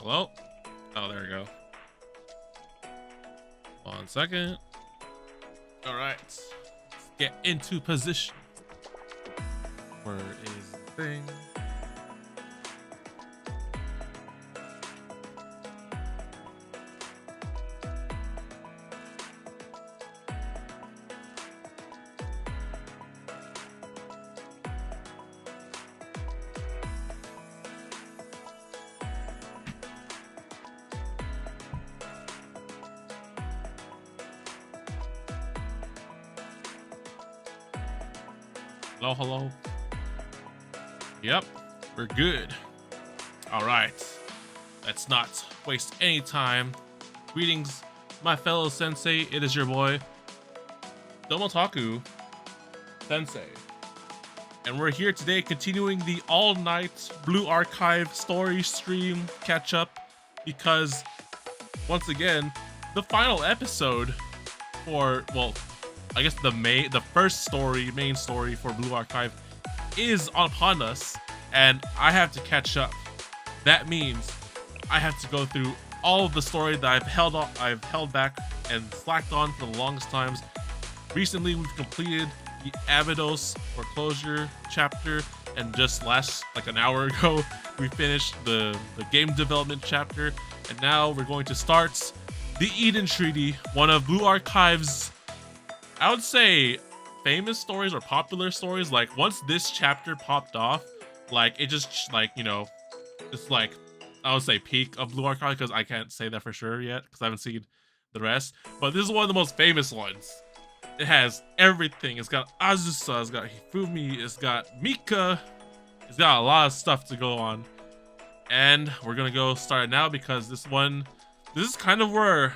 Hello? Oh, there we go. 1 second. All right. Let's get into position. Where is the thing? Hello, hello. Yep, we're good. All right, let's not waste any time. Greetings, my fellow sensei. It is your boy, TheDomotaku Sensei. And we're here today continuing the all-night Blue Archive story stream catch-up because, once again, the final episode for, well, I guess the first main story for Blue Archive is upon us, and I have to catch up. That means I have to go through all of the story that I've held back and slacked on for the longest times. Recently, we've completed the Abydos foreclosure chapter, and just like an hour ago, we finished the game development chapter, and now we're going to start the Eden Treaty, one of Blue Archive's, I would say, famous stories or popular stories. Like, once this chapter popped off, like, it just, like, you know, it's like, I would say peak of Blue Archive, because I can't say that for sure yet because I haven't seen the rest, but this is one of the most famous ones. It has everything. It's got Azusa, it's got Hifumi, it's got Mika, it's got a lot of stuff to go on, and we're gonna go start it now because this is kind of where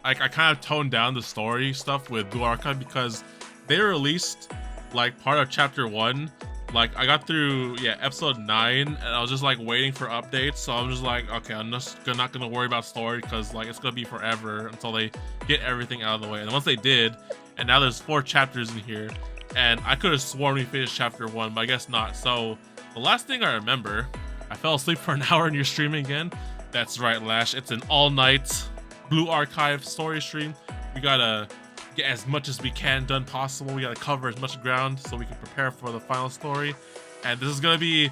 I kind of toned down the story stuff with Blue Archive, because they released like part of chapter 1. Like, I got through episode 9, and I was just like waiting for updates. So I'm just like, okay, I'm just not gonna worry about story because like it's gonna be forever until they get everything out of the way. And once they did, and now there's 4 chapters in here, and I could have sworn we finished chapter 1, but I guess not. So the last thing I remember, I fell asleep for an hour and you're streaming again. That's right, Lash. It's an all-night Blue Archive story stream. We gotta get as much as we can done possible. We gotta cover as much ground so we can prepare for the final story. And this is gonna be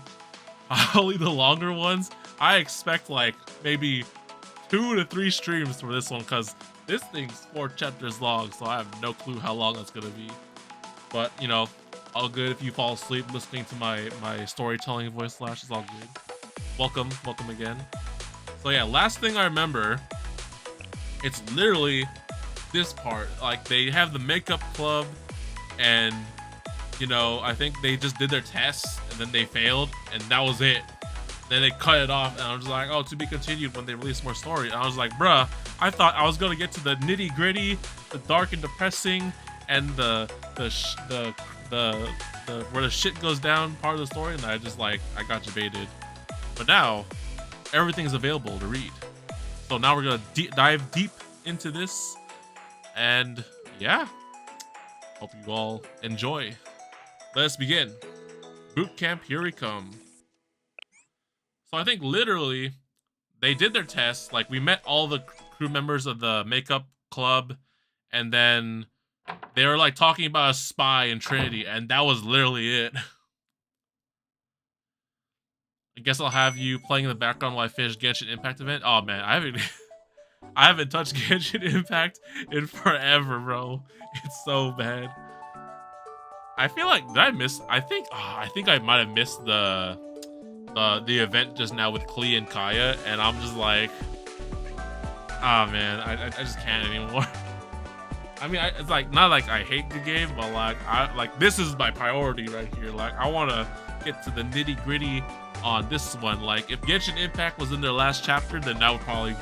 probably the longer ones. I expect like maybe 2 to 3 streams for this one, because this thing's 4 chapters long, so I have no clue how long it's gonna be. But you know, all good if you fall asleep listening to my storytelling voice. Lash, is all good. Welcome again. So yeah, last thing I remember, it's literally this part. Like, they have the makeup club, and you know, I think they just did their tests and then they failed, and that was it. Then they cut it off, and I was like, oh, to be continued when they release more story. And I was like, bruh, I thought I was gonna get to the nitty gritty, the dark and depressing, and the where the shit goes down part of the story, and I got baited. But now everything's available to read. So now we're gonna dive deep into this, and yeah, hope you all enjoy. Let's begin. Boot camp, here we come. So I think literally they did their tests. Like, we met all the crew members of the makeup club, and then they were like talking about a spy in Trinity, and that was literally it. I guess I'll have you playing in the background while I finish Genshin Impact event. Oh man, I haven't touched Genshin Impact in forever, bro. It's so bad. I feel like, did I miss? I think I might have missed the event just now with Klee and Kaya, and I'm just like, ah man, I just can't anymore. I mean, it's like, not like I hate the game, but like this is my priority right here. Like, I want to get to the nitty gritty on this one. Like, if Genshin Impact was in their last chapter, then that would probably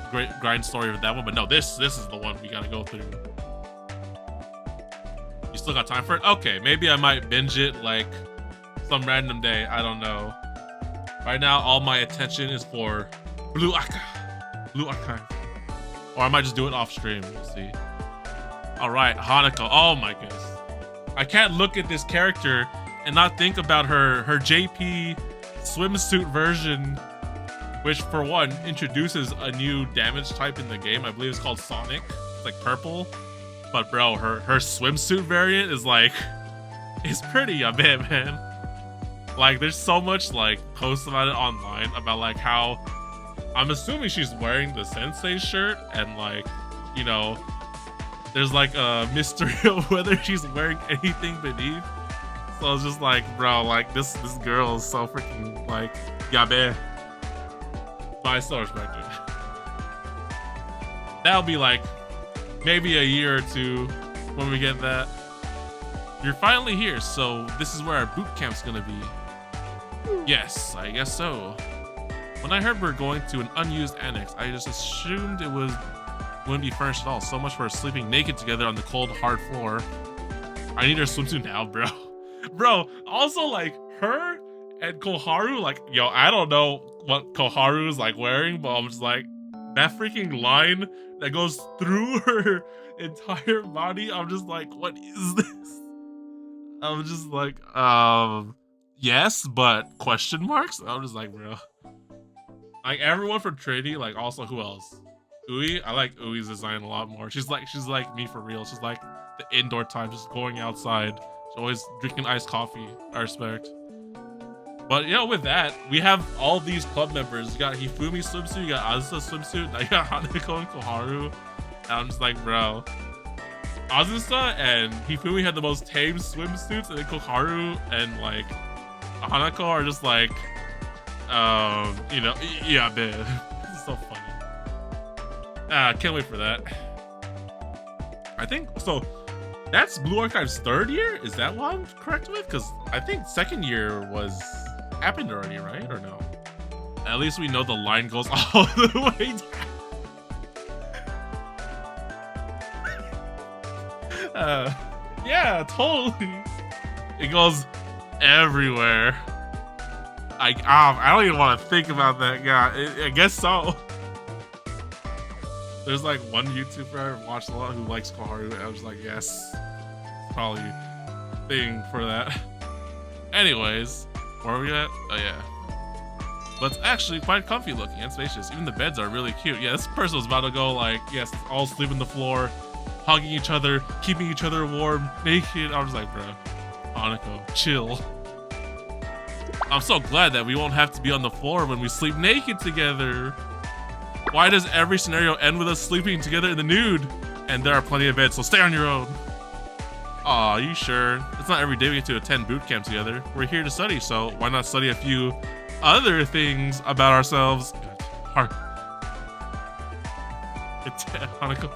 great grind story with that one. But no, this is the one we gotta go through. You still got time for it? Okay, maybe I might binge it like some random day. I don't know. Right now, all my attention is for Blue Archive. Or I might just do it off stream. We'll see. All right, Hanako. Oh my goodness. I can't look at this character and not think about her JP swimsuit version which for one introduces a new damage type in the game. I believe it's called Sonic. It's like purple. But bro, her swimsuit variant is like, it's pretty a bit, man. Like there's so much like posts about it online about like how I'm assuming she's wearing the sensei shirt and like, you know, there's like a mystery of whether she's wearing anything beneath. So it's just like, bro, like this girl is so freaking like yabe. But I still respect her. That'll be like maybe a year or two when we get that. You're finally here, so this is where our boot camp's gonna be. Yes, I guess so. When I heard we're going to an unused annex, I just assumed it wouldn't be furnished at all. So much for sleeping naked together on the cold, hard floor. I need her swimsuit now, bro. Bro, also like her and Koharu, like, yo, I don't know what Koharu is like wearing, but I'm just like, that freaking line that goes through her entire body, I'm just like, what is this? I'm just like, yes, but question marks? I'm just like, bro. Like everyone from Trinity, like also who else? Ui, I like Ui's design a lot more. She's like me for real. She's like the indoor time, just going outside. She's always drinking iced coffee. I respect. But you know, with that, we have all these club members. You got Hifumi's swimsuit, you got Azusa's swimsuit, now you got Hanako and Koharu. And I'm just like, bro. Azusa and Hifumi had the most tame swimsuits, and then Koharu and like Hanako are just like, you know, yeah, man. This is so funny. Can't wait for that. I think so. That's Blue Archive's 3rd year. Is that what I'm correct with? Because I think 2nd year happened already, right? Or no? At least we know the line goes all the way down. Yeah, totally. It goes everywhere. I don't even want to think about that. Yeah, I guess so. There's like one YouTuber I watched a lot who likes Koharu, and I was like, yes, probably thing for that. Anyways, where are we at? Oh yeah. But it's actually quite comfy looking and spacious. Even the beds are really cute. Yeah, this person was about to go like, yes, all sleep on the floor, hugging each other, keeping each other warm, naked. I was like, bro, Hanako, chill. I'm so glad that we won't have to be on the floor when we sleep naked together. Why does every scenario end with us sleeping together in the nude? And there are plenty of beds, so stay on your own. Aw, are you sure? It's not every day we get to attend boot camp together. We're here to study, so why not study a few other things about ourselves? Hanako.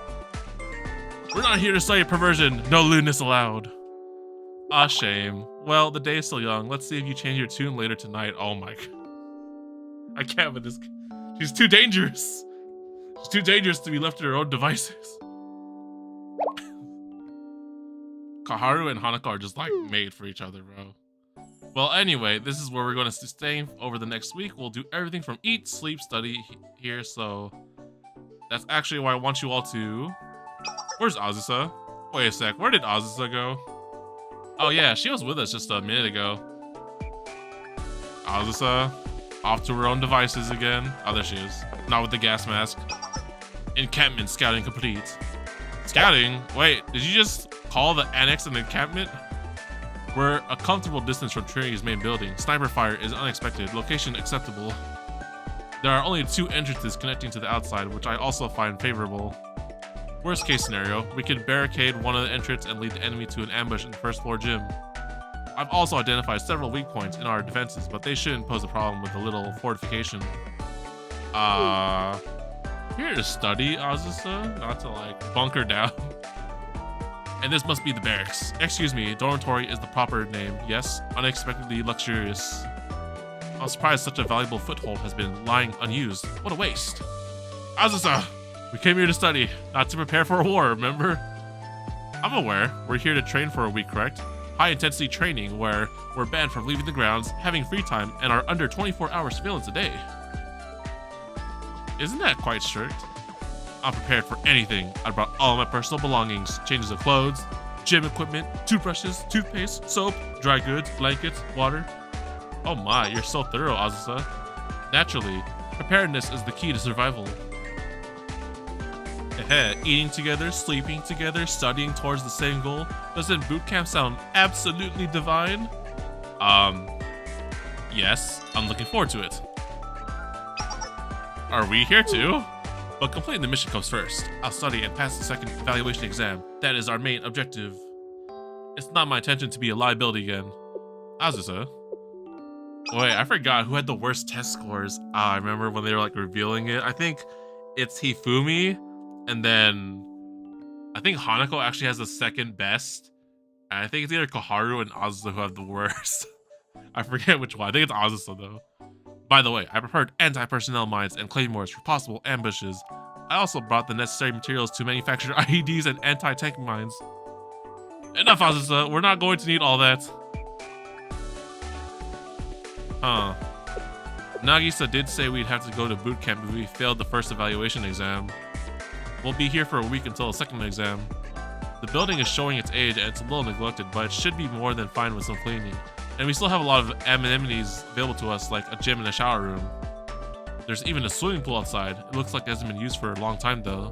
We're not here to study perversion. No lewdness allowed. Ah, shame. Well, the day is still young. Let's see if you change your tune later tonight. Oh my god. I can't with this. She's too dangerous. She's too dangerous to be left to her own devices. Koharu and Hanako are just like made for each other, bro. Well, anyway, this is where we're going to stay over the next week. We'll do everything from eat, sleep, study here. So that's actually why I want you all to... Where's Azusa? Wait a sec. Where did Azusa go? Oh yeah, she was with us just a minute ago. Azusa, off to her own devices again. Oh, there she is. Not with the gas mask. Encampment scouting complete. Scouting? Wait, did you just call the annex an encampment? We're a comfortable distance from Trinity's main building. Sniper fire is unexpected. Location acceptable. There are only 2 entrances connecting to the outside, which I also find favorable. Worst case scenario, we could barricade one of the entrances and lead the enemy to an ambush in the 1st floor gym. I've also identified several weak points in our defenses, but they shouldn't pose a problem with a little fortification. Here to study, Azusa, not to like bunker down. And this must be the barracks. Excuse me, dormitory is the proper name. Yes, unexpectedly luxurious. I'm surprised such a valuable foothold has been lying unused. What a waste. Azusa! We came here to study, not to prepare for a war, remember? I'm aware. We're here to train for a week, correct? High-intensity training where we're banned from leaving the grounds, having free time, and are under 24-hour surveillance a day. Isn't that quite strict? I'm prepared for anything. I brought all my personal belongings, changes of clothes, gym equipment, toothbrushes, toothpaste, soap, dry goods, blankets, water. Oh my, you're so thorough, Azusa. Naturally, Preparedness is the key to survival. Eating together, sleeping together, studying towards the same goal. Doesn't boot camp sound absolutely divine? Yes, I'm looking forward to it. Are we here too? But completing the mission comes first. I'll study and pass the second evaluation exam. That is our main objective. It's not my intention to be a liability again. Azusa. Wait, I forgot who had the worst test scores. I remember when they were like revealing it. I think it's Hifumi, and then I think Hanako actually has the second best. And I think it's either Koharu and Azusa who have the worst. I forget which one. I think it's Azusa though. By the way, I prepared anti-personnel mines and claymores for possible ambushes. I also brought the necessary materials to manufacture IEDs and anti-tank mines. Enough, Azusa. We're not going to need all that. Huh. Nagisa did say we'd have to go to boot camp if we failed the first evaluation exam. We'll be here for a week until the second exam. The building is showing its age and it's a little neglected, but it should be more than fine with some cleaning. And we still have a lot of amenities available to us, like a gym and a shower room. There's even a swimming pool outside. It looks like it hasn't been used for a long time though.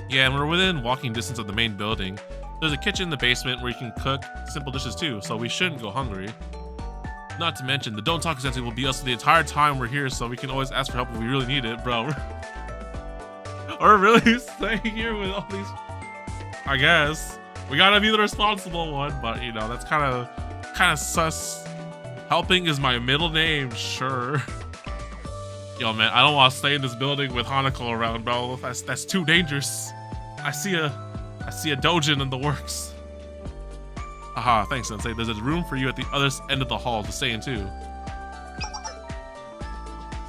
Yeah, and we're within walking distance of the main building. There's a kitchen in the basement where you can cook simple dishes too, so we shouldn't go hungry. Not to mention, the TheDomotaku Sensei will be us the entire time we're here, so we can always ask for help if we really need it, bro. We're really staying here with all these... I guess. We gotta be the responsible one, but you know, that's kind of sus. Helping is my middle name, sure. Yo, man, I don't want to stay in this building with Hanako around, bro. That's too dangerous. I see a dojin in the works. Haha, thanks, Sensei. There's a room for you at the other end of the hall to stay in too.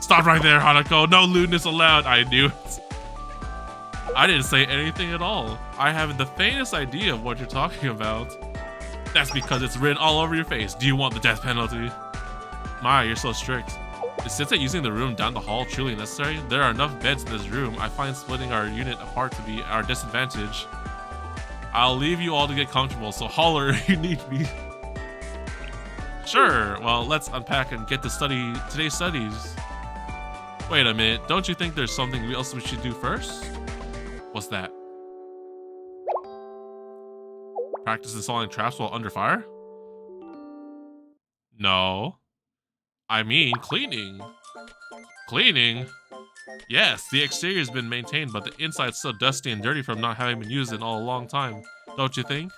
Stop right there, Hanako. No lewdness allowed. I knew it. I didn't say anything at all. I haven't the faintest idea of what you're talking about. That's because it's written all over your face. Do you want the death penalty? My, you're so strict. Is Sensei using the room down the hall truly necessary? There are enough beds in this room. I find splitting our unit apart to be our disadvantage. I'll leave you all to get comfortable, so holler if you need me. Sure, well, let's unpack and get to study today's studies. Wait a minute, don't you think there's something else we should do first? What's that? Practice installing traps while under fire? No. I mean cleaning. Cleaning? Yes, the exterior's been maintained, but the inside's still dusty and dirty from not having been used in a long time. Don't you think?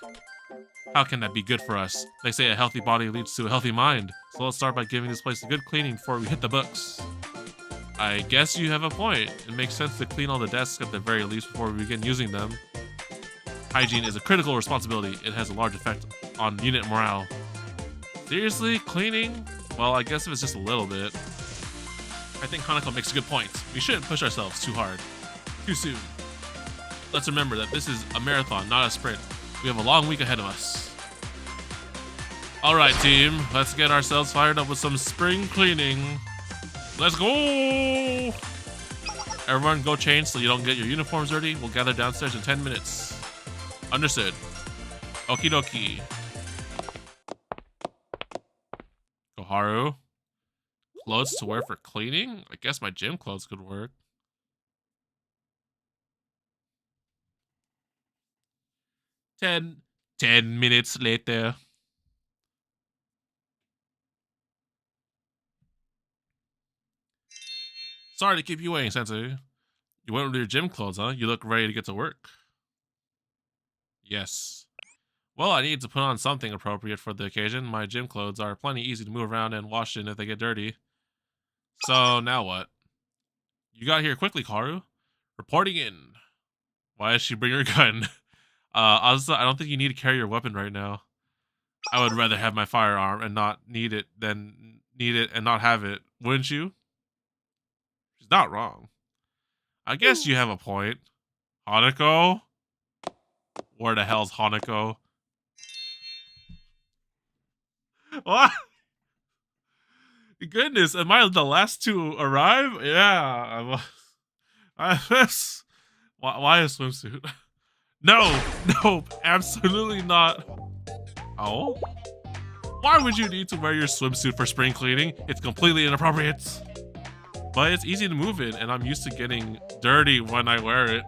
How can that be good for us? They say a healthy body leads to a healthy mind. So let's start by giving this place a good cleaning before we hit the books. I guess you have a point. It makes sense to clean all the desks at the very least before we begin using them. Hygiene is a critical responsibility. It has a large effect on unit morale. Seriously? Cleaning? Well, I guess if it's just a little bit. I think Hanako makes a good point. We shouldn't push ourselves too hard, too soon. Let's remember that this is a marathon, not a sprint. We have a long week ahead of us. Alright team, let's get ourselves fired up with some spring cleaning. Let's go! Everyone go change so you don't get your uniforms dirty. We'll gather downstairs in 10 minutes. Understood. Okie dokie. Koharu. Clothes to wear for cleaning? I guess my gym clothes could work. Ten minutes later. Sorry to keep you waiting, Sensei. You went with your gym clothes, huh? You look ready to get to work. Yes. Well, I need to put on something appropriate for the occasion. My gym clothes are plenty easy to move around and wash in if they get dirty. So, now what? You got here quickly, Karu. Reporting in. Why does she bring her gun? Asusa, I don't think you need to carry your weapon right now. I would rather have my firearm and not need it than need it and not have it. Wouldn't you? She's not wrong. I guess you have a point. Hanako? Where the hell's Hanako? What? Goodness, am I the last to arrive? Yeah. Why a swimsuit? No, absolutely not. Oh? Why would you need to wear your swimsuit for spring cleaning? It's completely inappropriate. but it's easy to move in, and I'm used to getting dirty when I wear it.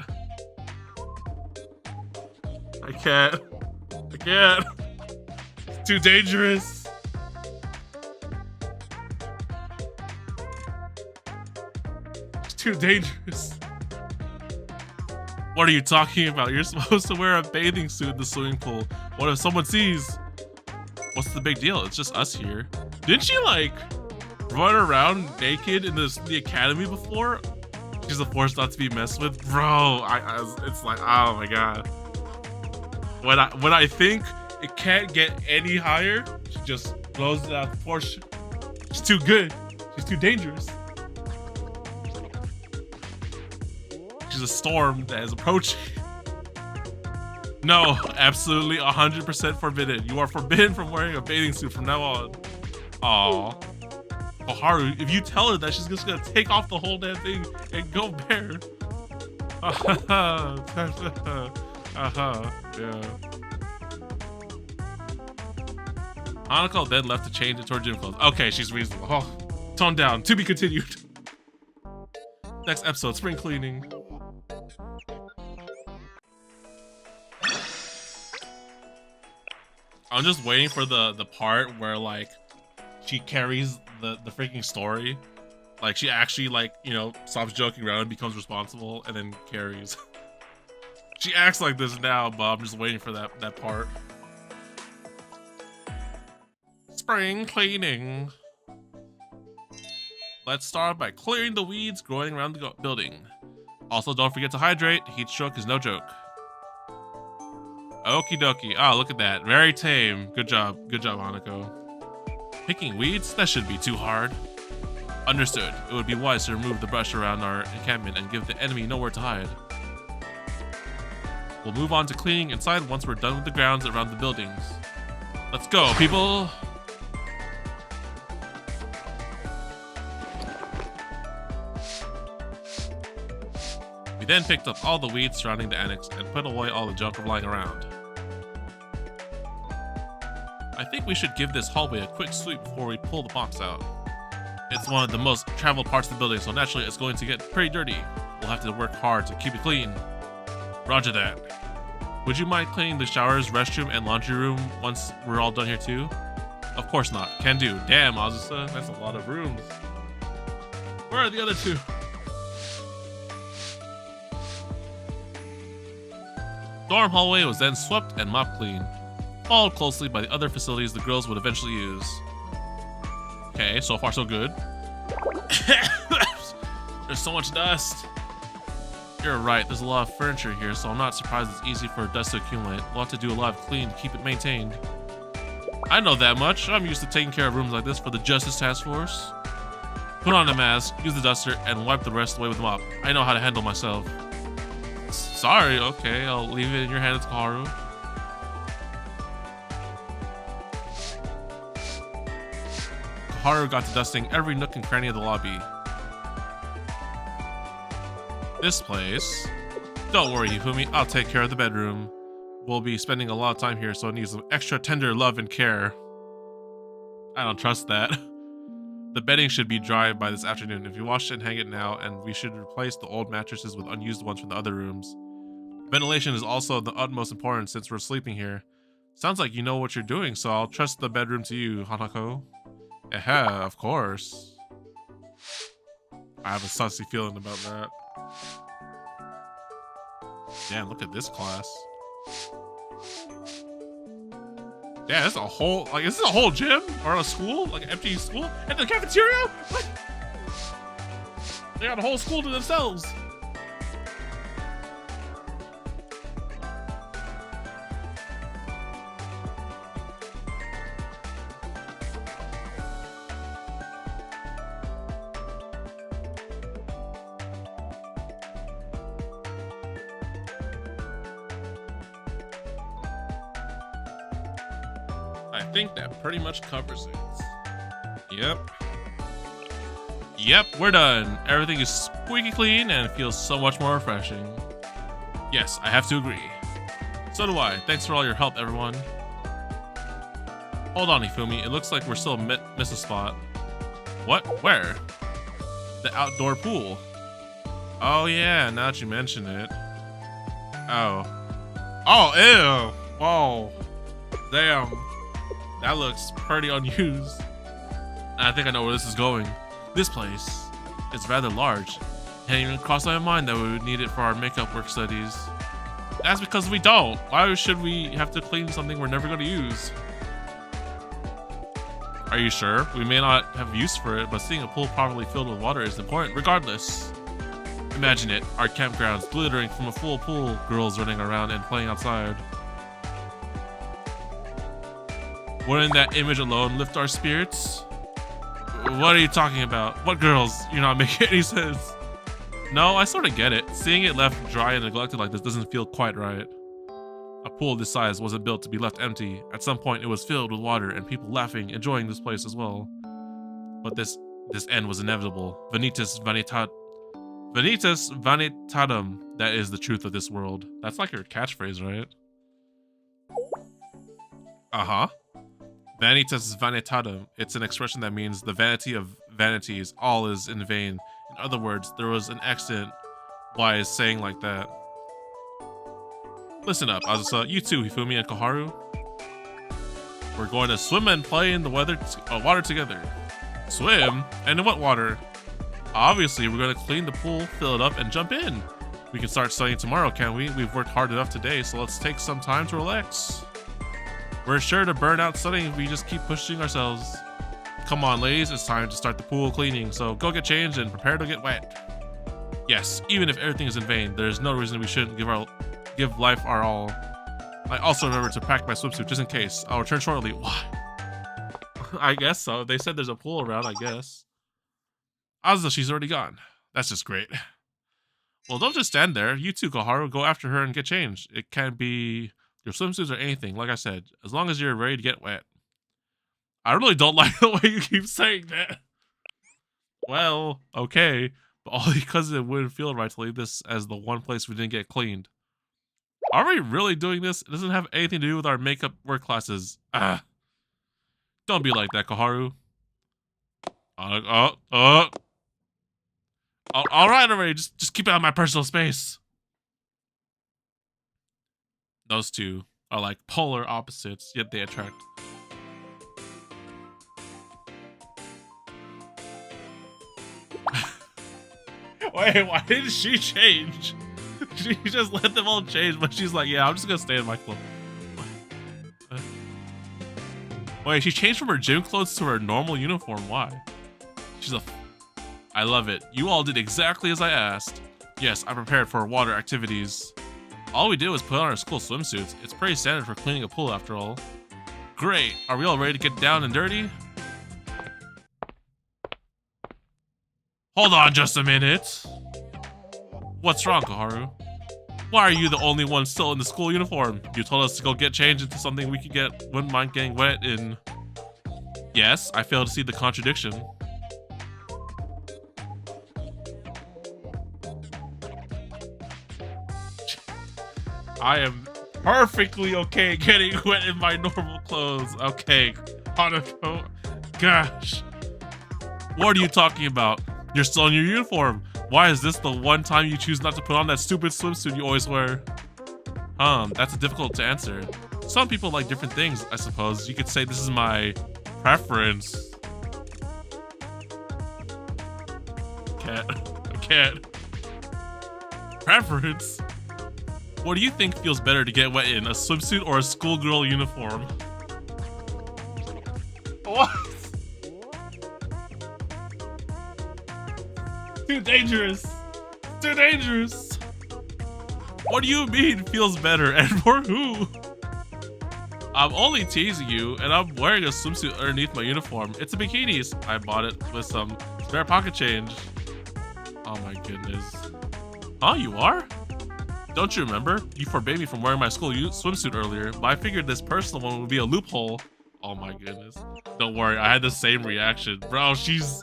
I can't. It's too dangerous. It's too dangerous. What are you talking about? You're supposed to wear a bathing suit in the swimming pool. What if someone sees? What's the big deal? It's just us here. Didn't she like run around naked in the academy before? She's a force not to be messed with, bro. It's like, oh my god. When I think it can't get any higher, she just blows it out of proportion. She's too good. She's too dangerous. She's a storm that is approaching. No, absolutely 100% forbidden. You are forbidden from wearing a bathing suit from now on. Aww. Koharu, if you tell her that, she's just gonna take off the whole damn thing and go bare. Yeah. Hanako then left to change into her gym clothes. Okay, she's reasonable. Oh, tone down. To be continued. Next episode, spring cleaning. I'm just waiting for the part where like she carries the freaking story. Like she actually like, you know, stops joking around and becomes responsible and then carries. She acts like this now, but I'm just waiting for that part. Spring cleaning. Let's start by clearing the weeds growing around the building. Also, don't forget to hydrate. Heat stroke is no joke. Okie dokie. Oh, look at that. Very tame. Good job. Good job, Hanako. Picking weeds? That shouldn't be too hard. Understood. It would be wise to remove the brush around our encampment and give the enemy nowhere to hide. We'll move on to cleaning inside once we're done with the grounds around the buildings. Let's go, people! We then picked up all the weeds surrounding the annex and put away all the junk lying around. I think we should give this hallway a quick sweep before we pull the box out. It's one of the most traveled parts of the building, so naturally it's going to get pretty dirty. We'll have to work hard to keep it clean. Roger that. Would you mind cleaning the showers, restroom, and laundry room once we're all done here too? Of course not. Can do. Damn, Azusa, that's a lot of rooms. Where are the other two? Dorm hallway was then swept and mopped clean, followed closely by the other facilities the girls would eventually use. Okay, so far so good. There's so much dust. You're right, there's a lot of furniture here, so I'm not surprised it's easy for dust to accumulate. We'll have to do a lot of cleaning to keep it maintained. I know that much. I'm used to taking care of rooms like this for the Justice Task Force. Put on a mask, use the duster, and wipe the rest away with the mop. I know how to handle myself. Sorry, okay, I'll leave it in your hands, Koharu. Koharu got to dusting every nook and cranny of the lobby. This place. Don't worry, Hifumi, I'll take care of the bedroom. We'll be spending a lot of time here, so it needs some extra tender love and care. I don't trust that. The bedding should be dry by this afternoon. If you wash it and hang it now, and we should replace the old mattresses with unused ones from the other rooms. Ventilation is also the utmost importance since we're sleeping here. Sounds like you know what you're doing, so I'll trust the bedroom to you, Hanako. Of course. I have a sussy feeling about that. Damn, look at this class. Yeah, this is a whole, like, is this a whole gym? Or a school? Like an empty school? And the cafeteria? What? They got a whole school to themselves. I think that pretty much covers it. Yep, we're done. Everything is squeaky clean and it feels so much more refreshing. Yes, I have to agree. So do I. Thanks for all your help, everyone. Hold on, Hifumi. It looks like we're still miss a spot. What? Where? the outdoor pool. Oh yeah, now that you mention it. Oh. Oh, ew. Whoa. Damn. That looks pretty unused. I think I know where this is going. This place is rather large. It hadn't even crossed my mind that we would need it for our makeup work studies. That's because we don't. Why should we have to clean something we're never going to use? Are you sure? We may not have use for it, but seeing a pool properly filled with water is important regardless. Imagine it, our campgrounds glittering from a full pool, girls running around and playing outside. Wouldn't that image alone lift our spirits? What are you talking about? What girls? You're not making any sense. No, I sort of get it. Seeing it left dry and neglected like this doesn't feel quite right. A pool this size wasn't built to be left empty. At some point, it was filled with water and people laughing, enjoying this place as well. But this end was inevitable. Vanitas vanitatum. That is the truth of this world. That's like your catchphrase, right? Uh-huh. Vanitas vanitatum. It's an expression that means the vanity of vanities, all is in vain. In other words, there was an accident why is saying like that. Listen up, Azusa. You too, Hifumi and Koharu. We're going to swim and play in the water together. Swim? And in what water? Obviously, we're going to clean the pool, fill it up, and jump in. We can start studying tomorrow, can't we? We've worked hard enough today, so let's take some time to relax. We're sure to burn out studying if we just keep pushing ourselves. Come on, ladies, it's time to start the pool cleaning, so go get changed and prepare to get wet. Yes, even if everything is in vain, there's no reason we shouldn't give life our all. I also remember to pack my swimsuit just in case. I'll return shortly. Why? I guess so. They said there's a pool around, I guess. Azusa, she's already gone. That's just great. Well, don't just stand there. You too, Koharu. Go after her and get changed. It can be your swimsuits or anything, like I said, as long as you're ready to get wet. I really don't like the way you keep saying that. Well, okay, but all because it wouldn't feel right to leave this as the one place we didn't get cleaned. Are we really doing this? It doesn't have anything to do with our makeup work classes. Ah. Don't be like that, Koharu. All right already, just keep it out of my personal space. Those two are like polar opposites, yet they attract. Wait, why didn't she change? She just let them all change, but she's like, yeah, I'm just gonna stay in my clothes. Wait, she changed from her gym clothes to her normal uniform. Why? I love it. You all did exactly as I asked. Yes, I prepared for water activities. All we did was put on our school swimsuits. It's pretty standard for cleaning a pool after all. Great. Are we all ready to get down and dirty? Hold on just a minute. What's wrong, Koharu? Why are you the only one still in the school uniform? You told us to go get changed into something we wouldn't mind getting wet in. Yes, I fail to see the contradiction. I am perfectly okay getting wet in my normal clothes. Okay, Hanako. Gosh. What are you talking about? You're still in your uniform. Why is this the one time you choose not to put on that stupid swimsuit you always wear? That's difficult to answer. Some people like different things, I suppose. You could say this is my preference. Can't. Preference? What do you think feels better to get wet in, a swimsuit or a schoolgirl uniform? What? Too dangerous. Too dangerous. What do you mean feels better, and for who? I'm only teasing you, and I'm wearing a swimsuit underneath my uniform. It's a bikini. I bought it with some spare pocket change. Oh my goodness. Huh, you are? Don't you remember? You forbade me from wearing my school swimsuit earlier, but I figured this personal one would be a loophole. Oh my goodness. Don't worry, I had the same reaction. Bro, she's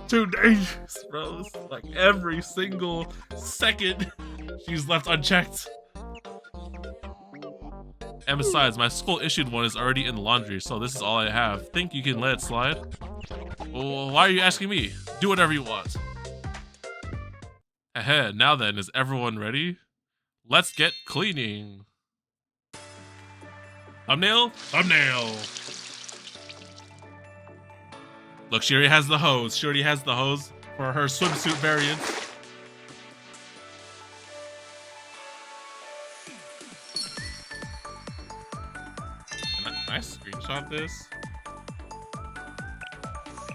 too dangerous, bro. Like every single second, she's left unchecked. And besides, my school issued one is already in the laundry, so this is all I have. Think you can let it slide? Well, why are you asking me? Do whatever you want. Ahead. Now then, is everyone ready? Let's get cleaning. Thumbnail? Thumbnail! Look, she already has the hose. She already has the hose for her swimsuit variant. Can I screenshot this?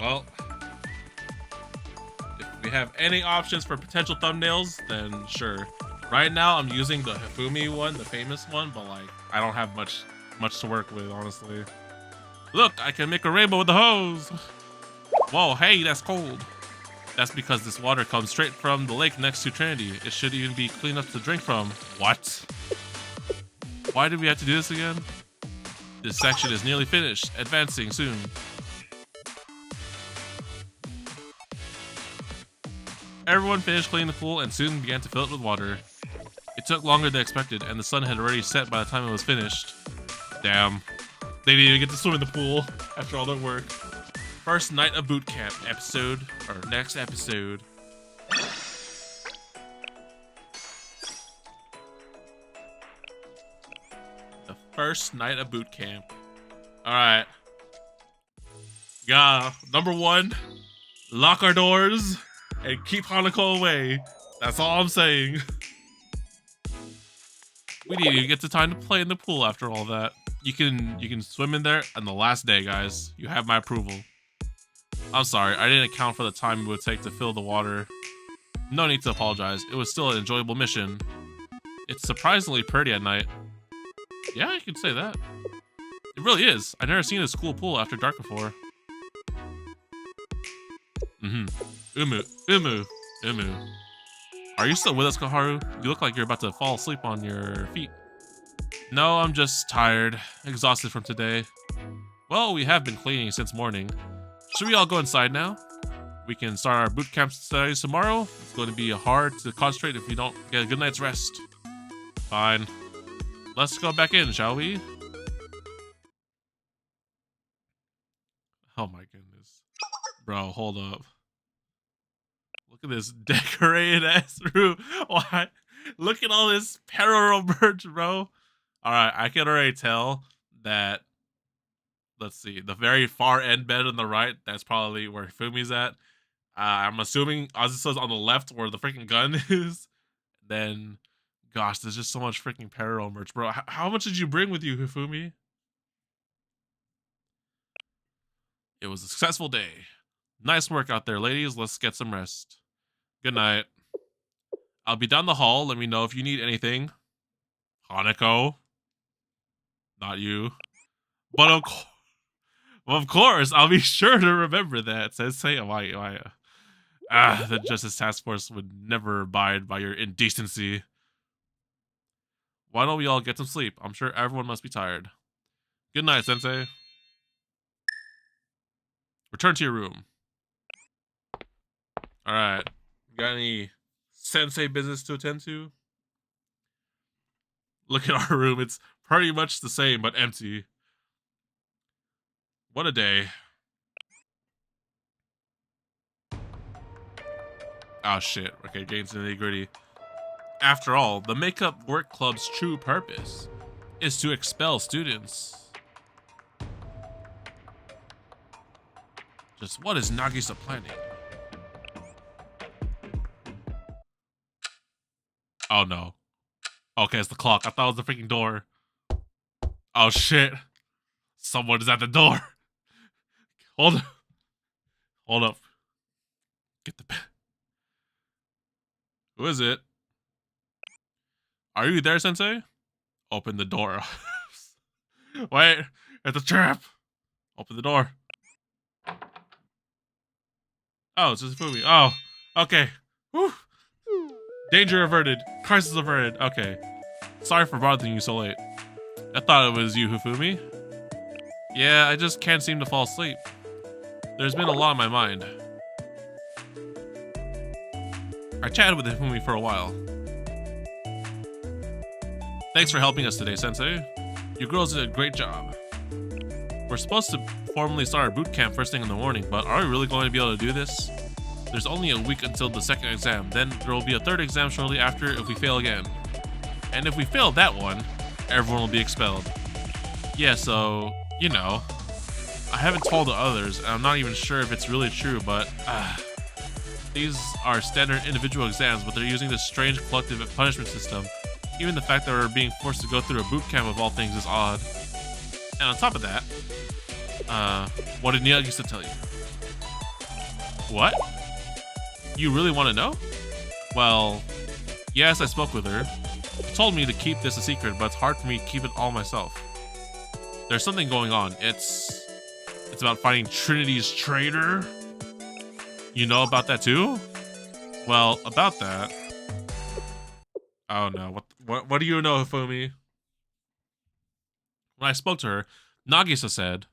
Well, if we have any options for potential thumbnails, then sure. Right now, I'm using the Hifumi one, the famous one, but like, I don't have much to work with, honestly. Look, I can make a rainbow with the hose. Whoa, hey, that's cold. That's because this water comes straight from the lake next to Trinity. It should even be clean enough to drink from. What? Why did we have to do this again? This section is nearly finished. Advancing soon. Everyone finished cleaning the pool and soon began to fill it with water. It took longer than expected, and the sun had already set by the time it was finished. Damn. They didn't even get to swim in the pool after all their work. First night of boot camp episode, or next episode. The first night of boot camp. Alright. Yeah, number one, lock our doors and keep Hanako away. That's all I'm saying. We didn't even get the time to play in the pool after all that. You can swim in there on the last day, guys. You have my approval. I'm sorry, I didn't account for the time it would take to fill the water. No need to apologize. It was still an enjoyable mission. It's surprisingly pretty at night. Yeah, I can say that. It really is. I've never seen a school pool after dark before. Umu. Are you still with us, Koharu? You look like you're about to fall asleep on your feet. No, I'm just tired. Exhausted from today. Well, we have been cleaning since morning. Should we all go inside now? We can start our boot camp studies tomorrow. It's going to be hard to concentrate if we don't get a good night's rest. Fine. Let's go back in, shall we? Oh my goodness. Bro, hold up. Look at this decorated ass room. Why? Look at all this parallel merch, bro. Alright, I can already tell that, let's see, the very far end bed on the right, that's probably where Fumi's at. I'm assuming Azusa's on the left where the freaking gun is. Then, gosh, there's just so much freaking parallel merch, bro. How much did you bring with you, Hifumi? It was a successful day. Nice work out there, ladies. Let's get some rest. Good night. I'll be down the hall. Let me know if you need anything. Hanako. Not you. But of course, I'll be sure to remember that. Sensei, the Justice Task Force would never abide by your indecency. Why don't we all get some sleep? I'm sure everyone must be tired. Good night, Sensei. Return to your room. Alright. Got any Sensei business to attend to? Look at our room. It's pretty much the same, but empty. What a day. Oh shit. Okay, getting to the nitty-gritty. After all, the Makeup Work Club's true purpose is to expel students. Just what is Nagisa planning? Oh no. Okay, it's the clock. I thought it was the freaking door. Oh shit. Someone is at the door. Hold up. Hold up. Get the bed. Who is it? Are you there, Sensei? Open the door. Wait, it's a trap. Open the door. Oh, it's just Fumi. Oh, okay. Whew. Danger averted. Crisis averted. Okay. Sorry for bothering you so late. I thought it was you, Hifumi. Yeah, I just can't seem to fall asleep. There's been a lot on my mind. I chatted with Hifumi for a while. Thanks for helping us today, Sensei. You girls did a great job. We're supposed to formally start our boot camp first thing in the morning, but are we really going to be able to do this? There's only a week until the second exam. Then there will be a third exam shortly after if we fail again. And if we fail that one, everyone will be expelled. Yeah, so, you know, I haven't told the others, and I'm not even sure if it's really true, but these are standard individual exams, but they're using this strange collective punishment system. Even the fact that we're being forced to go through a boot camp of all things is odd. And on top of that, what did Nagisa tell you? What? You really want to know? Well, yes, I spoke with her. She told me to keep this a secret, but it's hard for me to keep it all myself. There's something going on. It's about finding Trinity's traitor. You know about that too? Well, about that. Oh no, what do you know, Hifumi? When I spoke to her, Nagisa said,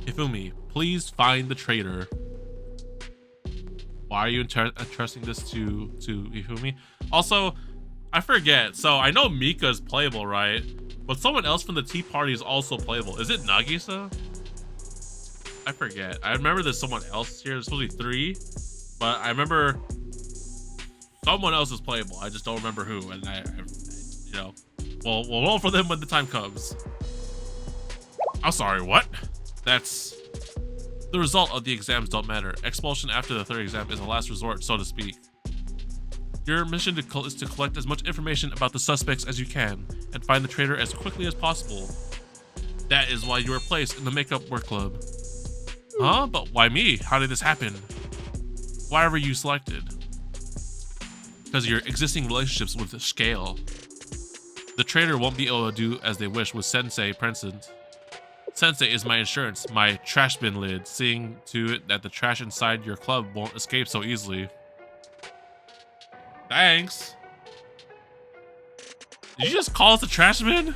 Hifumi, please find the traitor. Why are you entrusting this to Hifumi? Also, I forget. So I know Mika's playable, right? But someone else from the tea party is also playable. Is it Nagisa? I forget. I remember there's someone else here. There's supposed to be 3, but I remember someone else is playable. I just don't remember who. And I you know, we'll roll for them when the time comes. I'm sorry. What? That's the result of the exams don't matter. Expulsion after the 3rd exam is a last resort, so to speak. Your mission is to collect as much information about the suspects as you can and find the traitor as quickly as possible. That is why you were placed in the makeup work club. Huh? But why me? How did this happen? Why were you selected? Because of your existing relationships with Scale. The traitor won't be able to do as they wish with Sensei present. Sensei is my insurance, my trash bin lid, seeing to it that the trash inside your club won't escape so easily. Thanks. Did you just call us a trash bin?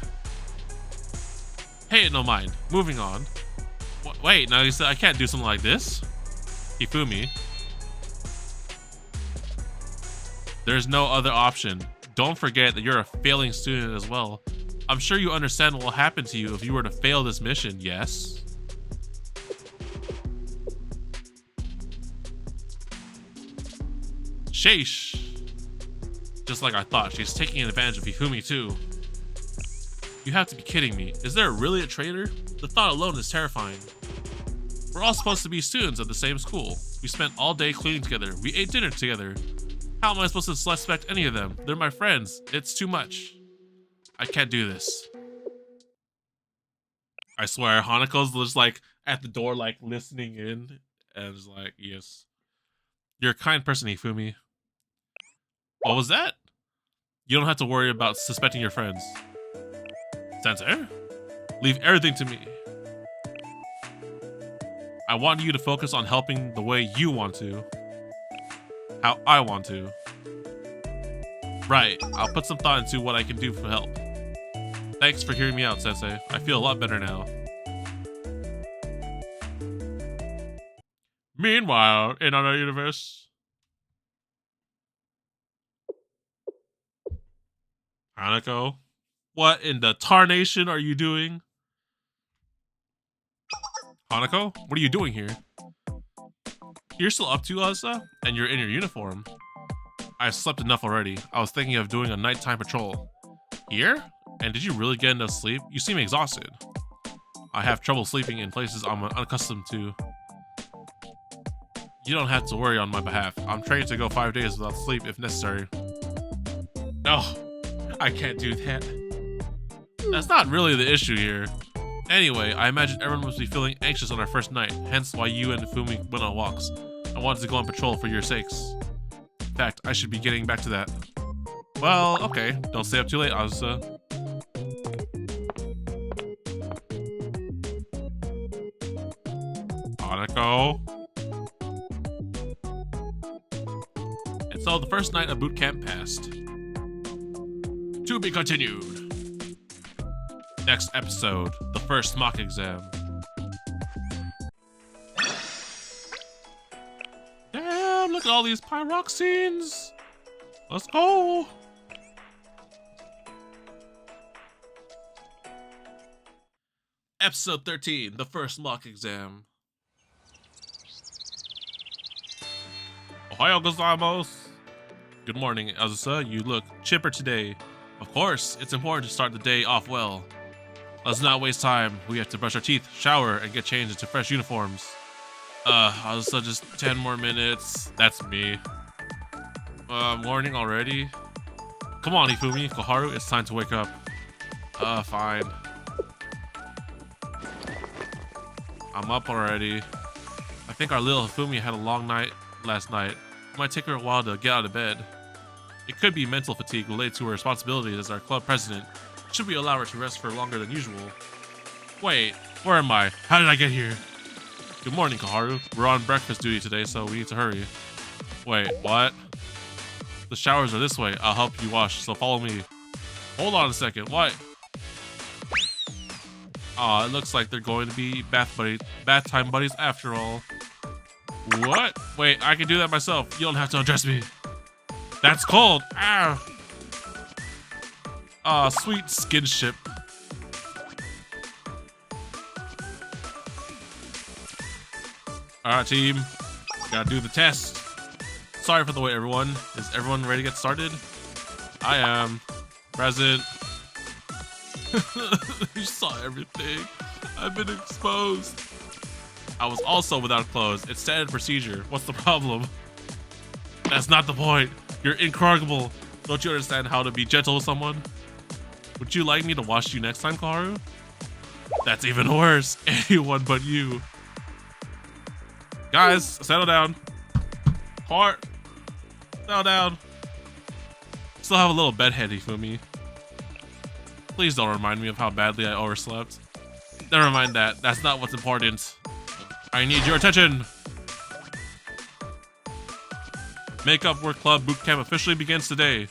Hey, no mind. Moving on. Wait, now you said I can't do something like this? Hifumi. There's no other option. Don't forget that you're a failing student as well. I'm sure you understand what will happen to you if you were to fail this mission, yes? Sheesh. Just like I thought, she's taking advantage of Hifumi too. You have to be kidding me. Is there really a traitor? The thought alone is terrifying. We're all supposed to be students at the same school. We spent all day cleaning together. We ate dinner together. How am I supposed to suspect any of them? They're my friends. It's too much. I can't do this. I swear, Hanako's just like at the door, like listening in, and is like, yes. You're a kind person, Hifumi. What was that? You don't have to worry about suspecting your friends. Sensei? Leave everything to me. I want you to focus on helping the way you want to. How I want to. Right, I'll put some thought into what I can do for help. Thanks for hearing me out, Sensei. I feel a lot better now. Meanwhile, in another universe... Hanako? What in the tarnation are you doing? Hanako? What are you doing here? You're still up to us, and you're in your uniform. I've slept enough already. I was thinking of doing a nighttime patrol. Here? And did you really get enough sleep? You seem exhausted. I have trouble sleeping in places I'm unaccustomed to. You don't have to worry on my behalf. I'm trained to go 5 days without sleep if necessary. No, I can't do that. That's not really the issue here. Anyway, I imagine everyone must be feeling anxious on our first night, hence why you and Fumi went on walks. I wanted to go on patrol for your sakes. In fact, I should be getting back to that. Well, okay. Don't stay up too late, Azusa. Hanako. And so the first night of boot camp passed. To be continued. Next episode, the first mock exam. Damn, look at all these pyroxenes. Let's go. Episode 13, the first mock exam. Ohayou gozaimasu. Good morning, Azusa. You look chipper today. Of course, it's important to start the day off well. Let's not waste time. We have to brush our teeth, shower, and get changed into fresh uniforms. Azusa, just 10 more minutes. That's me. Morning already? Come on, Ifumi, Koharu, it's time to wake up. Fine. I'm up already. I think our little Ifumi had a long night last night. It might take her a while to get out of bed. It could be mental fatigue related to her responsibilities as our club president. Should we allow her to rest for longer than usual? Wait, where am I? How did I get here? Good morning, Koharu. We're on breakfast duty today, so we need to hurry. Wait, what? The showers are this way. I'll help you wash, so follow me. Hold on a second, what? Aw, it looks like they're going to be bath time buddies after all. What? Wait, I can do that myself. You don't have to undress me. That's cold. Ah. Aw, sweet skinship. Alright, team. Gotta do the test. Sorry for the wait, everyone. Is everyone ready to get started? I am. Present. You saw everything. I've been exposed. I was also without clothes. It's standard procedure. What's the problem? That's not the point. You're incorrigible. Don't you understand how to be gentle with someone? Would you like me to wash you next time, Karu? That's even worse. Anyone but you. Guys, settle down. Heart. Settle down. Still have a little bedhead, Ifumi. Please don't remind me of how badly I overslept. Never mind that. That's not what's important. I need your attention. Makeup Work Club Bootcamp officially begins today.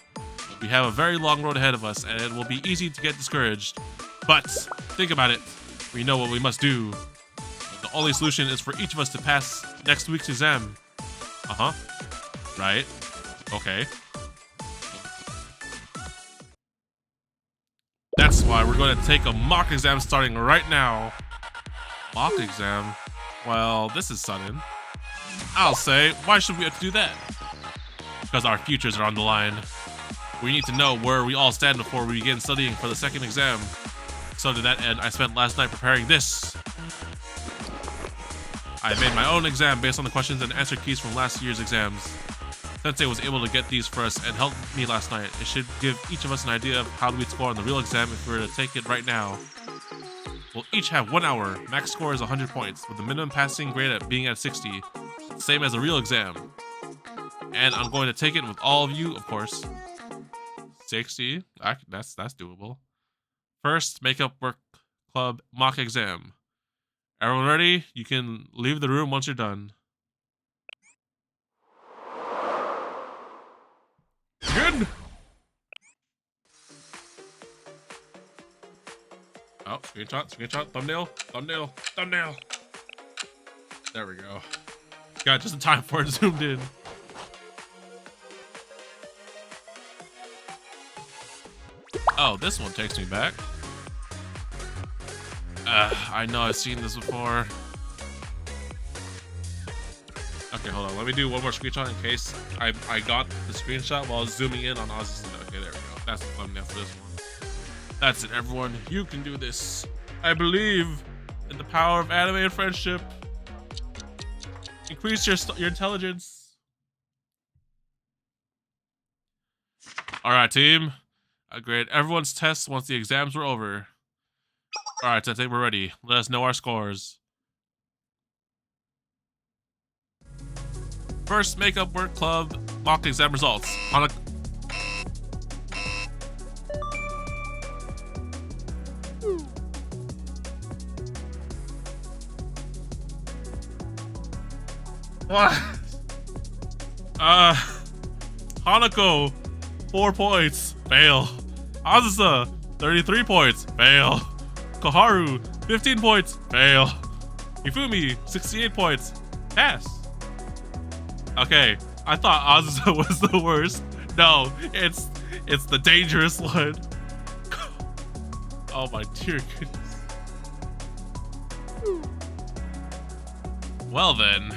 We have a very long road ahead of us, and it will be easy to get discouraged. But think about it. We know what we must do. The only solution is for each of us to pass next week's exam. Uh-huh. Right. Okay. That's why we're going to take a mock exam starting right now. Mock exam? Well, this is sudden. I'll say, why should we have to do that? Because our futures are on the line. We need to know where we all stand before we begin studying for the second exam. So to that end, I spent last night preparing this. I made my own exam based on the questions and answer keys from last year's exams. Sensei was able to get these for us and help me last night. It should give each of us an idea of how we'd score on the real exam if we were to take it right now. We'll each have 1 hour. Max score is 100 points, with the minimum passing grade at being at 60. Same as a real exam. And I'm going to take it with all of you, of course. 60? That's doable. First, Makeup Work Club mock exam. Everyone ready? You can leave the room once you're done. Good. Oh, screenshot, thumbnail. There we go. Got just in time for it zoomed in. Oh, this one takes me back. I know I've seen this before. Okay, hold on. Let me do one more screenshot in case I got the screenshot while zooming in on Oz's. Okay, there we go. That's the thumbnail for this one. That's it, everyone. You can do this. I believe in the power of anime and friendship. Increase your intelligence. All right, team. I grade everyone's tests once the exams were over. All right, Sensei, we're ready. Let us know our scores. First, Makeup Work Club mock exam results. What? Hanako, 4 points, fail. Azusa, 33 points, fail. Koharu, 15 points, fail. Ifumi, 68 points, pass. Okay, I thought Azusa was the worst. No, it's the dangerous one. Oh my dear goodness. Well then.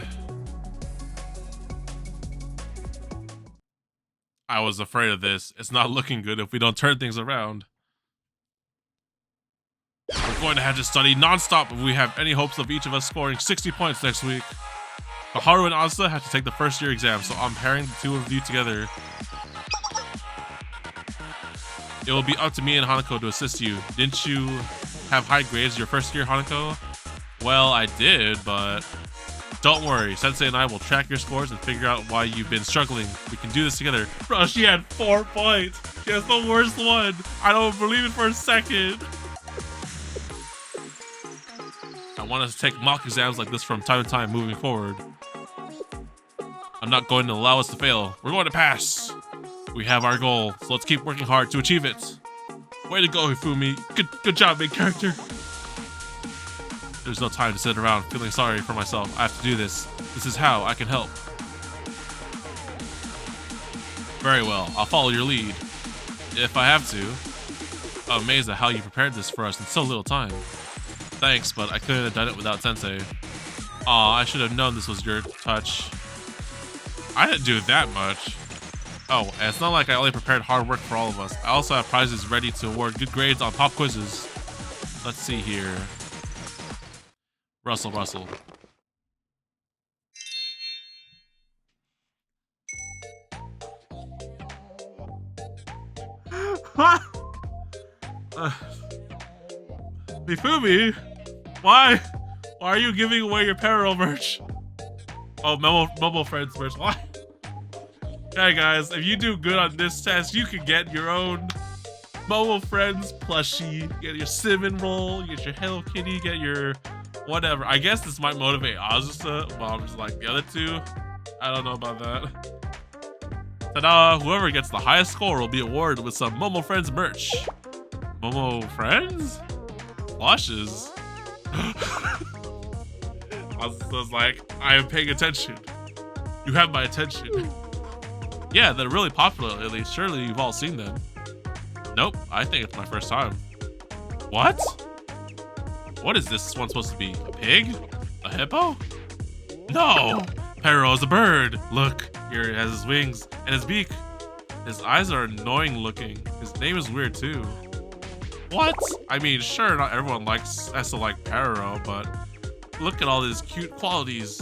I was afraid of this. It's not looking good if we don't turn things around. We're going to have to study non-stop if we have any hopes of each of us scoring 60 points next week. Haru and Asa have to take the first year exam, so I'm pairing the two of you together. It will be up to me and Hanako to assist you. Didn't you have high grades your first year, Hanako? Well, I did, but don't worry. Sensei and I will track your scores and figure out why you've been struggling. We can do this together. Bro, she had 4 points. She has the worst one. I don't believe it for a second. I want us to take mock exams like this from time to time moving forward. I'm not going to allow us to fail. We're going to pass. We have our goal, so let's keep working hard to achieve it. Way to go, Hifumi. Good job, main character. There's no time to sit around feeling sorry for myself. I have to do this. This is how I can help. Very well, I'll follow your lead. If I have to. I'm amazed at how you prepared this for us in so little time. Thanks, but I couldn't have done it without Sensei. Aw, I should have known this was your touch. I didn't do that much. Oh, and it's not like I only prepared hard work for all of us. I also have prizes ready to award good grades on pop quizzes. Let's see here. Russell. Mifumi, why are you giving away your Perro merch? Oh, Momo Friends merch. Why? Hey guys, if you do good on this test, you can get your own Momo Friends plushie. Get your cinnamon roll. Get your Hello Kitty. Get your whatever. I guess this might motivate Azusa, but I'm just like the other two. I don't know about that. Ta-da! Whoever gets the highest score will be awarded with some Momo Friends merch. Momo Friends? Plushes? Azusa's like, I am paying attention. You have my attention. Yeah, they're really popular lately. Surely you've all seen them. Nope, I think it's my first time. What? What is this one supposed to be? A pig? A hippo? No! Perro is a bird. Look, here it has his wings and his beak. His eyes are annoying looking. His name is weird too. What? I mean, sure, not everyone has to like Perro, but look at all his cute qualities.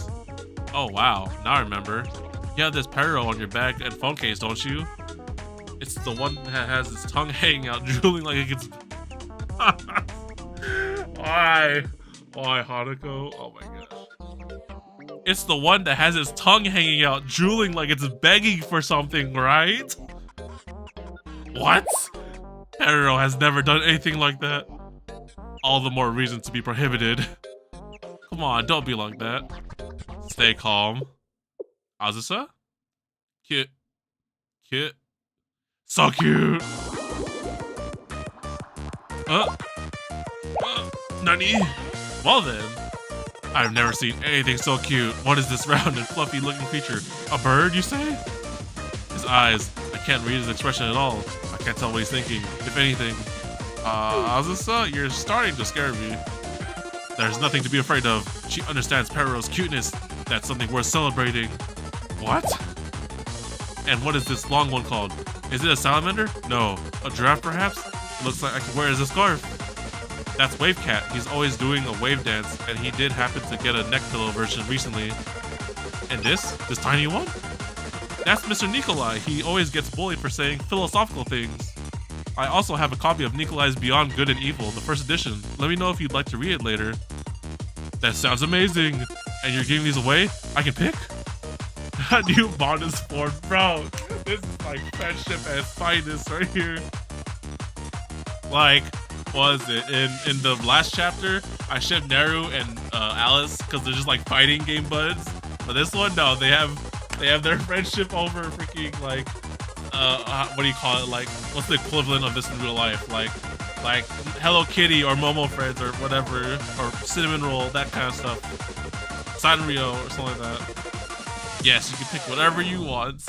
Oh wow, now I remember. You have this Perro on your bag and phone case, don't you? It's the one that has its tongue hanging out, drooling like it gets... Why? Why, Hanako? Oh my gosh. It's the one that has its tongue hanging out, drooling like it's begging for something, right? What? Perro has never done anything like that. All the more reason to be prohibited. Come on, don't be like that. Stay calm. Azusa? Cute. So cute. Nani? Well then. I've never seen anything so cute. What is this round and fluffy looking creature? A bird, you say? His eyes. I can't read his expression at all. I can't tell what he's thinking, if anything. Azusa, you're starting to scare me. There's nothing to be afraid of. She understands Perro's cuteness. That's something worth celebrating. What? And what is this long one called? Is it a salamander? No. A giraffe perhaps? It looks like I can wear it as a scarf. That's Wave Cat. He's always doing a wave dance, and he did happen to get a neck pillow version recently. And this tiny one? That's Mr. Nikolai. He always gets bullied for saying philosophical things. I also have a copy of Nikolai's Beyond Good and Evil, the first edition. Let me know if you'd like to read it later. That sounds amazing. And you're giving these away? I can pick? A new bond is formed, bro. This is like friendship at its finest right here. Like, what was it? In the last chapter, I shipped Naru and Alice because they're just like fighting game buds. But this one, no, they have their friendship over freaking like what do you call it? Like, what's the equivalent of this in real life? Like Hello Kitty or Momo Friends or whatever, or Cinnamon Roll, that kind of stuff. Sanrio or something like that. Yes, you can pick whatever you want.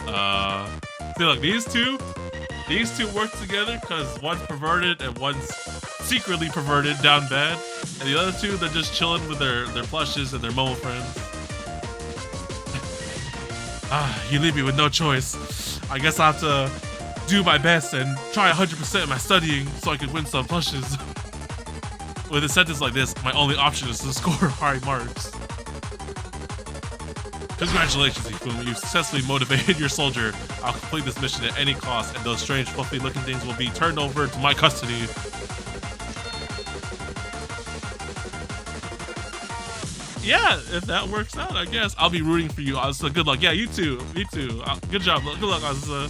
I feel like these two work together because one's perverted and one's secretly perverted down bad. And the other two, they're just chilling with their plushes and their Momo friends. You leave me with no choice. I guess I'll have to do my best and try 100% in my studying so I can win some plushes. With a sentence like this, my only option is to score high marks. Congratulations, Ifumi. You've successfully motivated your soldier. I'll complete this mission at any cost, and those strange, fluffy-looking things will be turned over to my custody. Yeah, if that works out, I guess. I'll be rooting for you, Azusa. Good luck. Yeah, you too. Me too. Good job. Good luck, Azusa.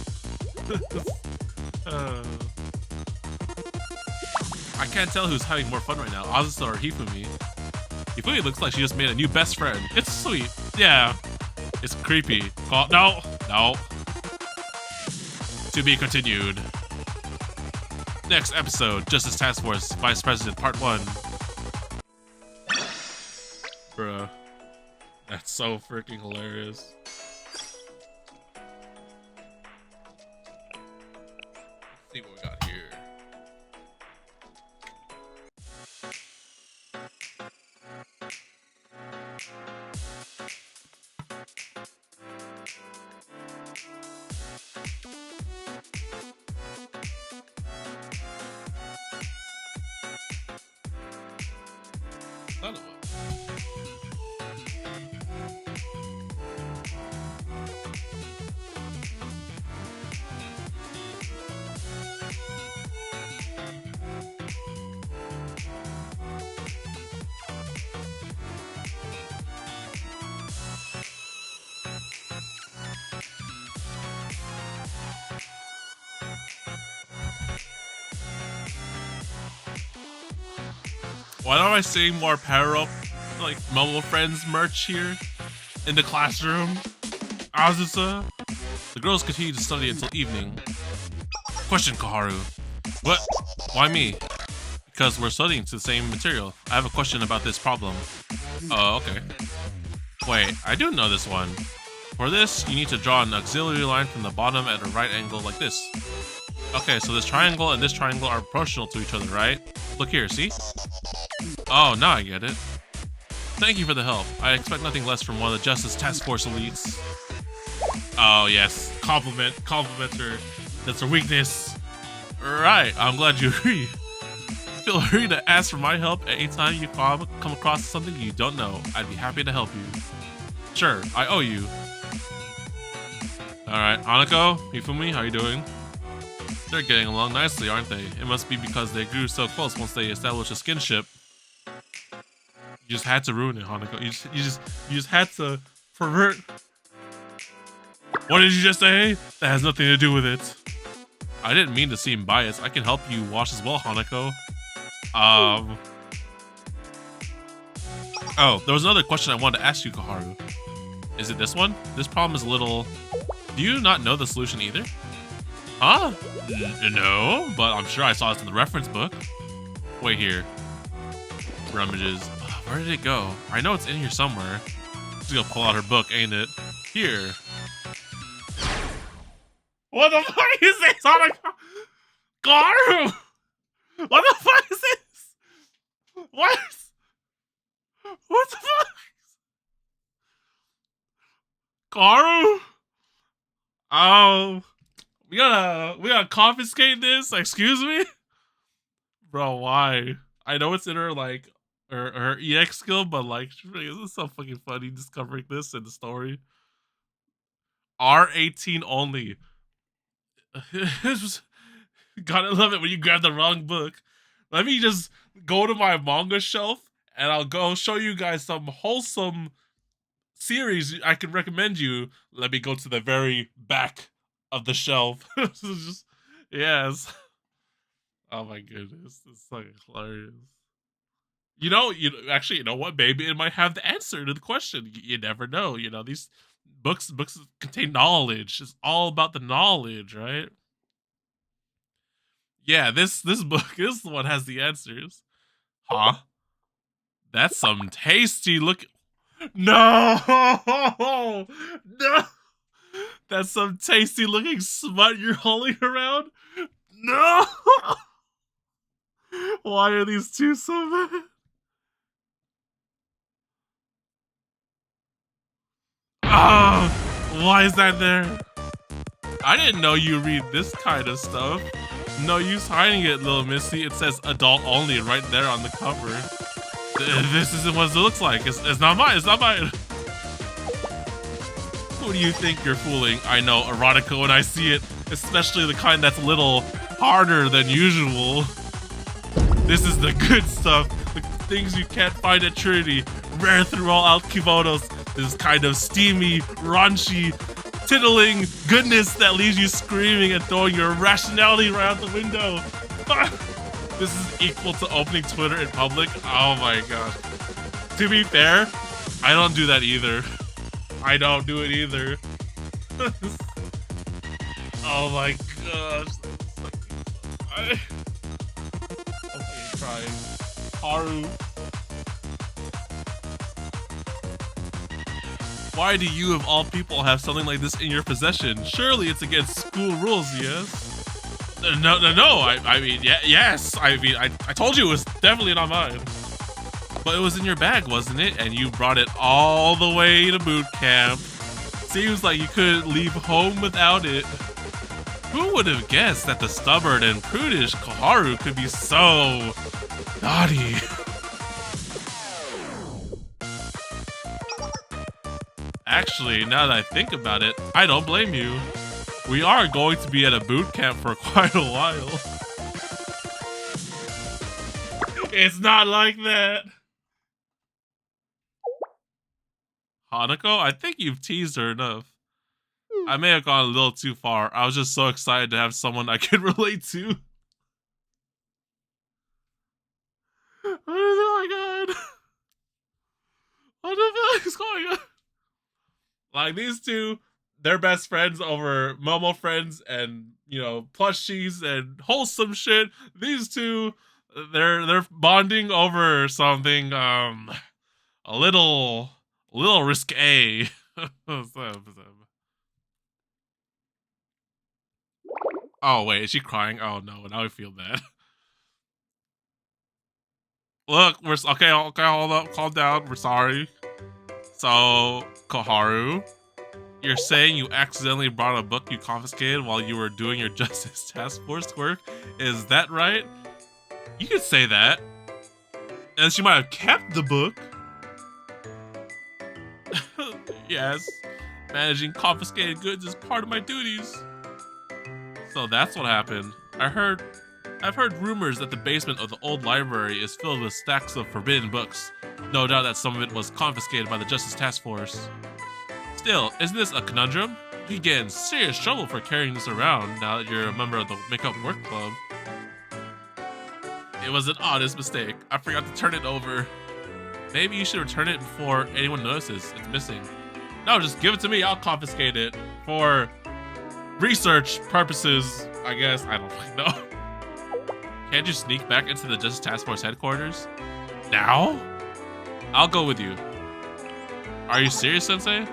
I can't tell who's having more fun right now, Azusa or Hifumi. Hifumi looks like she just made a new best friend. It's sweet. Yeah. It's creepy. No. No. To be continued. Next episode, Justice Task Force Vice President Part 1. Bruh. That's so freaking hilarious. Let's see what we got here. Son of a... Why don't I see more power-up, like, Momo Friends merch here in the classroom? Azusa? The girls continue to study until evening. Question, Koharu. What? Why me? Because we're studying to the same material. I have a question about this problem. Oh, okay. Wait, I do know this one. For this, you need to draw an auxiliary line from the bottom at a right angle like this. Okay, so this triangle and this triangle are proportional to each other, right? Look here, see? Oh, now I get it. Thank you for the help. I expect nothing less from one of the Justice Task Force elites. Oh, yes. Compliment her. That's her weakness. Right, I'm glad you agree. Feel free to ask for my help anytime you come across something you don't know. I'd be happy to help you. Sure, I owe you. Alright, Hanako, Hifumi, how you doing? They're getting along nicely, aren't they? It must be because they grew so close once they established a skinship. You just had to ruin it, Hanako. You just had to pervert. What did you just say? That has nothing to do with it. I didn't mean to seem biased. I can help you wash as well, Hanako. Oh, there was another question I wanted to ask you, Koharu. Is it this one? This problem is a little... Do you not know the solution either? Huh? No, but I'm sure I saw this in the reference book. Wait here. Rummages. Where did it go? I know it's in here somewhere. She's gonna pull out her book, ain't it? Here. What the fuck is this? Oh my god! Garu! What the fuck is this? What? What the fuck? Garu? Oh, we gotta confiscate this. Excuse me, bro. Why? I know it's in her like her EX skill, but like, this is so fucking funny discovering this in the story. R18 only. Gotta love it when you grab the wrong book. Let me just go to my manga shelf and I'll go show you guys some wholesome series I can recommend you. Let me go to the very back of the shelf. Just, yes. Oh my goodness, this is fucking hilarious. You know what? Maybe it might have the answer to the question. You never know. You know, these books contain knowledge. It's all about the knowledge, right? Yeah, this book, this one has the answers. Huh? That's some tasty look. No! No! That's some tasty looking smut you're holding around? No! Why are these two so bad? Ah, why is that there? I didn't know you read this kind of stuff. No use hiding it, little Missy. It says adult only right there on the cover. This isn't what it looks like. It's not mine. It's not mine. Who do you think you're fooling? I know erotica when I see it, especially the kind that's a little harder than usual. This is the good stuff. The things you can't find at Trinity. Rare through all kimonos. This kind of steamy, raunchy, tittling goodness that leaves you screaming and throwing your rationality right out the window. This is equal to opening Twitter in public. Oh my gosh. To be fair, I don't do that either. I don't do it either. Oh my gosh. Okay, trying. Haru. Why do you, of all people, have something like this in your possession? Surely it's against school rules, yes? No. I mean, yes. I mean, I told you it was definitely not mine. But it was in your bag, wasn't it? And you brought it all the way to boot camp. Seems like you couldn't leave home without it. Who would have guessed that the stubborn and prudish Koharu could be so naughty? Actually, now that I think about it, I don't blame you. We are going to be at a boot camp for quite a while. It's not like that. Hanako, I think you've teased her enough. I may have gone a little too far. I was just so excited to have someone I could relate to. Oh my god. What the fuck is going on? Like, these two, they're best friends over Momo friends and, you know, plushies and wholesome shit. These two, they're bonding over something a little risque. Oh wait, is she crying? Oh no, now I feel bad. Look, we're okay, hold up, calm down. We're sorry. So, Koharu, you're saying you accidentally brought a book you confiscated while you were doing your Justice Task Force work? Is that right? You could say that. And she might have kept the book. Yes, managing confiscated goods is part of my duties. So that's what happened. I've heard rumors that the basement of the old library is filled with stacks of forbidden books. No doubt that some of it was confiscated by the Justice Task Force. Still, isn't this a conundrum? You get in serious trouble for carrying this around now that you're a member of the Makeup Work Club. It was an honest mistake. I forgot to turn it over. Maybe you should return it before anyone notices it's missing. No, just give it to me. I'll confiscate it for research purposes, I guess. I don't really know. Can't you sneak back into the Justice Task Force headquarters? Now? I'll go with you. Are you serious, Sensei?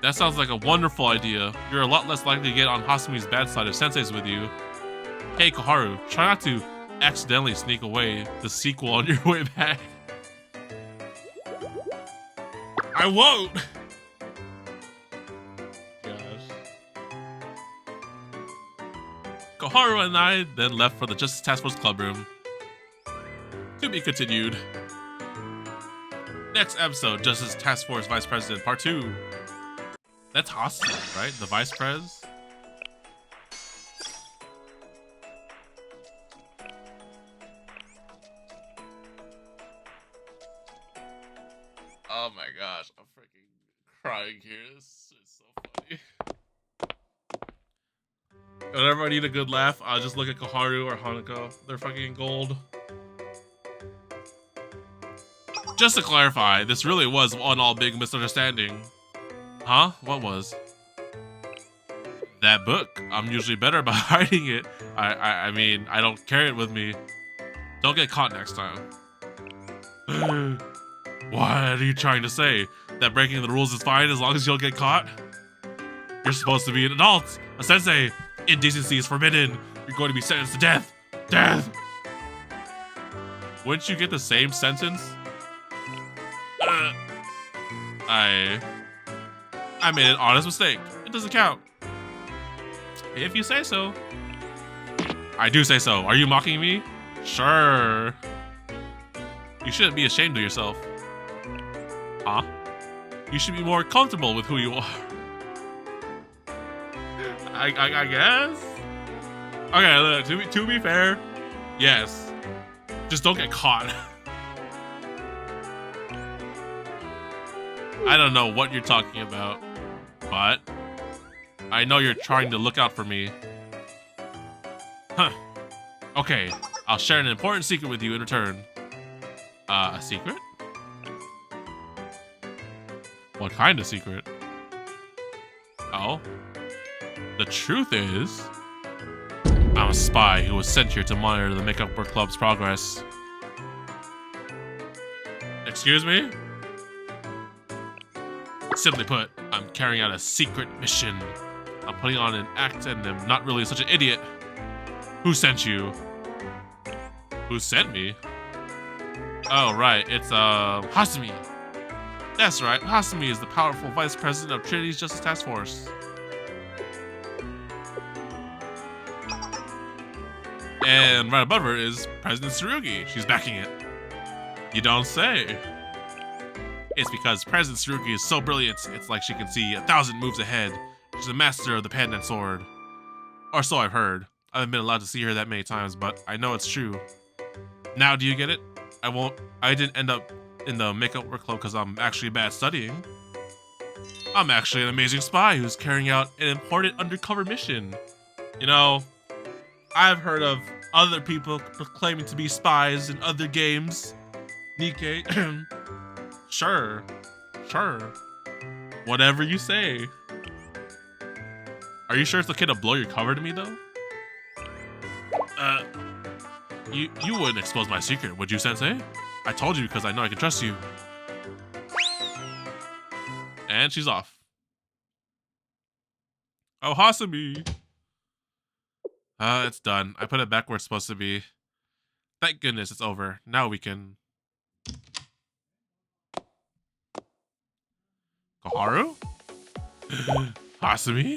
That sounds like a wonderful idea. You're a lot less likely to get on Hasumi's bad side if Sensei's with you. Hey, Koharu, try not to accidentally sneak away the sequel on your way back. I won't! Koharu and I then left for the Justice Task Force club room. To be continued. Next episode, Justice Task Force Vice President Part 2. That's Hasu, right? The Vice Prez? Oh my gosh, I'm freaking crying here. This is so funny. Whenever I need a good laugh, I'll just look at Koharu or Hanako. They're fucking gold. Just to clarify, this really was one all big misunderstanding. Huh? What was? That book. I'm usually better about hiding it. I mean, I don't carry it with me. Don't get caught next time. What are you trying to say? That breaking the rules is fine as long as you don't get caught? You're supposed to be an adult, a sensei. Indecency is forbidden. You're going to be sentenced to death. Death! Wouldn't you get the same sentence? I made an honest mistake. It doesn't count. If you say so. I do say so. Are you mocking me? Sure. You shouldn't be ashamed of yourself. Huh? You should be more comfortable with who you are. I guess? Okay, look, to be fair, yes. Just don't get caught. I don't know what you're talking about, but I know you're trying to look out for me. Huh. Okay, I'll share an important secret with you in return. A secret? What kind of secret? Oh? The truth is, I'm a spy who was sent here to monitor the Makeup Work Club's progress. Excuse me? Simply put, I'm carrying out a secret mission. I'm putting on an act and I'm not really such an idiot. Who sent you? Who sent me? Oh, right, it's, Hasumi. That's right, Hasumi is the powerful vice president of Trinity's Justice Task Force. And right above her is President Tsurugi. She's backing it. You don't say. It's because President Tsurugi is so brilliant, it's like she can see 1,000 moves ahead. She's a master of the Pandan Sword. Or so I've heard. I haven't been allowed to see her that many times, but I know it's true. Now do you get it? I didn't end up in the Makeup Work Club because I'm actually bad at studying. I'm actually an amazing spy who's carrying out an important undercover mission. You know, I've heard of other people proclaiming to be spies in other games. Nikkei. Sure. Whatever you say. Are you sure it's okay to blow your cover to me, though? You wouldn't expose my secret, would you, Sensei? I told you because I know I can trust you. And she's off. Oh, Hasumi. It's done. I put it back where it's supposed to be. Thank goodness it's over. Now we can... Koharu? Hasumi?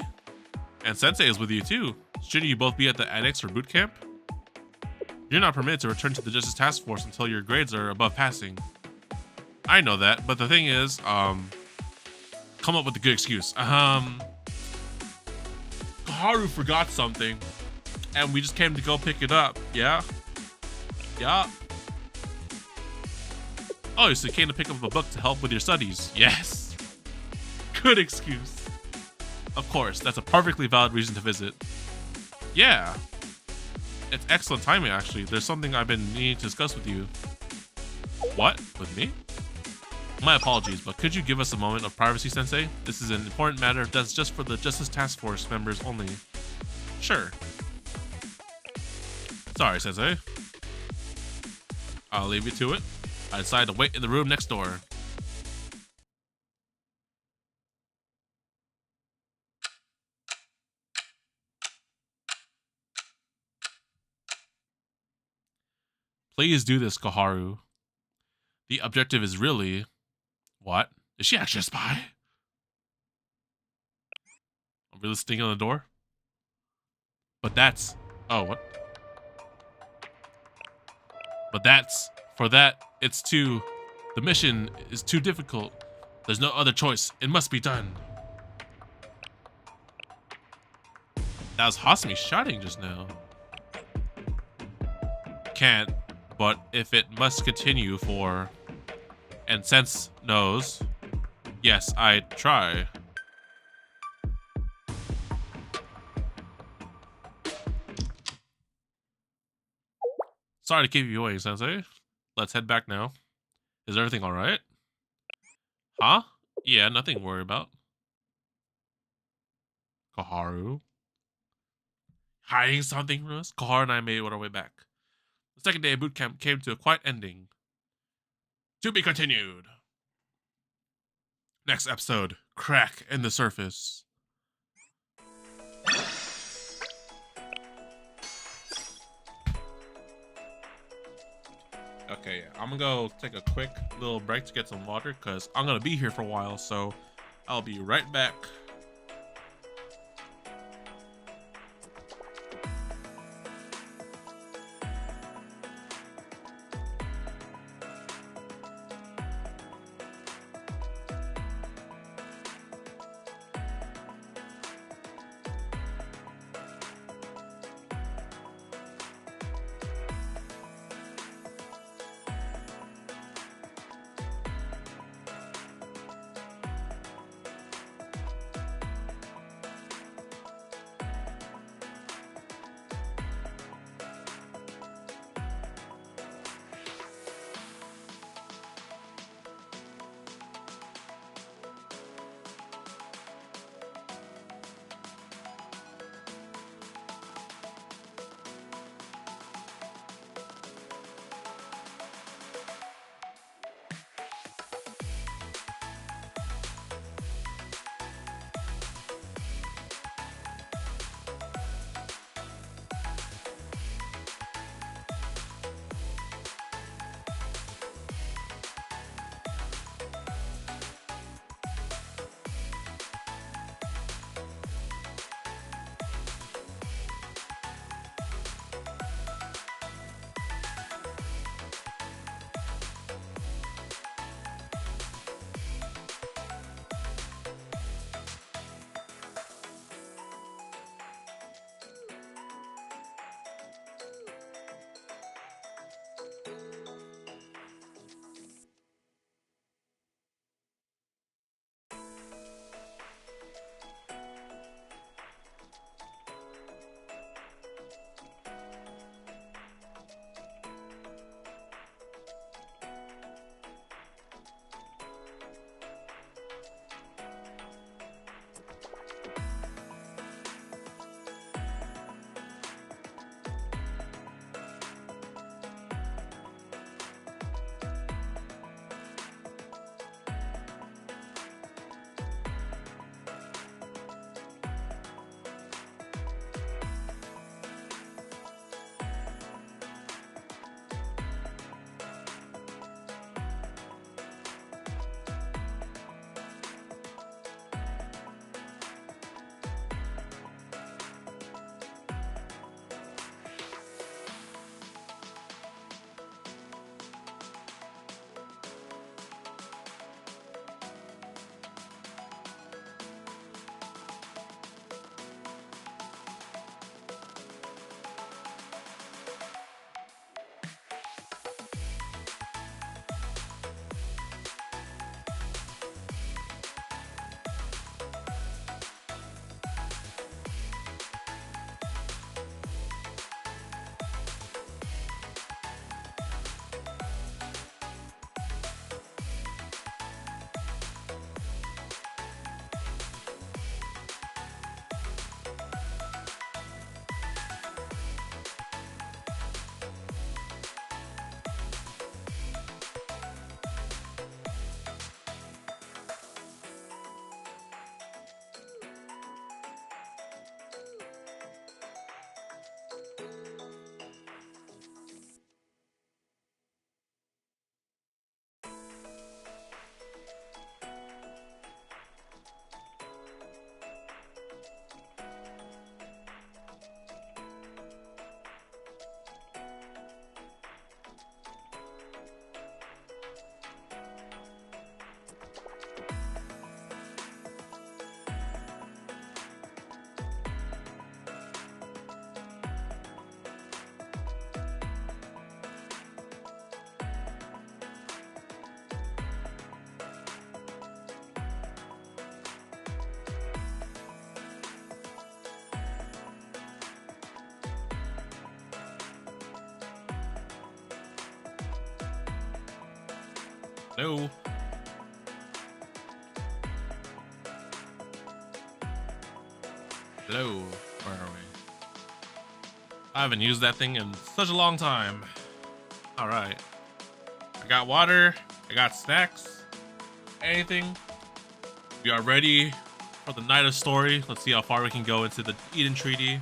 And Sensei is with you too. Shouldn't you both be at the annex for boot camp? You're not permitted to return to the Justice Task Force until your grades are above passing. I know that, but the thing is, come up with a good excuse. Koharu forgot something, and we just came to go pick it up, yeah? Yeah. Oh, so you came to pick up a book to help with your studies. Yes. Good excuse. Of course, that's a perfectly valid reason to visit. Yeah. It's excellent timing, actually. There's something I've been needing to discuss with you. What? With me? My apologies, but could you give us a moment of privacy, Sensei? This is an important matter that's just for the Justice Task Force members only. Sure. Sorry, Sensei. I'll leave you to it. I decided to wait in the room next door. Please do this, Koharu. The objective is really... What? Is she actually a spy? I'm really sticking on the door? But that's... Oh, what? But that's... For that, it's too... The mission is too difficult. There's no other choice. It must be done. That was Hasumi shouting just now. Can't. But if it must continue for... And Sense knows... Yes, I'd try. Sorry to keep you waiting, Sensei. Let's head back now. Is everything alright? Huh? Yeah, nothing to worry about. Koharu? Hiding something from us? Koharu and I made our way back. The second day of boot camp came to a quiet ending. To be continued. Next episode, Crack in the Surface. Okay, yeah. I'm gonna go take a quick little break to get some water because I'm gonna be here for a while, so I'll be right back. Hello. Hello. Where are we? I haven't used that thing in such a long time. All right. I got water. I got snacks. Anything. We are ready for the night of story. Let's see how far we can go into the Eden Treaty.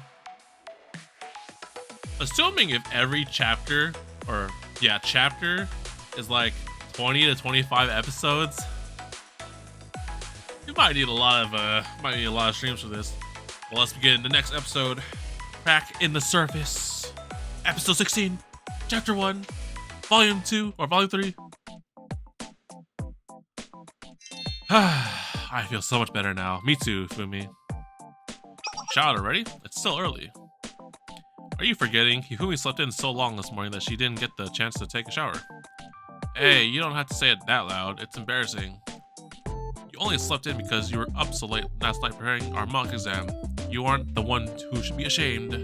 Assuming if every chapter or Yeah, chapter is like 20 to 25 episodes. You might need a lot of streams for this. Well, let's begin the next episode. Crack in the Surface, episode 16, chapter 1, volume 2 or volume 3. I feel so much better now. Me too, Fumi. Showered already? It's still early. Are you forgetting? Hifumi slept in so long this morning that she didn't get the chance to take a shower. Hey, you don't have to say it that loud. It's embarrassing. You only slept in because you were up so late last night preparing our mock exam. You aren't the one who should be ashamed.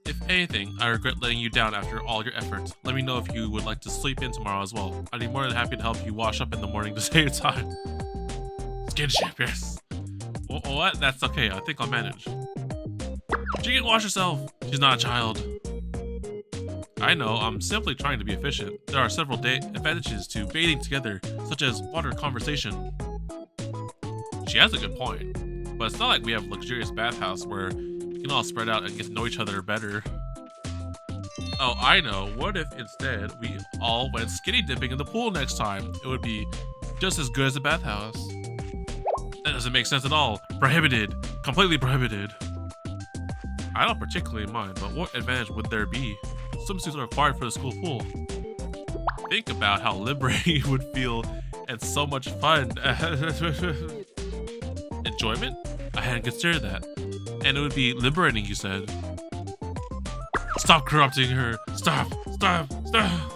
If anything, I regret letting you down after all your efforts. Let me know if you would like to sleep in tomorrow as well. I'd be more than happy to help you wash up in the morning to save time. Skinship, yes. What? That's okay. I think I'll manage. She can wash herself. She's not a child. I know. I'm simply trying to be efficient. There are several advantages to bathing together, such as water conversation. She has a good point. But it's not like we have a luxurious bathhouse where we can all spread out and get to know each other better. Oh, I know. What if instead we all went skinny dipping in the pool next time? It would be just as good as a bathhouse. That doesn't make sense at all. Prohibited. Completely prohibited. I don't particularly mind, but what advantage would there be? Swimsuits are required for the school pool. Think about how liberating it would feel and so much fun. Enjoyment? I hadn't considered that. And it would be liberating, you said. Stop corrupting her. Stop. Stop. Stop.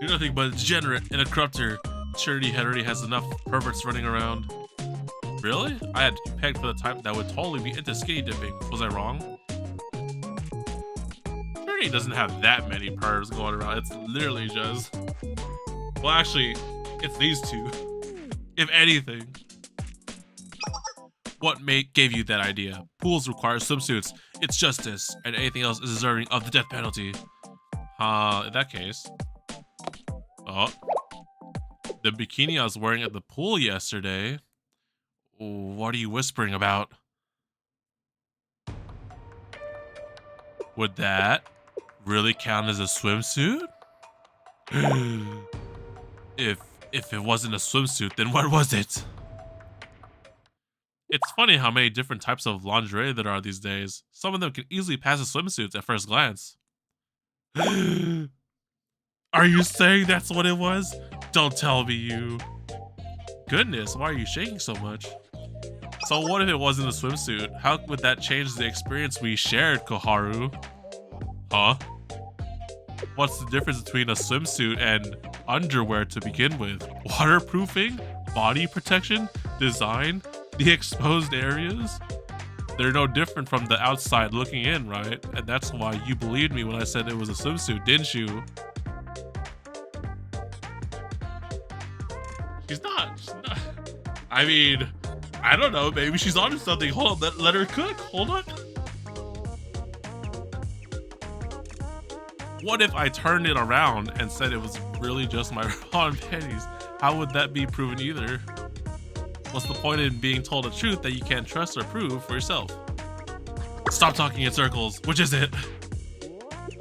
You're nothing but a degenerate and a corrupter. Trinity already has enough perverts running around. Really? I had you pegged for the type that would totally be into skinny dipping. Was I wrong? Trinity doesn't have that many pervs going around. It's literally just... Well, actually, it's these two. If anything. What gave you that idea? Pools require swimsuits. It's justice, and anything else is deserving of the death penalty. In that case... Oh. The bikini I was wearing at the pool yesterday. What are you whispering about? Would that really count as a swimsuit? If it wasn't a swimsuit, then what was it? It's funny how many different types of lingerie there are these days. Some of them can easily pass as swimsuits at first glance. Are you saying that's what it was? Don't tell me you. Goodness, why are you shaking so much? So what if it wasn't a swimsuit? How would that change the experience we shared, Koharu? Huh? What's the difference between a swimsuit and underwear to begin with? Waterproofing? Body protection? Design? The exposed areas? They're no different from the outside looking in, right? And that's why you believed me when I said it was a swimsuit, didn't you? She's not. I mean, I don't know. Maybe she's onto something. Hold on. Let her cook. Hold on. What if I turned it around and said it was really just my bra and panties? How would that be proven either? What's the point in being told the truth that you can't trust or prove for yourself? Stop talking in circles. Which is it?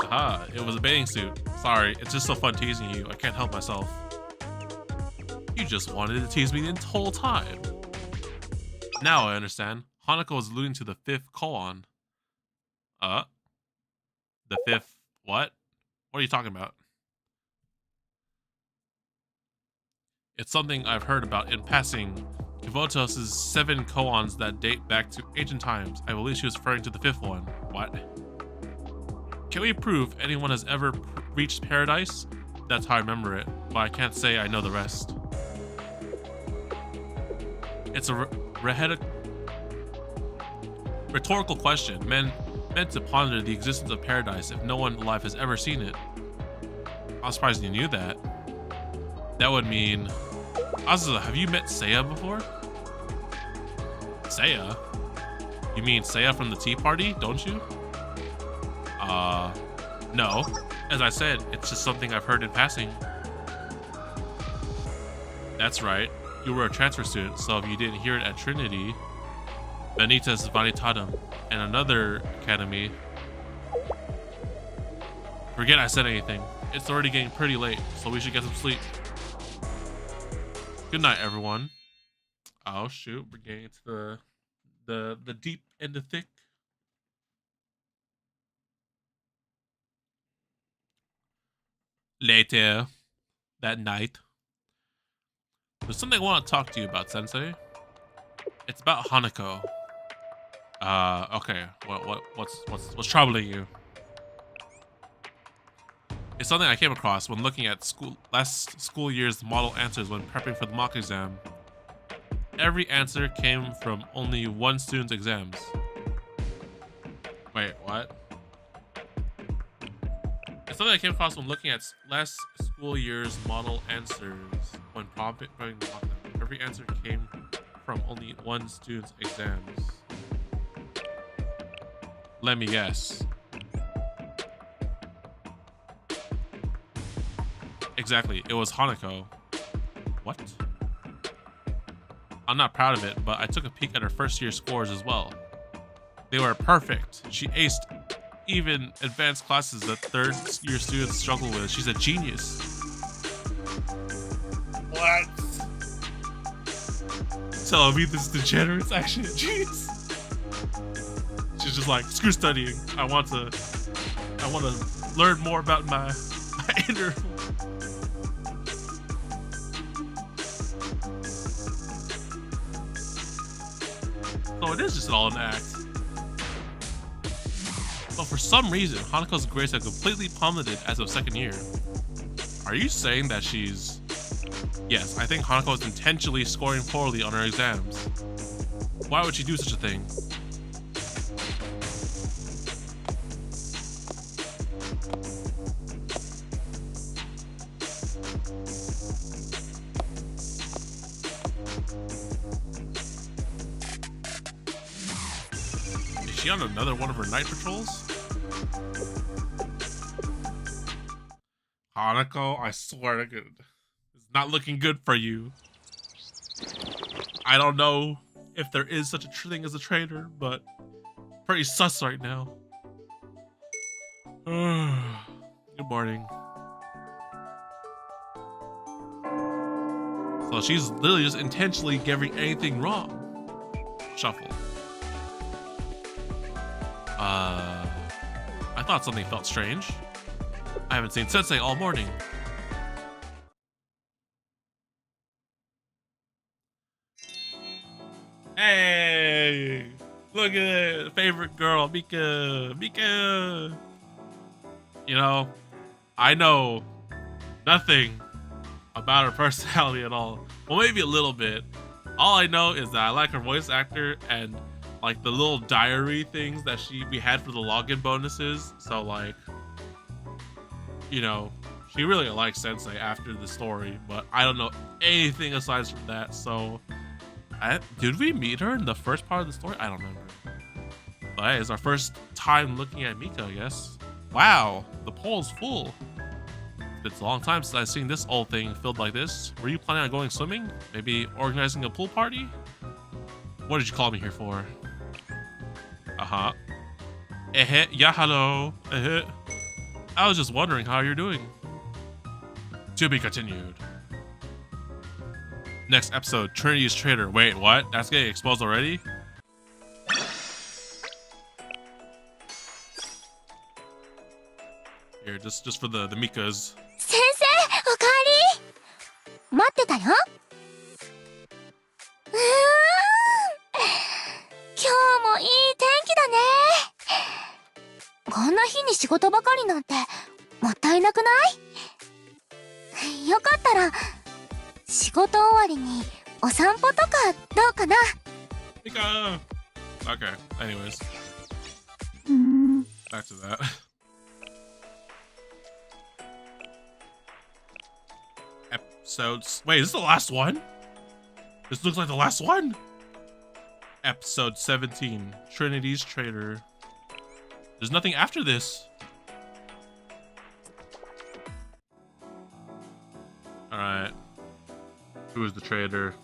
Aha, it was a bathing suit. Sorry, it's just so fun teasing you. I can't help myself. You just wanted to tease me the whole time. Now I understand. Hanako was alluding to the 5th koan. The 5th what? What are you talking about? It's something I've heard about in passing. Kivotos' 7 koans that date back to ancient times. I believe she was referring to the 5th one. What? Can we prove anyone has ever reached paradise? That's how I remember it, but I can't say I know the rest. It's a rhetorical question meant to ponder the existence of paradise if no one alive has ever seen it. I'm surprised you knew that. That would mean... Azusa, have you met Seiya before? Seiya? You mean Seiya from the Tea Party, don't you? No. As I said, it's just something I've heard in passing. That's right. You were a transfer student, so if you didn't hear it at Trinity, Vanitas Vanitatum, and another academy. Forget I said anything. It's already getting pretty late, so we should get some sleep. Good night, everyone. Oh shoot, we're getting into the deep and the thick. Later that night. There's something I want to talk to you about, Sensei. It's about Hanako. Okay. What's troubling you? It's something I came across when looking at last school year's model answers when prepping for the mock exam. Every answer came from only one student's exams. Wait, what? It's something I came across when looking at last school year's model answers when prepping for the mock exam. Every answer came from only one student's exams. Let me guess. Exactly, it was Hanako. What? I'm not proud of it, but I took a peek at her first year scores as well. They were perfect. She aced even advanced classes that third year students struggle with. She's a genius. What? Telling me this degenerate's actually a genius? She's just like, screw studying. I want to learn more about my inner. So it is just all an act. But for some reason, Hanako's grades have completely plummeted as of second year. Are you saying that she's... Yes, I think Hanako is intentionally scoring poorly on her exams. Why would she do such a thing? Is she on another one of her night patrols? Hanako, I swear to God, it's not looking good for you. I don't know if there is such a thing as a traitor, but pretty sus right now. Good morning. So she's literally just intentionally getting anything wrong. Shuffle. I thought something felt strange. I haven't seen Sensei all morning. Hey! Look at it! Favorite girl, Mika! Mika! You know, I know nothing about her personality at all. Well, maybe a little bit. All I know is that I like her voice actor and like the little diary things that we had for the login bonuses. So like, you know, she really likes Sensei after the story, but I don't know anything aside from that. So, did we meet her in the first part of the story? I don't remember. But hey, it's our first time looking at Mika, I guess. Wow, the pool's full. It's a long time since I've seen this old thing filled like this. Were you planning on going swimming? Maybe organizing a pool party? What did you call me here for? Uh-huh. Yeah, hello. I was just wondering how you're doing. To be continued. Next episode, Trinity's Traitor. Wait, what? That's getting exposed already? Here, just for the Mikas. Sensei, おかえり。待ってたよ。今日もいい天気だね。こんな日に仕事ばかりなんてもったいなくない？よかったら仕事終わりにお散歩とかどうかな？ Mika! Okay, anyways. Back to that. Episodes. Wait, is this the last one? This looks like the last one. Episode 17, Trinity's Traitor. There's nothing after this. Alright. Who is the traitor?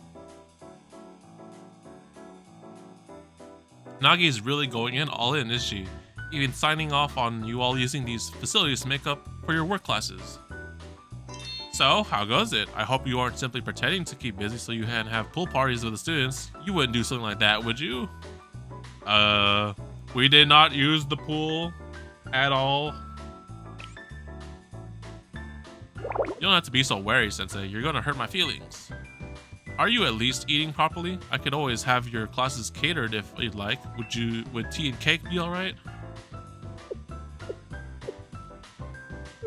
Nagi is really going in all in, is she? even signing off on you all using these facilities to make up for your work classes. So, how goes it? I hope you aren't simply pretending to keep busy so you can have pool parties with the students. You wouldn't do something like that, would you? We did not use the pool at all. You don't have to be so wary, Sensei. You're gonna hurt my feelings. Are you at least eating properly? I could always have your classes catered if you'd like. Would tea and cake be alright?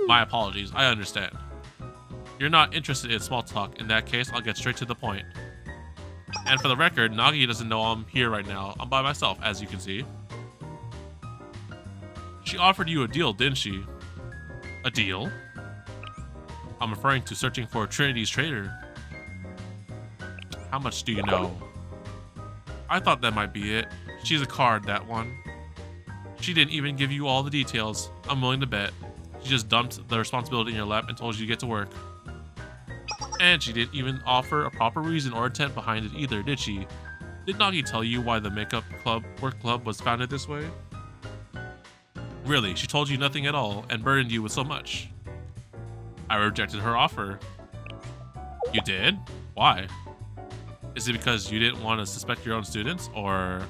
My apologies, I understand. You're not interested in small talk. In that case, I'll get straight to the point. And for the record, Nagi doesn't know I'm here right now. I'm by myself, as you can see. She offered you a deal, didn't she? A deal? I'm referring to searching for Trinity's traitor. How much do you know? I thought that might be it. She's a card, that one. She didn't even give you all the details. I'm willing to bet. She just dumped the responsibility in your lap and told you to get to work. And she didn't even offer a proper reason or intent behind it either, did she? Did Nagi tell you why the makeup work club was founded this way? Really, she told you nothing at all and burdened you with so much. I rejected her offer. You did? Why? Is it because you didn't want to suspect your own students, or...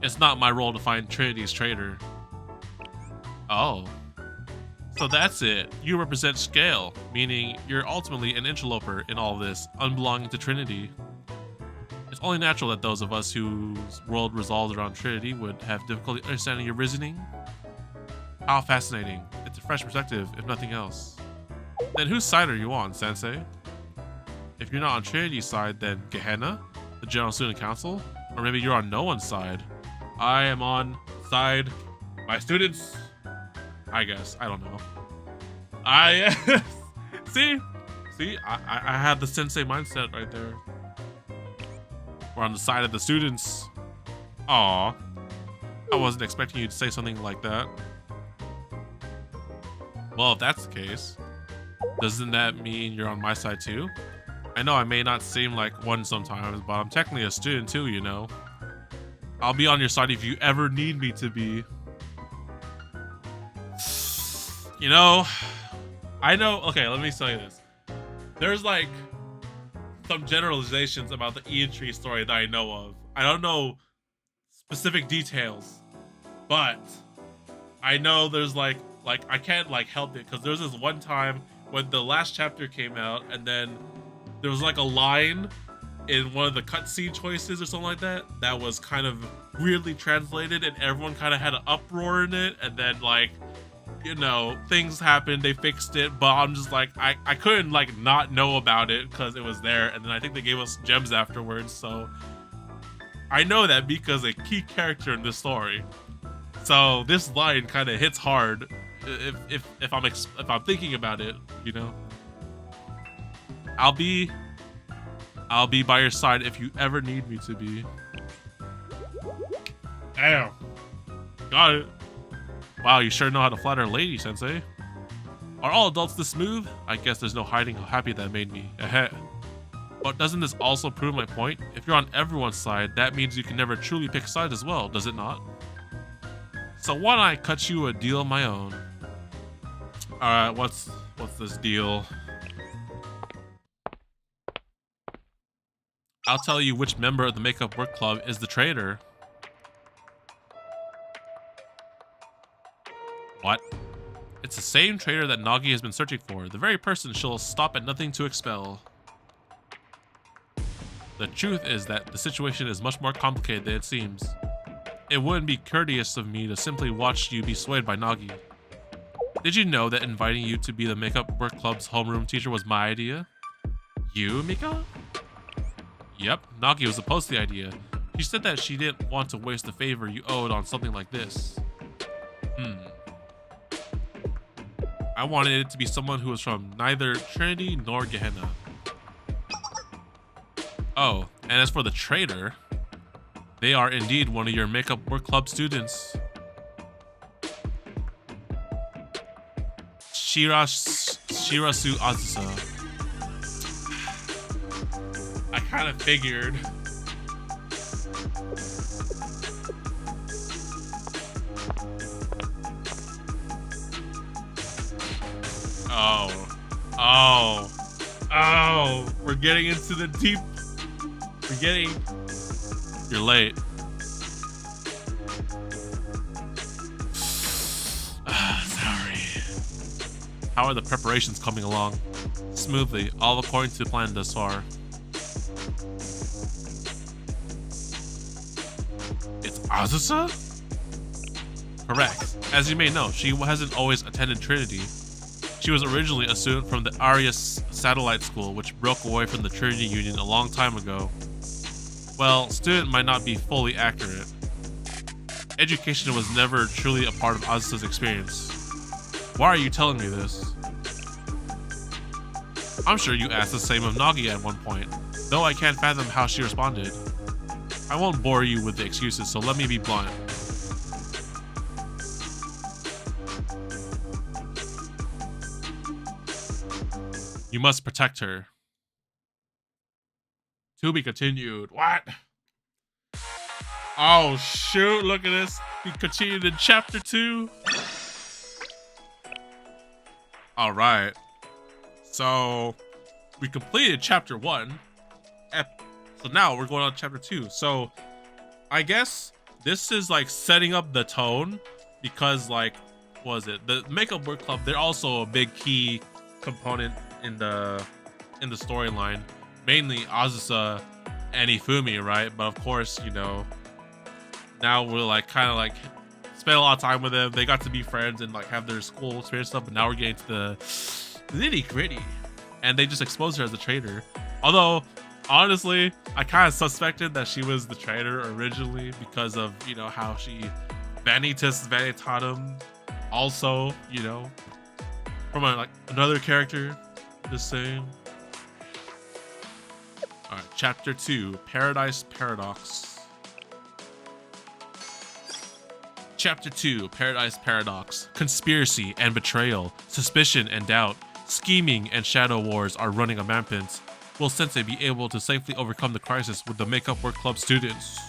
It's not my role to find Trinity's traitor. Oh. So that's it. You represent Scale, meaning you're ultimately an interloper in all this, unbelonging to Trinity. It's only natural that those of us whose world resolves around Trinity would have difficulty understanding your reasoning. How fascinating. It's a fresh perspective, if nothing else. Then whose side are you on, Sensei? If you're not on Trinity's side, then Gehenna, the General Student Council? Or maybe you're on no one's side. I am on side my students, I guess. I don't know. See, I had the Sensei mindset right there. We're on the side of the students. Aw, I wasn't expecting you to say something like that. Well, if that's the case, doesn't that mean you're on my side too? I know I may not seem like one sometimes, but I'm technically a student too, you know. I'll be on your side if you ever need me to be. You know, I know, okay, let me tell you this. There's like some generalizations about the Ian Tree story that I know of. I don't know specific details, but I know there's like I can't like help it because there's this one time when the last chapter came out and then there was like a line in one of the cutscene choices or something like that that was kind of weirdly translated and everyone kind of had an uproar in it, and then like, you know, things happened, they fixed it, but I'm just like, I couldn't like not know about it because it was there, and then I think they gave us gems afterwards, so I know that because a key character in this story. So this line kind of hits hard if I'm thinking about it, you know. I'll be by your side if you ever need me to be. Damn. Got it. Wow, you sure know how to flatter a lady, Sensei. Are all adults this smooth? I guess there's no hiding how happy that made me. But doesn't this also prove my point? If you're on everyone's side, that means you can never truly pick sides as well, does it not? So why don't I cut you a deal of my own? Alright, what's this deal? I'll tell you which member of the Makeup Work Club is the traitor. What? It's the same traitor that Nagi has been searching for, the very person she'll stop at nothing to expel. The truth is that the situation is much more complicated than it seems. It wouldn't be courteous of me to simply watch you be swayed by Nagi. Did you know that inviting you to be the Makeup Work Club's homeroom teacher was my idea? You, Mika? Yep, Nagi was opposed to the idea. She said that she didn't want to waste the favor you owed on something like this. I wanted it to be someone who was from neither Trinity nor Gehenna. Oh, and as for the traitor, they are indeed one of your Makeup Work Club students. Shirasu Azusa. I kind of figured. Oh, we're getting into the deep. You're late. Sorry. How are the preparations coming along? Smoothly, all according to plan thus far. It's Azusa? Correct. As you may know, she hasn't always attended Trinity. She was originally a student from the Arius Satellite School, which broke away from the Trinity Union a long time ago. Well, student might not be fully accurate. Education was never truly a part of Azusa's experience. Why are you telling me this? I'm sure you asked the same of Nagi at one point, though I can't fathom how she responded. I won't bore you with the excuses, so let me be blunt. You must protect her. To be continued. What? Oh shoot, look at this. We continued in chapter 2. Alright. So we completed chapter 1. So now we're going on to chapter 2. So I guess this is like setting up the tone because like, what was it? The Makeup Work Club, they're also a big key component in the storyline. Mainly Azusa and Ifumi, right? But of course, you know, now we're like kind of like spend a lot of time with them. They got to be friends and like have their school experience stuff, but now we're getting to the nitty gritty. And they just exposed her as a traitor. Although, honestly, I kind of suspected that she was the traitor originally because of, you know, how she Vanitas Vanitatum also, you know, from like another character, the same. All right, chapter 2, Paradise Paradox. Chapter 2, Paradise Paradox. Conspiracy and betrayal, suspicion and doubt, scheming and shadow wars are running rampant. Will Sensei be able to safely overcome the crisis with the Makeup Work Club students?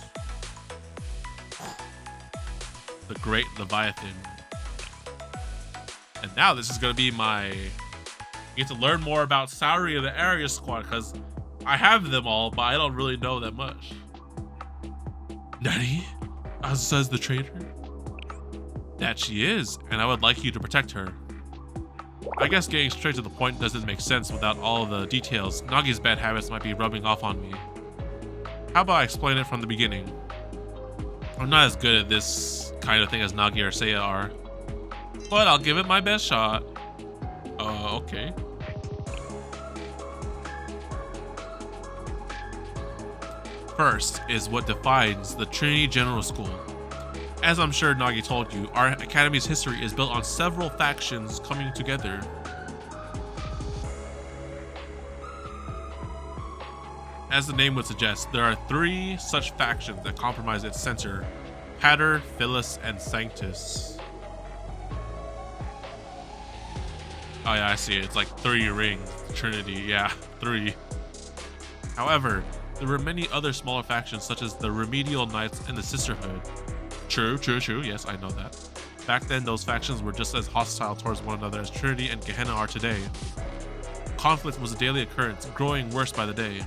The Great Leviathan. And now this is going to be my... You get to learn more about Saori of the Area Squad, because I have them all, but I don't really know that much. Nani? Azusa's the traitor? That she is, and I would like you to protect her. I guess getting straight to the point doesn't make sense without all of the details. Nagi's bad habits might be rubbing off on me. How about I explain it from the beginning? I'm not as good at this kind of thing as Nagi or Seiya are, but I'll give it my best shot. Okay. First is what defines the Trinity General School. As I'm sure Nagi told you, our academy's history is built on several factions coming together. As the name would suggest, there are 3 such factions that comprise its center: Pater, Phyllis, and Sanctus. Oh yeah, I see it. It's like 3 rings. Trinity, yeah, 3. However, there were many other smaller factions such as the Remedial Knights and the Sisterhood. True. Yes, I know that. Back then, those factions were just as hostile towards one another as Trinity and Gehenna are today. Conflict was a daily occurrence, growing worse by the day.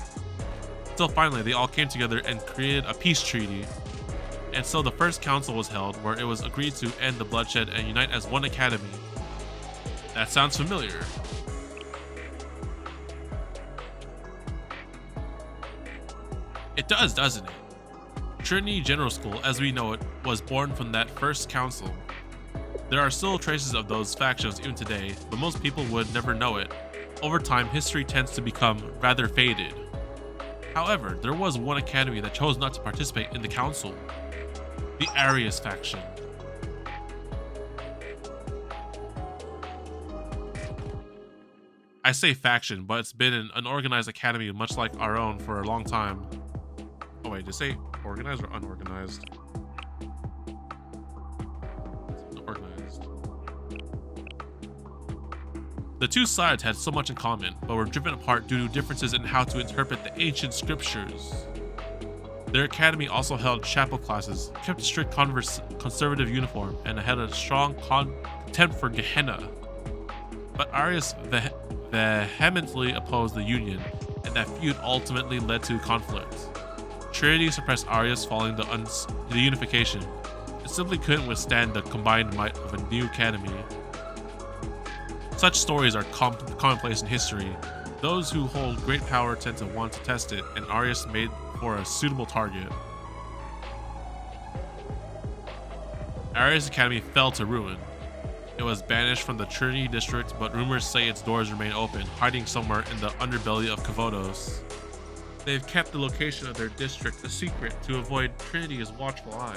Until finally, they all came together and created a peace treaty. And so the first council was held, where it was agreed to end the bloodshed and unite as one academy. That sounds familiar. It does, doesn't it? Trinity General School, as we know it, was born from that first council. There are still traces of those factions even today, but most people would never know it. Over time, history tends to become rather faded. However, there was one academy that chose not to participate in the council. The Arius faction. I say faction, but it's been an unorganized academy much like our own for a long time. Oh wait, did it say organized or unorganized? Unorganized. The two sides had so much in common, but were driven apart due to differences in how to interpret the ancient scriptures. Their academy also held chapel classes, kept a strict conservative uniform, and had a strong contempt for Gehenna. but Arius vehemently opposed the union, and that feud ultimately led to conflict. Trinity suppressed Arius following the unification. It simply couldn't withstand the combined might of a new academy. Such stories are commonplace in history. Those who hold great power tend to want to test it, and Arius made for a suitable target. Arius Academy fell to ruin. It was banished from the Trinity district, but rumors say its doors remain open, hiding somewhere in the underbelly of Kavodos. They've kept the location of their district a secret to avoid Trinity's watchful eye.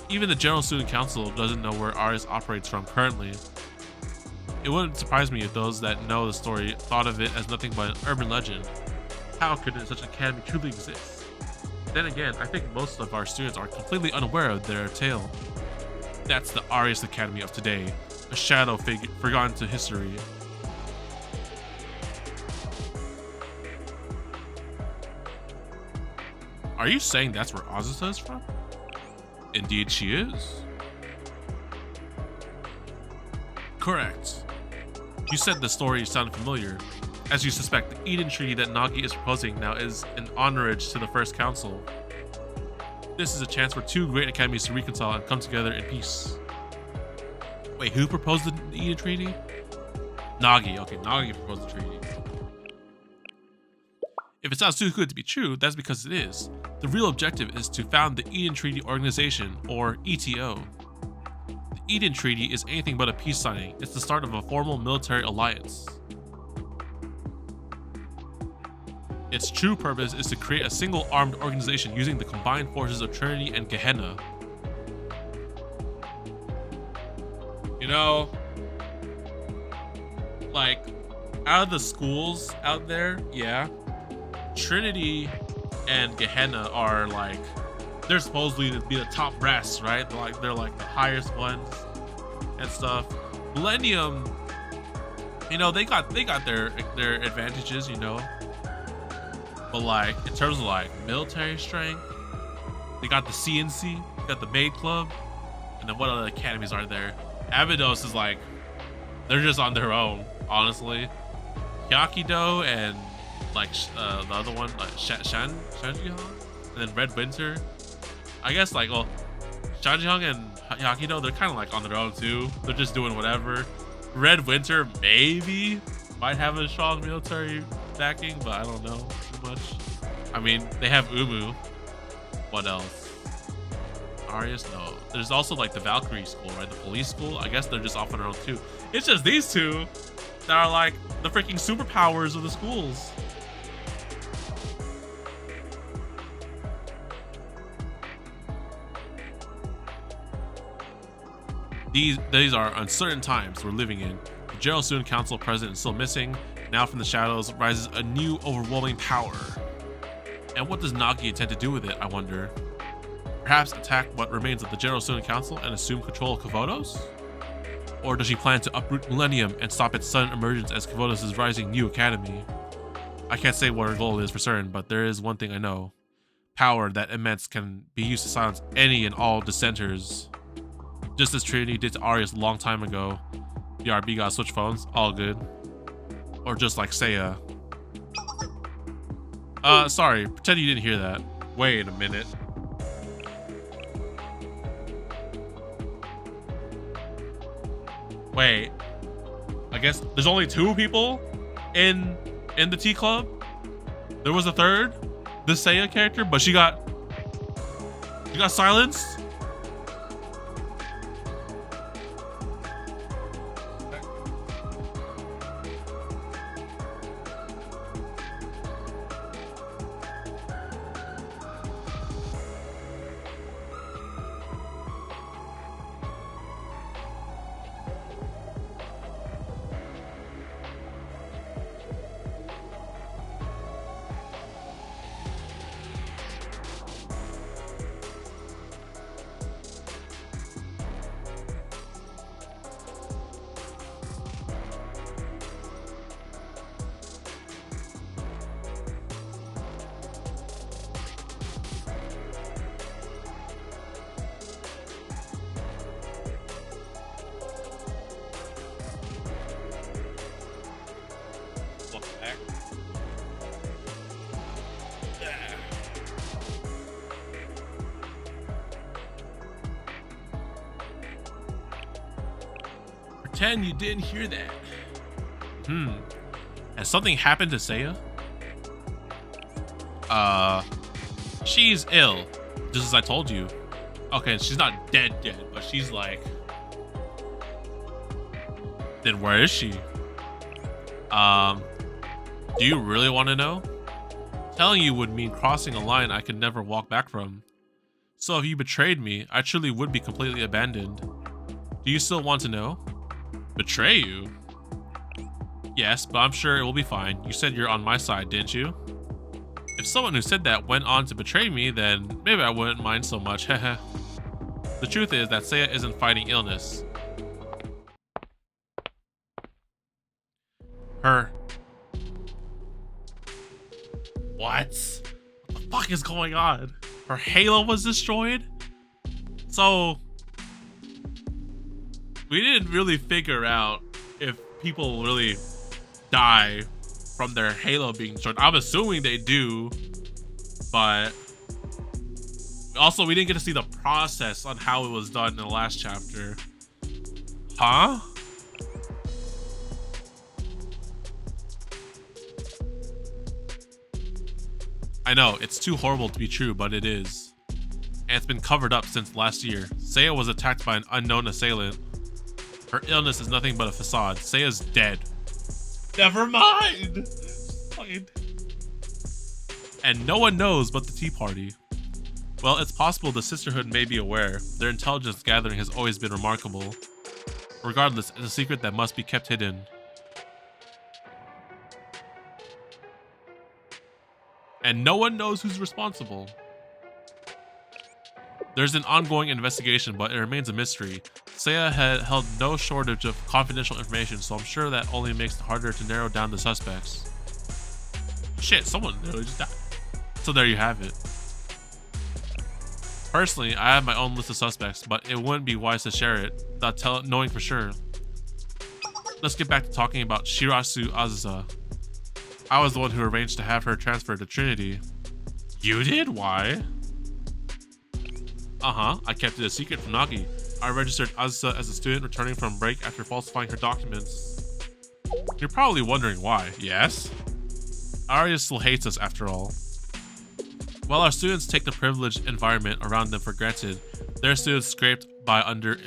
Even the General Student Council doesn't know where Arius operates from currently. It wouldn't surprise me if those that know the story thought of it as nothing but an urban legend. How could such an academy truly exist? Then again, I think most of our students are completely unaware of their tale. That's the Arius Academy of today, a shadow figure forgotten to history. Are you saying that's where Azusa is from? Indeed she is. Correct. You said the story sounded familiar. As you suspect, the Eden Treaty that Nagi is proposing now is an honorage to the First Council. This is a chance for two great academies to reconcile and come together in peace. Wait, who proposed the Eden Treaty? Nagi. Okay, Nagi proposed the treaty. If it sounds too good to be true, that's because it is. The real objective is to found the Eden Treaty Organization, or ETO. The Eden Treaty is anything but a peace signing. It's the start of a formal military alliance. Its true purpose is to create a single armed organization using the combined forces of Trinity and Gehenna. You know, like, out of the schools out there, yeah, Trinity and Gehenna are like, they're supposedly to be the top brass, right? They're like the highest ones and stuff. Millennium, you know, they got their advantages, you know. But like in terms of like military strength, they got the CNC, they got the Maid Club, and then what other academies are there? Abydos is like, they're just on their own, honestly. Yakido and like the other one, like Shanjihan, and then Red Winter. I guess like, well, Shanjihan and Yakido, they're kind of like on their own too. They're just doing whatever. Red Winter maybe might have a strong military backing, but I don't know too much. I mean, they have Umu. What else? Arius? No. There's also like the Valkyrie school, right? The police school. I guess they're just off on their own too. It's just these two that are like the freaking superpowers of the schools. These are uncertain times we're living in. The General Student Council president is still missing. Now from the shadows rises a new overwhelming power. And what does Nagi intend to do with it, I wonder? Perhaps attack what remains of the General Student Council and assume control of Kavodos? Or does she plan to uproot Millennium and stop its sudden emergence as Kavodos' rising new academy? I can't say what her goal is for certain, but there is one thing I know. Power that immense can be used to silence any and all dissenters. Just as Trinity did to Arius a long time ago. BRB got switch phones, all good. Or just like Seiya. Sorry, pretend you didn't hear that. Wait a minute. Wait. I guess there's only two people in the T Club? There was a third? The Seiya character, but she got silenced? Pretend you didn't hear that. Has something happened to Seiya? She's ill, just as I told you. Okay, she's not dead, but she's like... Then where is she? Do you really want to know? Telling you would mean crossing a line I could never walk back from. So if you betrayed me, I truly would be completely abandoned. Do you still want to know? Betray you? Yes, but I'm sure it will be fine. You said you're on my side, didn't you? If someone who said that went on to betray me, then maybe I wouldn't mind so much, heh. The truth is that Seiya isn't fighting illness. Her... What? What the fuck is going on? Her halo was destroyed? So... we didn't really figure out if people really die from their halo being destroyed. I'm assuming they do, but also we didn't get to see the process on how it was done in the last chapter. Huh? I know, it's too horrible to be true, but it is. And it's been covered up since last year. Seiya was attacked by an unknown assailant. Her illness is nothing but a facade. Seiya's dead. Never mind! Fine. And no one knows but the Tea Party. Well, it's possible the Sisterhood may be aware. Their intelligence gathering has always been remarkable. Regardless, it's a secret that must be kept hidden. And no one knows who's responsible. There's an ongoing investigation, but it remains a mystery. Seiya had held no shortage of confidential information, so I'm sure that only makes it harder to narrow down the suspects. Shit, someone literally just died. So there you have it. Personally, I have my own list of suspects, but it wouldn't be wise to share it without knowing for sure. Let's get back to talking about Shirasu Azusa. I was the one who arranged to have her transferred to Trinity. You did? Why? I kept it a secret from Nagi. I registered Azusa as a student returning from break after falsifying her documents. You're probably wondering why, yes? Arya still hates us after all. While our students take the privileged environment around them for granted, their students scraped by under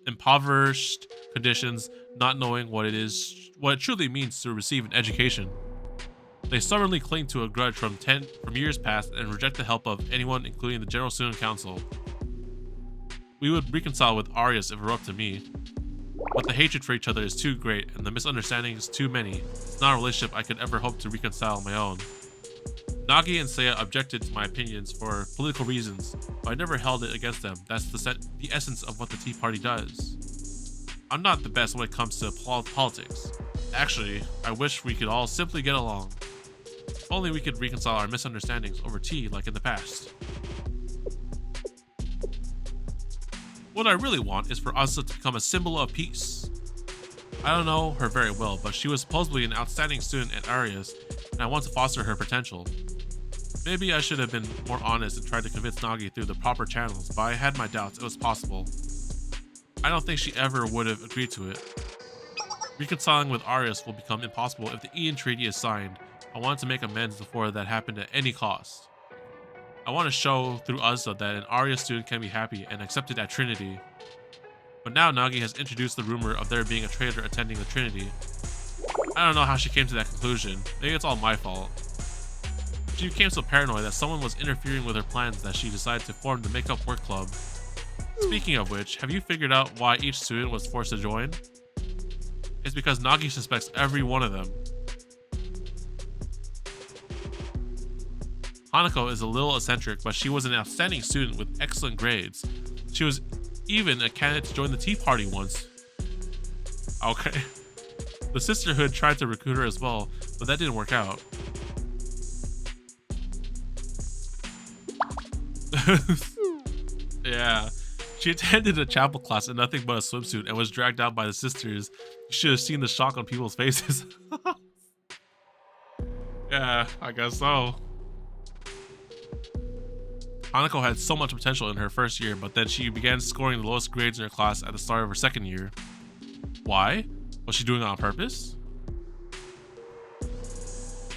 impoverished conditions, not knowing what it truly means to receive an education. They stubbornly cling to a grudge from years past and reject the help of anyone, including the General Student Council. We would reconcile with Arias if it were up to me. But the hatred for each other is too great and the misunderstandings too many. It's not a relationship I could ever hope to reconcile on my own. Nagi and Seiya objected to my opinions for political reasons, but I never held it against them. That's the essence of what the Tea Party does. I'm not the best when it comes to politics. Actually, I wish we could all simply get along. If only we could reconcile our misunderstandings over tea like in the past. What I really want is for Azusa to become a symbol of peace. I don't know her very well, but she was supposedly an outstanding student at Arias, and I want to foster her potential. Maybe I should have been more honest and tried to convince Nagi through the proper channels, but I had my doubts it was possible. I don't think she ever would have agreed to it. Reconciling with Arias will become impossible if the Ian Treaty is signed. I want to make amends before that happened at any cost. I want to show through Azusa that an Arias student can be happy and accepted at Trinity. But now Nagi has introduced the rumor of there being a traitor attending the Trinity. I don't know how she came to that conclusion. Maybe it's all my fault. She became so paranoid that someone was interfering with her plans that she decided to form the Makeup Work Club. Speaking of which, have you figured out why each student was forced to join? It's because Nagi suspects every one of them. Hanako is a little eccentric, but she was an outstanding student with excellent grades. She was even a candidate to join the Tea Party once. Okay. The Sisterhood tried to recruit her as well, but that didn't work out. Yeah. She attended a chapel class in nothing but a swimsuit and was dragged out by the sisters. You should have seen the shock on people's faces. Yeah, I guess so. Hanako had so much potential in her first year, but then she began scoring the lowest grades in her class at the start of her second year. Why? Was she doing it on purpose?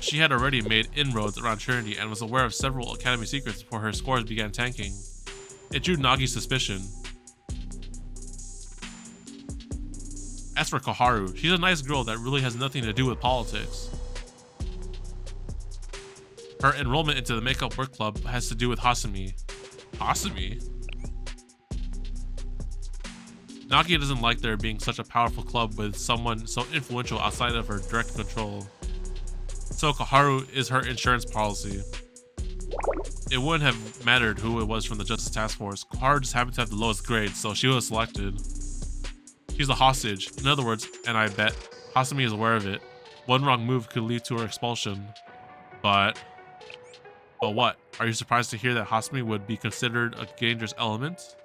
She had already made inroads around Trinity and was aware of several Academy secrets before her scores began tanking. It drew Nagi's suspicion. As for Koharu, she's a nice girl that really has nothing to do with politics. Her enrollment into the makeup work club has to do with Hasumi. Hasumi? Nagi doesn't like there being such a powerful club with someone so influential outside of her direct control. So Koharu is her insurance policy. It wouldn't have mattered who it was from the Justice Task Force. Koharu just happened to have the lowest grade, so she was selected. She's a hostage. In other words, and I bet Hasumi is aware of it. One wrong move could lead to her expulsion. But what? Are you surprised to hear that Hasumi would be considered a dangerous element?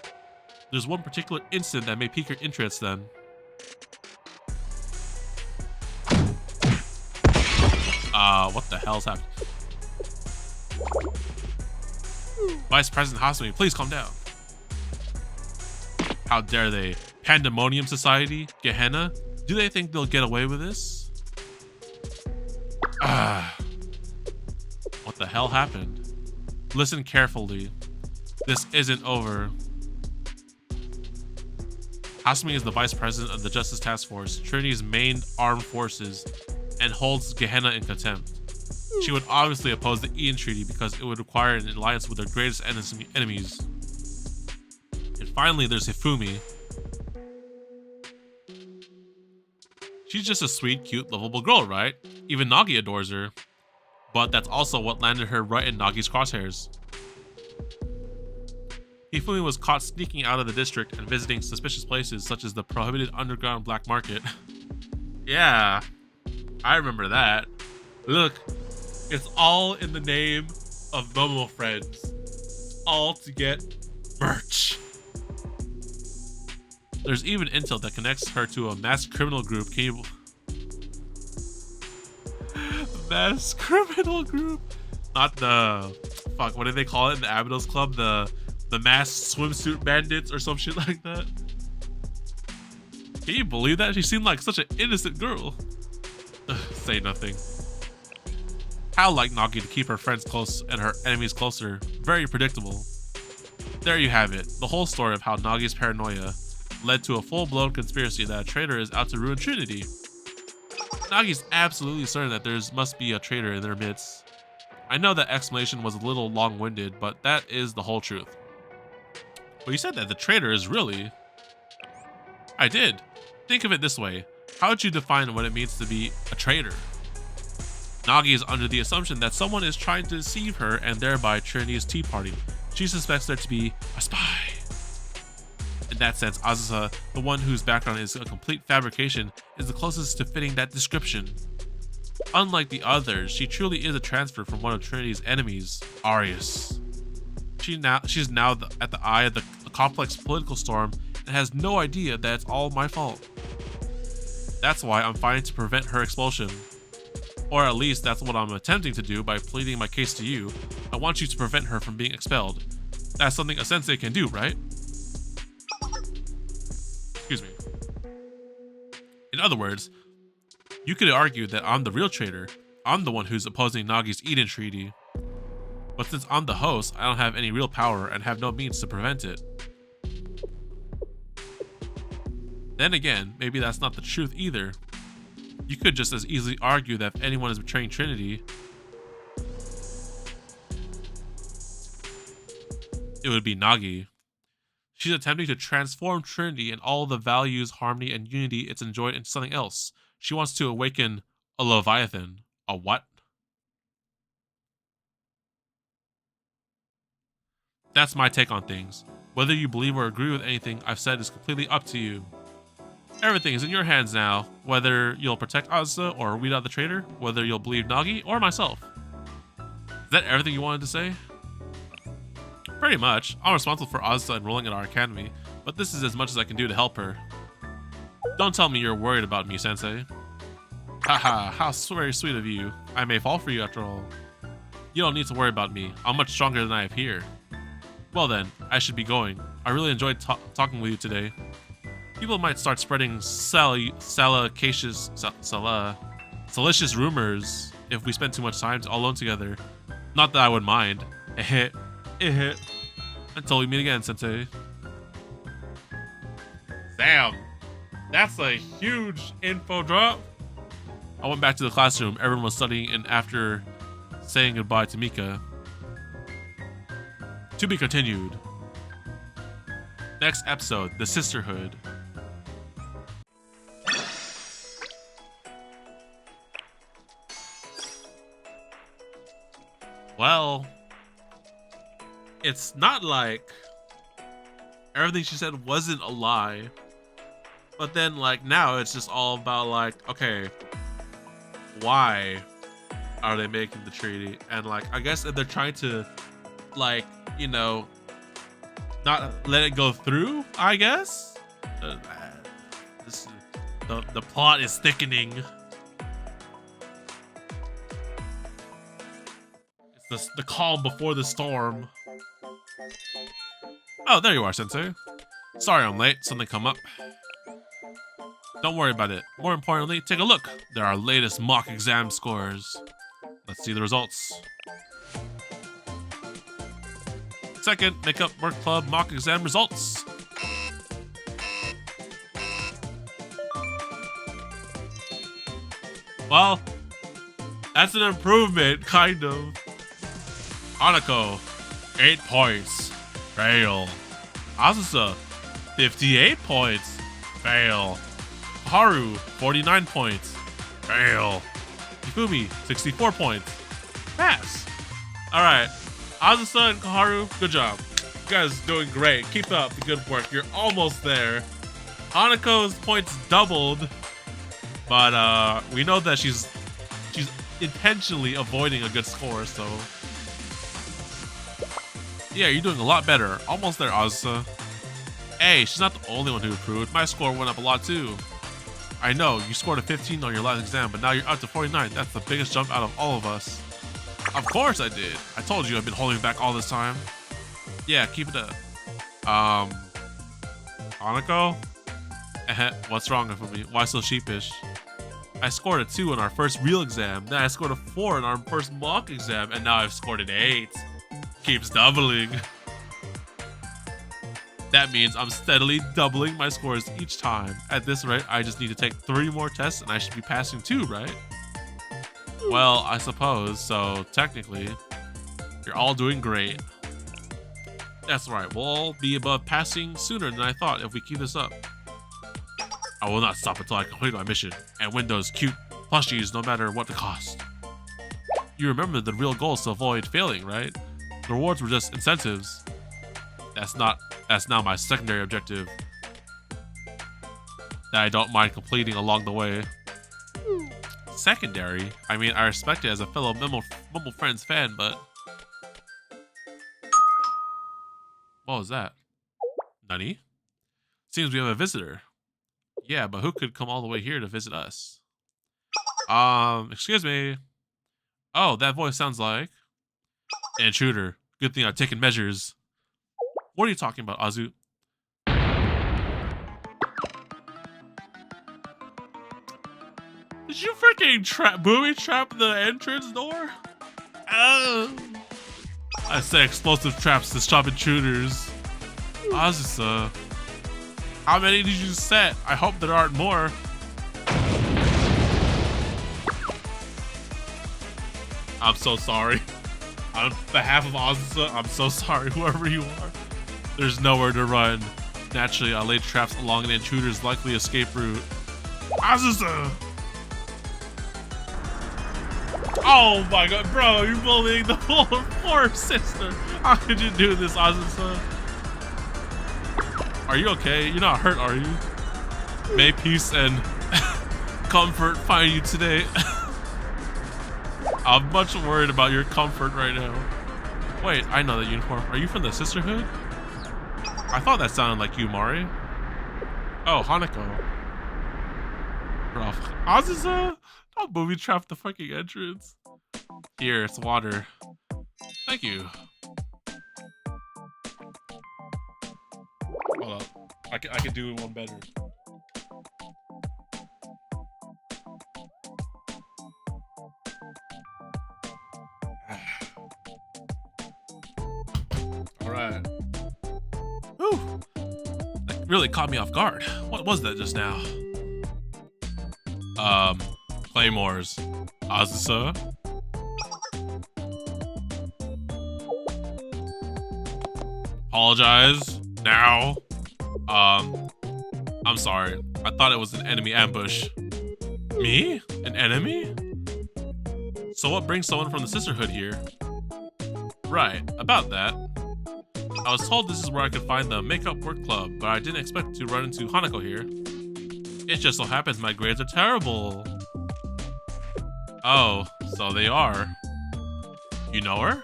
There's one particular incident that may pique your interest then. What the hell's happening? Vice President Hasumi, please calm down. How dare they? Pandemonium Society? Gehenna? Do they think they'll get away with this? What the hell happened? Listen carefully. This isn't over. Hasumi is the Vice President of the Justice Task Force, Trinity's main armed forces, and holds Gehenna in contempt. She would obviously oppose the Eden Treaty because it would require an alliance with their greatest enemies. And finally, there's Hifumi. She's just a sweet, cute, lovable girl, right? Even Nagi adores her. But that's also what landed her right in Nagi's crosshairs. Hifumi was caught sneaking out of the district and visiting suspicious places such as the prohibited underground black market. Yeah, I remember that. Look, it's all in the name of Momo Friends. All to get merch. There's even intel that connects her to a masked criminal group. Masked criminal group? Not the... Fuck, what do they call it in the Abydos Club? The masked swimsuit bandits or some shit like that? Can you believe that? She seemed like such an innocent girl. Say nothing. How like Nagi to keep her friends close and her enemies closer. Very predictable. There you have it. The whole story of how Nagi's paranoia led to a full-blown conspiracy that a traitor is out to ruin Trinity. Nagi's absolutely certain that there must be a traitor in their midst. I know that explanation was a little long-winded, but that is the whole truth. But you said that the traitor is really... I did. Think of it this way. How would you define what it means to be a traitor? Nagi is under the assumption that someone is trying to deceive her and thereby Trinity's tea party. She suspects there to be a spy. In that sense, Azusa, the one whose background is a complete fabrication, is the closest to fitting that description. Unlike the others, she truly is a transfer from one of Trinity's enemies, Arius. She's now at the eye of the complex political storm and has no idea that it's all my fault. That's why I'm fighting to prevent her expulsion. Or at least that's what I'm attempting to do by pleading my case to you. I want you to prevent her from being expelled. That's something a sensei can do, right? Excuse me. In other words, you could argue that I'm the real traitor. I'm the one who's opposing Nagi's Eden Treaty. But since I'm the host, I don't have any real power and have no means to prevent it. Then again, maybe that's not the truth either. You could just as easily argue that if anyone is betraying Trinity, it would be Nagi. She's attempting to transform Trinity and all the values, harmony, and unity it's enjoyed into something else. She wants to awaken a Leviathan. A what? That's my take on things. Whether you believe or agree with anything I've said is completely up to you. Everything is in your hands now, whether you'll protect Azusa or weed out the traitor, whether you'll believe Nagi or myself. Is that everything you wanted to say? Pretty much. I'm responsible for Azusa enrolling in our academy, but this is as much as I can do to help her. Don't tell me you're worried about me, Sensei. Haha, how very sweet of you. I may fall for you after all. You don't need to worry about me. I'm much stronger than I appear. Well then, I should be going. I really enjoyed talking with you today. people might start spreading salacious rumors if we spend too much time all alone together. Not that I would mind. Until we meet again, Sensei. Damn, that's a huge info drop. I went back to the classroom. Everyone was studying, and after saying goodbye to Mika. To be continued. Next episode, The Sisterhood. Well, it's not like everything she said wasn't a lie. But then, like, now it's just all about, like, okay, why are they making the treaty? And, like, I guess if they're trying to, like, you know, not let it go through, I guess? The plot is thickening. It's the calm before the storm. Oh, there you are, Sensei. Sorry I'm late. Something come up. Don't worry about it. More importantly, take a look. There are our latest mock exam scores. Let's see the results. Second, Makeup Work Club mock exam results. Well, that's an improvement, kind of. Hanako, 8 points. Fail. Asusa, 58 points. Fail. Haru, 49 points. Fail. Ifumi, 64 points. Pass. Alright. Asusa and Kaharu, good job. You guys are doing great. Keep up the good work. You're almost there. Hanako's points doubled. But we know that she's intentionally avoiding a good score, so. Yeah, you're doing a lot better. Almost there, Asusa. Hey, she's not the only one who improved. My score went up a lot too. I know, you scored a 15 on your last exam, but now you're up to 49. That's the biggest jump out of all of us. Of course I did. I told you I've been holding back all this time. Yeah, keep it up. Hanako? What's wrong with me? Why so sheepish? I scored a 2 on our first real exam. Then I scored a 4 on our first mock exam, and now I've scored an 8. Keeps doubling. That means I'm steadily doubling my scores each time. At this rate, I just need to take 3 more tests and I should be passing 2, right? Well, I suppose. So technically, you're all doing great. That's right. We'll all be above passing sooner than I thought if we keep this up. I will not stop until I complete my mission and win those cute plushies no matter what the cost. You remember the real goal is to avoid failing, right? The rewards were just incentives. That's now my secondary objective that I don't mind completing along the way. Secondary? I mean, I respect it as a fellow Mumble Friends fan, but... What was that? Nani? Seems we have a visitor. Yeah, but who could come all the way here to visit us? Excuse me. Oh, that voice sounds like... an intruder. Good thing I've taken measures. What are you talking about, Azu? Did you freaking booby trap the entrance door? Oh. I say explosive traps to stop intruders. Azusa. How many did you set? I hope there aren't more. I'm so sorry. On behalf of Azusa, I'm so sorry, whoever you are. There's nowhere to run. Naturally, I laid traps along an intruder's likely escape route. Azusa! Oh my god, bro, you're bullying the poor sister. How could you do this, Azusa? Are you okay? You're not hurt, are you? May peace and comfort find you today. I'm much worried about your comfort right now. Wait, I know that uniform. Are you from the Sisterhood? I thought that sounded like you, Mari. Oh, Hanako. Bro, Azusa, don't booby trap the fucking entrance. Here, it's water. Thank you. Hold up. I can do one better. All right. Whew. That really caught me off guard. What was that just now? Claymores. Azusa. Apologize now. I'm sorry. I thought it was an enemy ambush. Me? An enemy? So what brings someone from the Sisterhood here? Right, about that. I was told this is where I could find the Makeup Work Club, but I didn't expect to run into Hanako here. It just so happens my grades are terrible. Oh, so they are. You know her?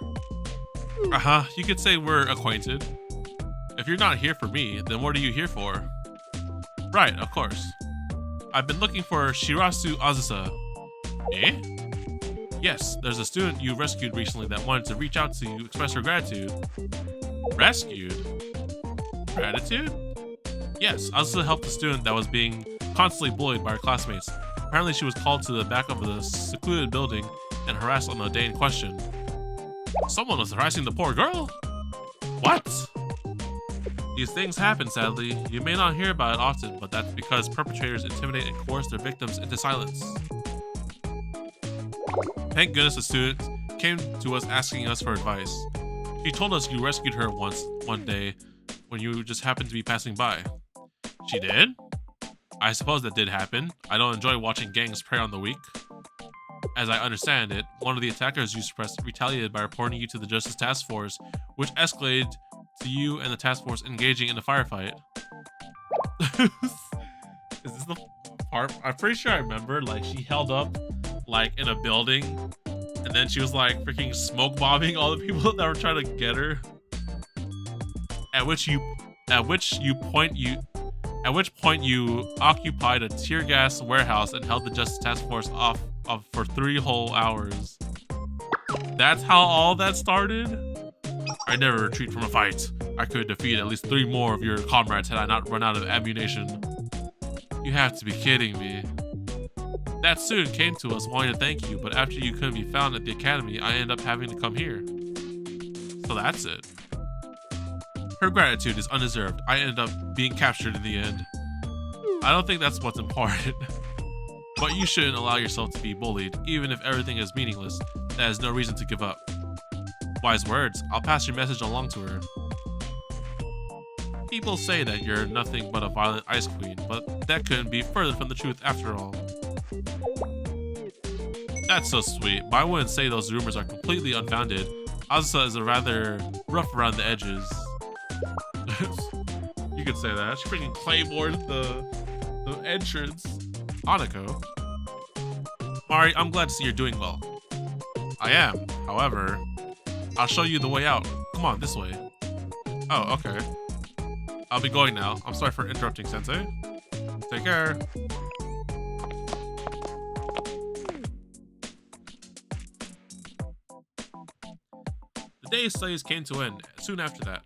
Uh-huh, you could say we're acquainted. If you're not here for me, then what are you here for? Right, of course. I've been looking for Shirasu Azusa. Eh? Yes, there's a student you rescued recently that wanted to reach out to you, express her gratitude. Rescued? Gratitude? Yes, Azusa helped a student that was being constantly bullied by her classmates. Apparently she was called to the back of the secluded building and harassed on the day in question. Someone was harassing the poor girl? What? These things happen, sadly. You may not hear about it often, but that's because perpetrators intimidate and coerce their victims into silence. Thank goodness a student came to us asking us for advice. She told us you rescued her one day when you just happened to be passing by. She did? I suppose that did happen. I don't enjoy watching gangs prey on the weak. As I understand it, one of the attackers you suppressed retaliated by reporting you to the Justice Task Force, which escalated to you and the task force engaging in a firefight. Is this the part? I'm pretty sure I remember, like, she held up, like, in a building, and then she was, like, freaking smoke bombing all the people that were trying to get her. At which point you occupied a tear gas warehouse and held the Justice Task Force off for 3 whole hours. That's how all that started? I never retreat from a fight. I could defeat at least 3 more of your comrades had I not run out of ammunition. You have to be kidding me. That student came to us wanting to thank you, but after you couldn't be found at the academy, I ended up having to come here. So that's it. Her gratitude is undeserved. I ended up being captured in the end. I don't think that's what's important. But you shouldn't allow yourself to be bullied, even if everything is meaningless. That is no reason to give up. Wise words. I'll pass your message along to her. People say that you're nothing but a violent ice queen, but that couldn't be further from the truth after all. That's so sweet, but I wouldn't say those rumors are completely unfounded. Azusa is a rather rough around the edges. You could say that. She freaking claybored the entrance. Hanako. Mari, I'm glad to see you're doing well. I am, however, I'll show you the way out. Come on, this way. Oh, okay. I'll be going now. I'm sorry for interrupting, Sensei. Take care. The day's studies came to an end soon after that.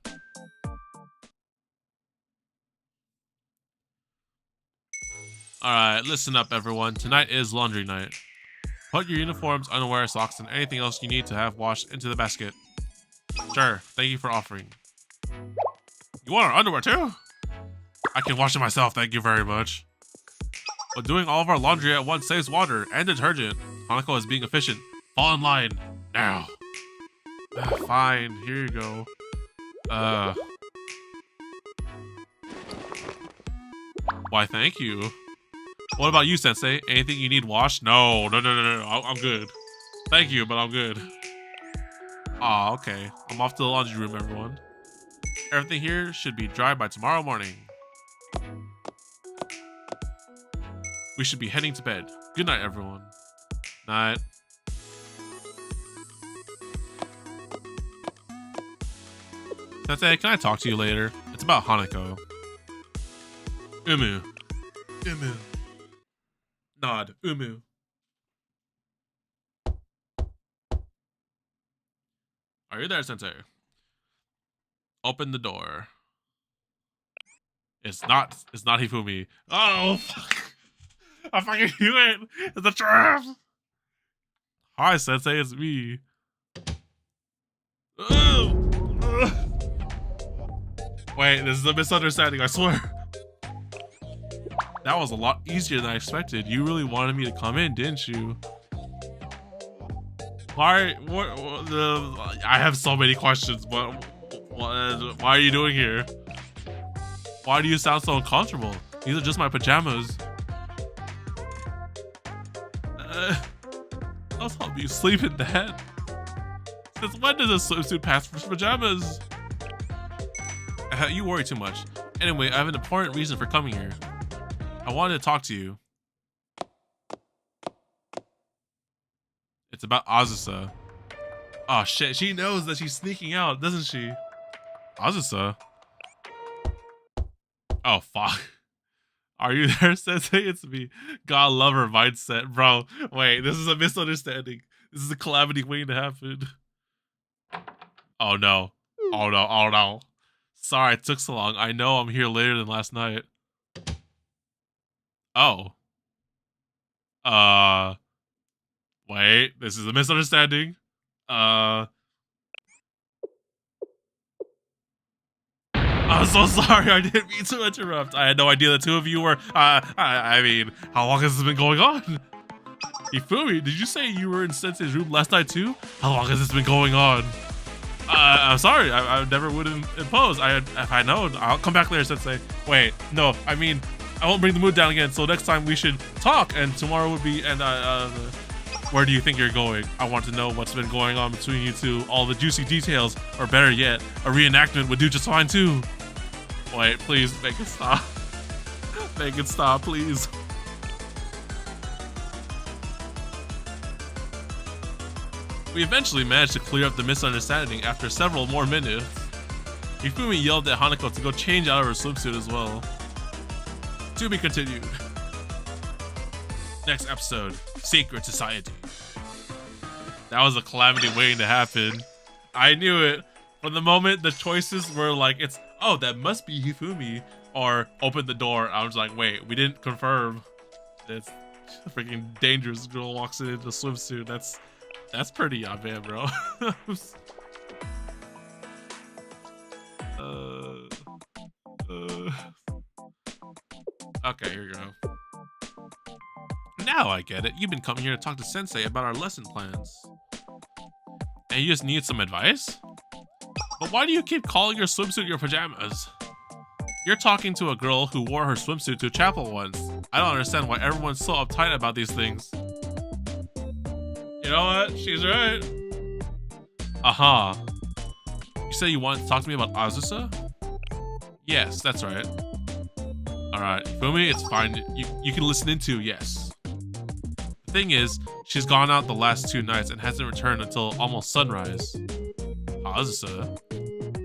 Alright, listen up everyone. Tonight is laundry night. Put your uniforms, underwear, socks, and anything else you need to have washed into the basket. Sure, thank you for offering. You want our underwear too? I can wash it myself, thank you very much. But doing all of our laundry at once saves water and detergent. Hanako is being efficient. Fall in line, now. Fine, here you go. Why, thank you. What about you, Sensei? Anything you need washed? No. I'm good. Thank you, but I'm good. Aw, okay. I'm off to the laundry room, everyone. Everything here should be dry by tomorrow morning. We should be heading to bed. Good night, everyone. Night. Sensei, can I talk to you later? It's about Hanako. Umu. Nod. Umu. Are you there, Sensei? Open the door. It's not Hifumi. Oh, fuck. I fucking knew it. It's a trap. Hi, Sensei, it's me. Wait, this is a misunderstanding, I swear. That was a lot easier than I expected. You really wanted me to come in, didn't you? Why? I have so many questions, but why are you doing here? Why do you sound so uncomfortable? These are just my pajamas. I'll help you sleep in that. Since when does a swimsuit pass for pajamas? You worry too much. Anyway, I have an important reason for coming here. I wanted to talk to you. It's about Azusa. Oh shit, she knows that she's sneaking out, doesn't she? Azusa? Oh fuck. Are you there, Sensei? It's me. God lover mindset, bro. Wait, this is a misunderstanding. This is a calamity waiting to happen. Oh no. Oh no, oh no. Sorry it took so long. I know I'm here later than last night. Oh. Wait, this is a misunderstanding. I'm so sorry. I didn't mean to interrupt. I had no idea the two of you were. I mean, how long has this been going on? Ifumi, did you say you were in Sensei's room last night too? How long has this been going on? I'm sorry. I never would impose. If I know, I'll come back later, Sensei. Wait, no. I mean, I won't bring the mood down again. So next time we should talk, and tomorrow would be. And where do you think you're going? I want to know what's been going on between you two. All the juicy details, or better yet, a reenactment would do just fine too. Wait, please make it stop. Make it stop, please. We eventually managed to clear up the misunderstanding after several more minutes. Ifumi yelled at Hanako to go change out of her swimsuit as well. To be continued. Next episode, Secret Society. That was a calamity waiting to happen. I knew it. From the moment the choices were like, it's, oh, that must be Hifumi, or open the door, I was like, wait, we didn't confirm. It's a freaking dangerous girl walks in a swimsuit. That's pretty on man, bro. Okay, here you go. Now I get it. You've been coming here to talk to Sensei about our lesson plans. And you just need some advice? But why do you keep calling your swimsuit your pajamas? You're talking to a girl who wore her swimsuit to chapel once. I don't understand why everyone's so uptight about these things. You know what? She's right. Aha. You say you want to talk to me about Azusa? Yes, that's right. Alright, Fumi, it's fine. You can listen into yes. The thing is, she's gone out the last 2 nights and hasn't returned until almost sunrise. Azusa?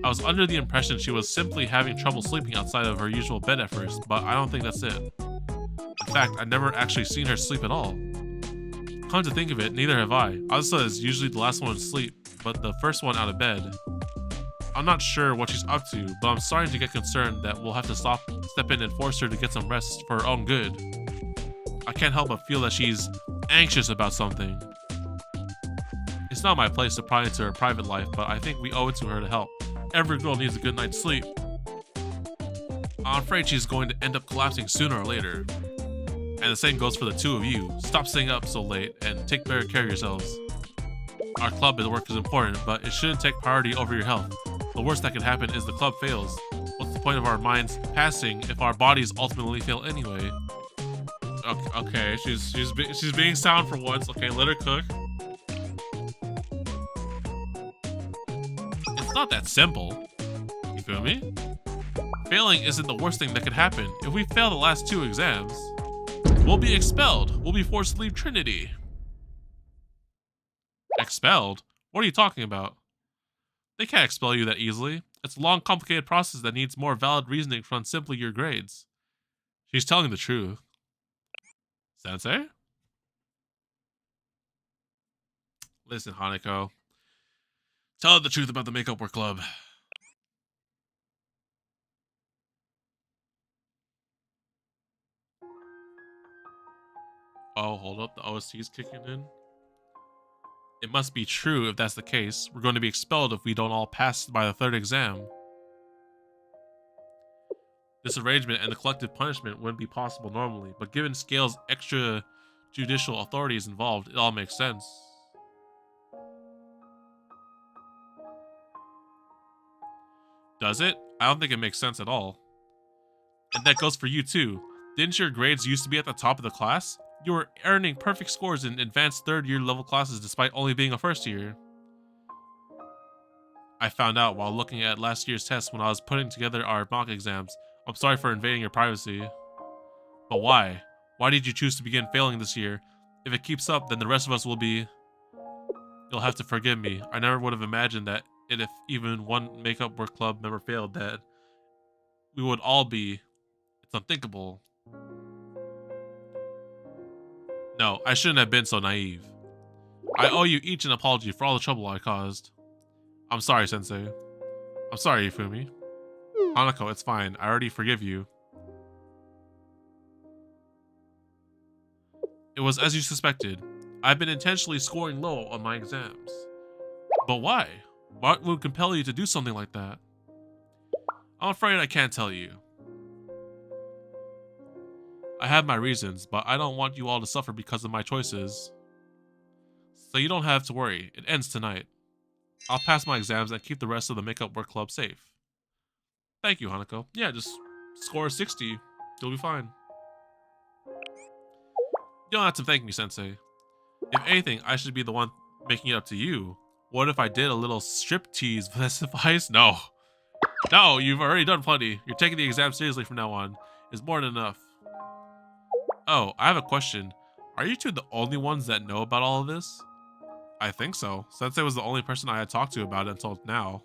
I was under the impression she was simply having trouble sleeping outside of her usual bed at first, but I don't think that's it. In fact, I've never actually seen her sleep at all. Come to think of it, neither have I. Azusa is usually the last one to sleep, but the first one out of bed. I'm not sure what she's up to, but I'm starting to get concerned that we'll have to step in and force her to get some rest for her own good. I can't help but feel that she's anxious about something. It's not my place to pry into her private life, but I think we owe it to her to help. Every girl needs a good night's sleep. I'm afraid she's going to end up collapsing sooner or later. And the same goes for the two of you. Stop staying up so late and take better care of yourselves. Our club and work is important, but it shouldn't take priority over your health. The worst that can happen is the club fails. What's the point of our minds passing if our bodies ultimately fail anyway? Okay, she's being sound for once. Okay, let her cook. It's not that simple. You feel me? Failing isn't the worst thing that could happen. If we fail the last 2 exams, we'll be expelled. We'll be forced to leave Trinity. Expelled? What are you talking about? They can't expel you that easily. It's a long, complicated process that needs more valid reasoning from simply your grades. She's telling the truth. Sensei? Listen, Hanako. Tell her the truth about the Makeup Work Club. Oh, hold up. The OST is kicking in. It must be true if that's the case. We're going to be expelled if we don't all pass by the third exam. This arrangement and the collective punishment wouldn't be possible normally, but given Scale's extrajudicial authorities involved, it all makes sense. Does it? I don't think it makes sense at all. And that goes for you too. Didn't your grades used to be at the top of the class? You were earning perfect scores in advanced third-year level classes despite only being a first year. I found out while looking at last year's test when I was putting together our mock exams. I'm sorry for invading your privacy. But why? Why did you choose to begin failing this year? If it keeps up, then the rest of us will be... You'll have to forgive me. I never would have imagined that if even one makeup work club member failed, that we would all be... It's unthinkable. No, I shouldn't have been so naive. I owe you each an apology for all the trouble I caused. I'm sorry, Sensei. I'm sorry, Ifumi. Hanako, it's fine. I already forgive you. It was as you suspected. I've been intentionally scoring low on my exams. But why? What would compel you to do something like that? I'm afraid I can't tell you. I have my reasons, but I don't want you all to suffer because of my choices. So you don't have to worry. It ends tonight. I'll pass my exams and keep the rest of the makeup work club safe. Thank you, Hanako. Yeah, just score 60. You'll be fine. You don't have to thank me, Sensei. If anything, I should be the one making it up to you. What if I did a little strip tease? Would that suffice? No. No, you've already done plenty. You're taking the exam seriously from now on. It's more than enough. Oh, I have a question. Are you two the only ones that know about all of this? I think so. Sensei was the only person I had talked to about it until now.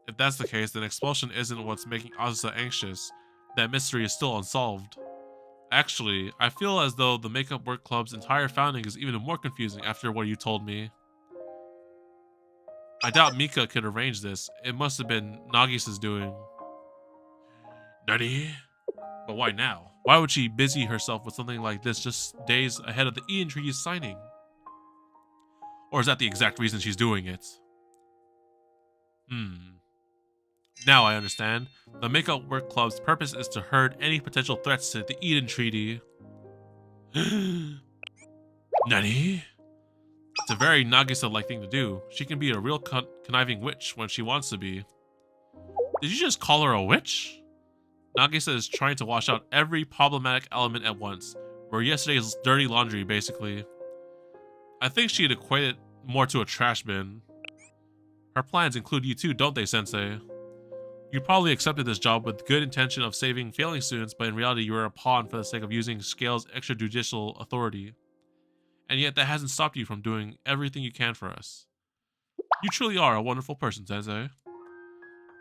If that's the case, then expulsion isn't what's making Azusa anxious. That mystery is still unsolved. Actually, I feel as though the Makeup Work Club's entire founding is even more confusing after what you told me. I doubt Mika could arrange this. It must have been Nagisa's doing. Nani? But why now? Why would she busy herself with something like this just days ahead of the Eden Treaty's signing? Or is that the exact reason she's doing it? Now I understand. The Makeup Work Club's purpose is to herd any potential threats to the Eden Treaty. Nani? It's a very Nagisa-like thing to do. She can be a real conniving witch when she wants to be. Did you just call her a witch? Nagisa is trying to wash out every problematic element at once. We're yesterday's dirty laundry, basically. I think she'd equate it more to a trash bin. Her plans include you too, don't they, Sensei? You probably accepted this job with good intention of saving failing students, but in reality you were a pawn for the sake of using Scale's extrajudicial authority. And yet that hasn't stopped you from doing everything you can for us. You truly are a wonderful person, Sensei.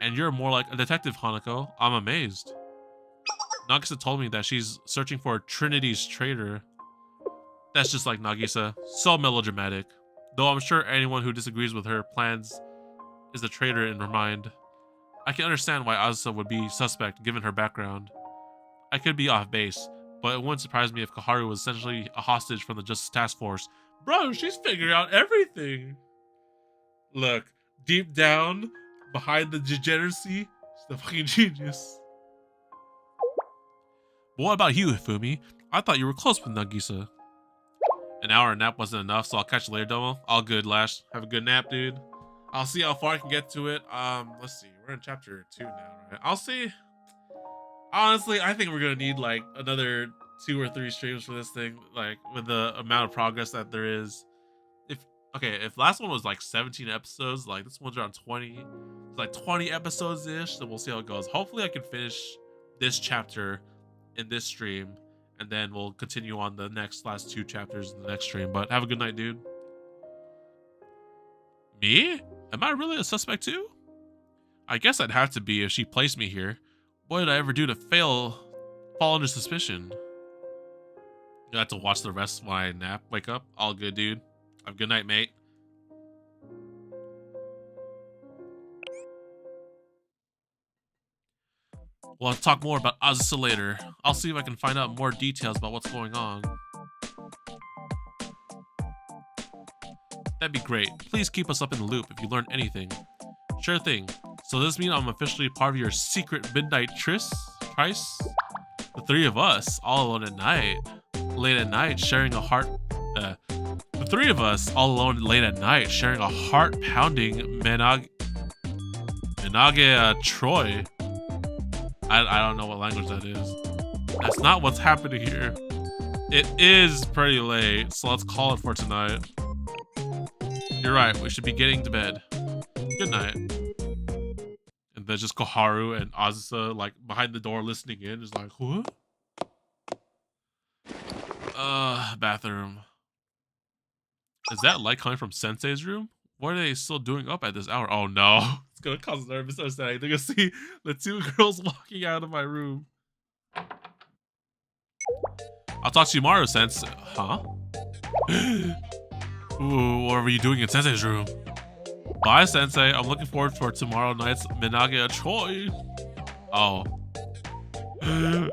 And you're more like a detective, Hanako. I'm amazed. Nagisa told me that she's searching for Trinity's traitor. That's just like Nagisa. So melodramatic. Though I'm sure anyone who disagrees with her plans is the traitor in her mind. I can understand why Azusa would be suspect given her background. I could be off base, but it wouldn't surprise me if Kaharu was essentially a hostage from the Justice Task Force. Bro, she's figuring out everything. Look, deep down, behind the degeneracy, she's the fucking genius. But what about you, Hifumi? I thought you were close with Nagisa. An hour nap wasn't enough, so I'll catch you later, Domo. All good, Lash. Have a good nap, dude. I'll see how far I can get to it. Let's see. We're in chapter 2 now, right? I'll see. Honestly, I think we're gonna need like another 2 or 3 streams for this thing, like with the amount of progress that there is. If last one was like 17 episodes, like this one's around 20. It's like 20 episodes ish, so we'll see how it goes. Hopefully I can finish this chapter in this stream, and then we'll continue on the last 2 chapters in the next stream. But have a good night, dude. Me? Am I really a suspect too? I guess I'd have to be if she placed me here. What did I ever do to fall under suspicion? You have to watch the rest when I wake up. All good, dude. Have a good night, mate. We'll talk more about Azusa later. I'll see if I can find out more details about what's going on. That'd be great. Please keep us up in the loop if you learn anything. Sure thing. So does this mean I'm officially part of your secret midnight trice? The three of us, all alone at night. Late at night, sharing a heart... the three of us, all alone late at night, sharing a heart-pounding menage a Troy. I don't know what language that is. That's not what's happening here. It is pretty late, so let's call it for tonight. You're right, we should be getting to bed. Good night. And then just Koharu and Azusa like behind the door listening in, is like, what? Bathroom. Is that light coming from Sensei's room? What are they still doing up at this hour? Oh no, it's gonna cause a misunderstanding. They're gonna see the two girls walking out of my room. I'll talk to you tomorrow, Sensei. Huh? Ooh, what were you doing in Sensei's room? Bye, Sensei. I'm looking forward for tomorrow night's menage a Troy. Oh. A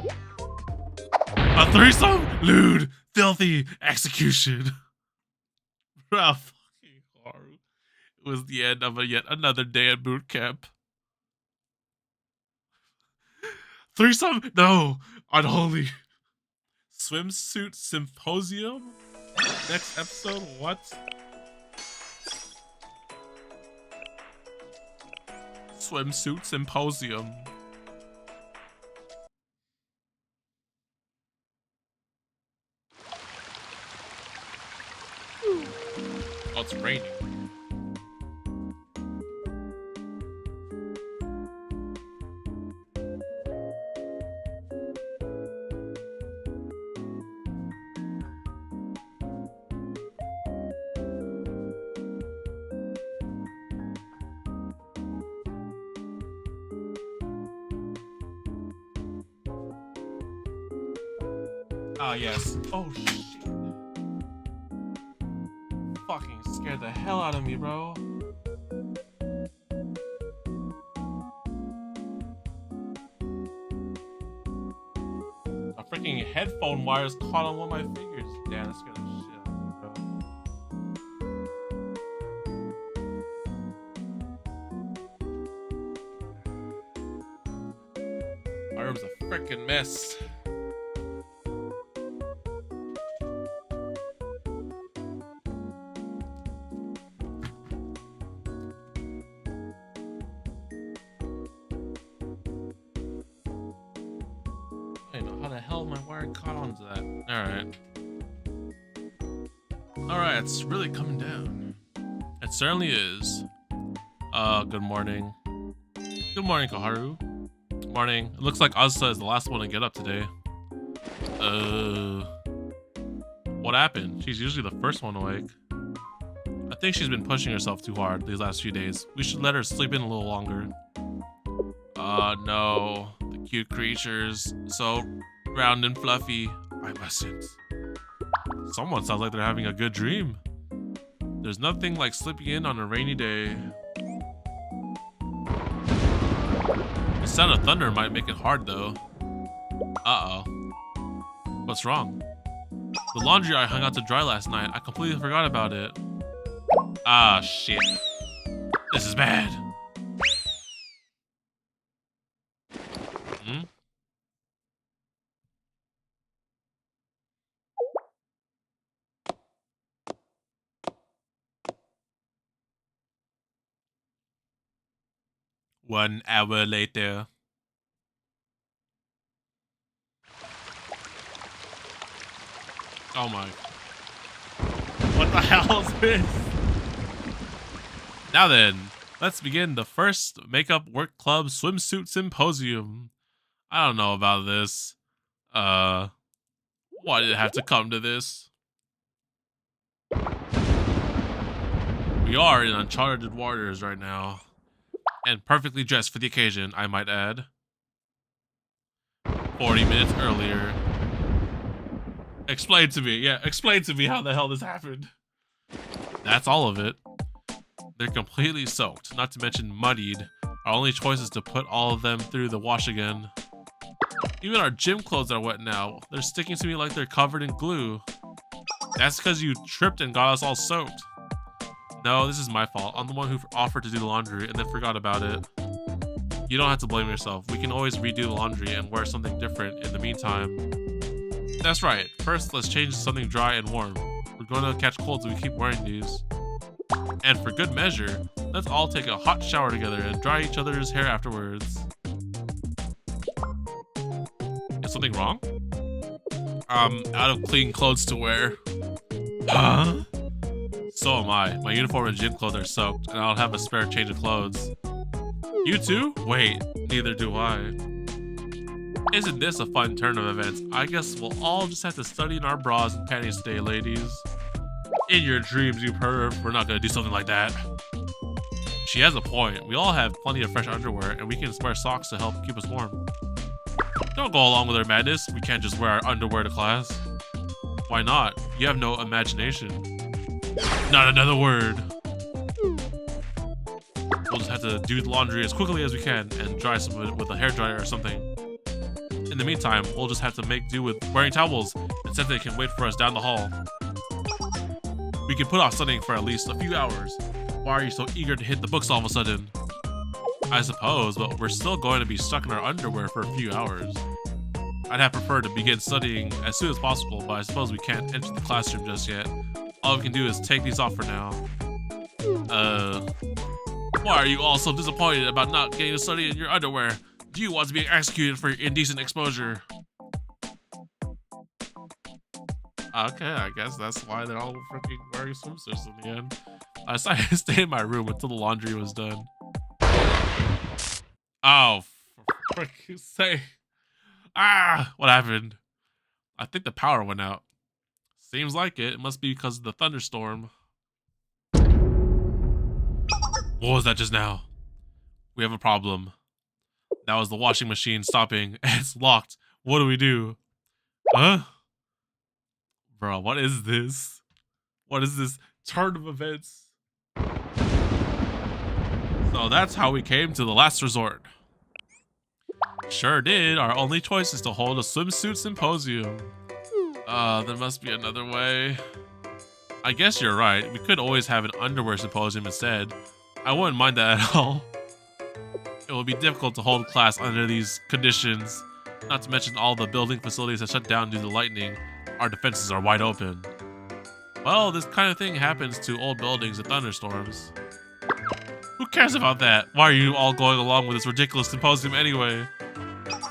threesome? Lewd. Filthy. Execution. Bro, fucking horror. It was the end of yet another day at boot camp. Threesome? No. Unholy. Swimsuit symposium? Next episode? What? Swimsuit symposium. Oh, it's raining. Ah, yes. Oh, shit. Fucking scared the hell out of me, bro. A freaking headphone wires caught on one of my fingers. Damn, that scared the shit out of me, bro. My room's a freaking mess. Alright, it's really coming down. It certainly is. Good morning. Good morning, Koharu. Good morning. It looks like Azusa is the last one to get up today. What happened? She's usually the first one awake. I think she's been pushing herself too hard these last few days. We should let her sleep in a little longer. No. The cute creatures. So round and fluffy. I mustn't. Someone sounds like they're having a good dream. There's nothing like sleeping in on a rainy day. The sound of thunder might make it hard though. Uh-oh. What's wrong? The laundry I hung out to dry last night, I completely forgot about it. Ah, shit. This is bad. Hmm? One hour later. Oh my. What the hell is this? Now then, let's begin the first Makeup Work Club Swimsuit Symposium. I don't know about this. Why did it have to come to this? We are in uncharted waters right now. And perfectly dressed for the occasion, I might add. 40 minutes earlier. Explain to me. Yeah, explain to me how the hell this happened. That's all of it. They're completely soaked, not to mention muddied. Our only choice is to put all of them through the wash again. Even our gym clothes are wet now. They're sticking to me like they're covered in glue. That's because you tripped and got us all soaked. No, this is my fault. I'm the one who offered to do the laundry and then forgot about it. You don't have to blame yourself. We can always redo the laundry and wear something different in the meantime. That's right. First, let's change to something dry and warm. We're going to catch colds if we keep wearing these. And for good measure, let's all take a hot shower together and dry each other's hair afterwards. Is something wrong? I'm out of clean clothes to wear. Huh? So am I. My uniform and gym clothes are soaked, and I don't have a spare change of clothes. You too? Wait, neither do I. Isn't this a fun turn of events? I guess we'll all just have to study in our bras and panties today, ladies. In your dreams, you perv. We're not gonna do something like that. She has a point. We all have plenty of fresh underwear, and we can wear socks to help keep us warm. Don't go along with her madness. We can't just wear our underwear to class. Why not? You have no imagination. Not another word. We'll just have to do the laundry as quickly as we can and dry some of it with a hairdryer or something. In the meantime, we'll just have to make do with wearing towels, and Sensei can wait for us down the hall. We can put off studying for at least a few hours. Why are you so eager to hit the books all of a sudden? I suppose, but we're still going to be stuck in our underwear for a few hours. I'd have preferred to begin studying as soon as possible, but I suppose we can't enter the classroom just yet. All we can do is take these off for now. Why are you all so disappointed about not getting to study in your underwear? Do you want to be executed for your indecent exposure? Okay, I guess that's why they're all freaking wearing swimsuits in the end. I decided to stay in my room until the laundry was done. Oh, for frick's sake. Ah, what happened? I think the power went out. Seems like it. It must be because of the thunderstorm. What was that just now? We have a problem. That was the washing machine stopping. It's locked. What do we do? Huh? Bro, what is this? What is this turn of events? So that's how we came to the last resort. Sure did. Our only choice is to hold a swimsuit symposium. There must be another way. I guess you're right. We could always have an underwear symposium instead. I wouldn't mind that at all. It will be difficult to hold class under these conditions. Not to mention all the building facilities that shut down due to lightning. Our defenses are wide open. Well, this kind of thing happens to old buildings and thunderstorms. Who cares about that? Why are you all going along with this ridiculous symposium anyway?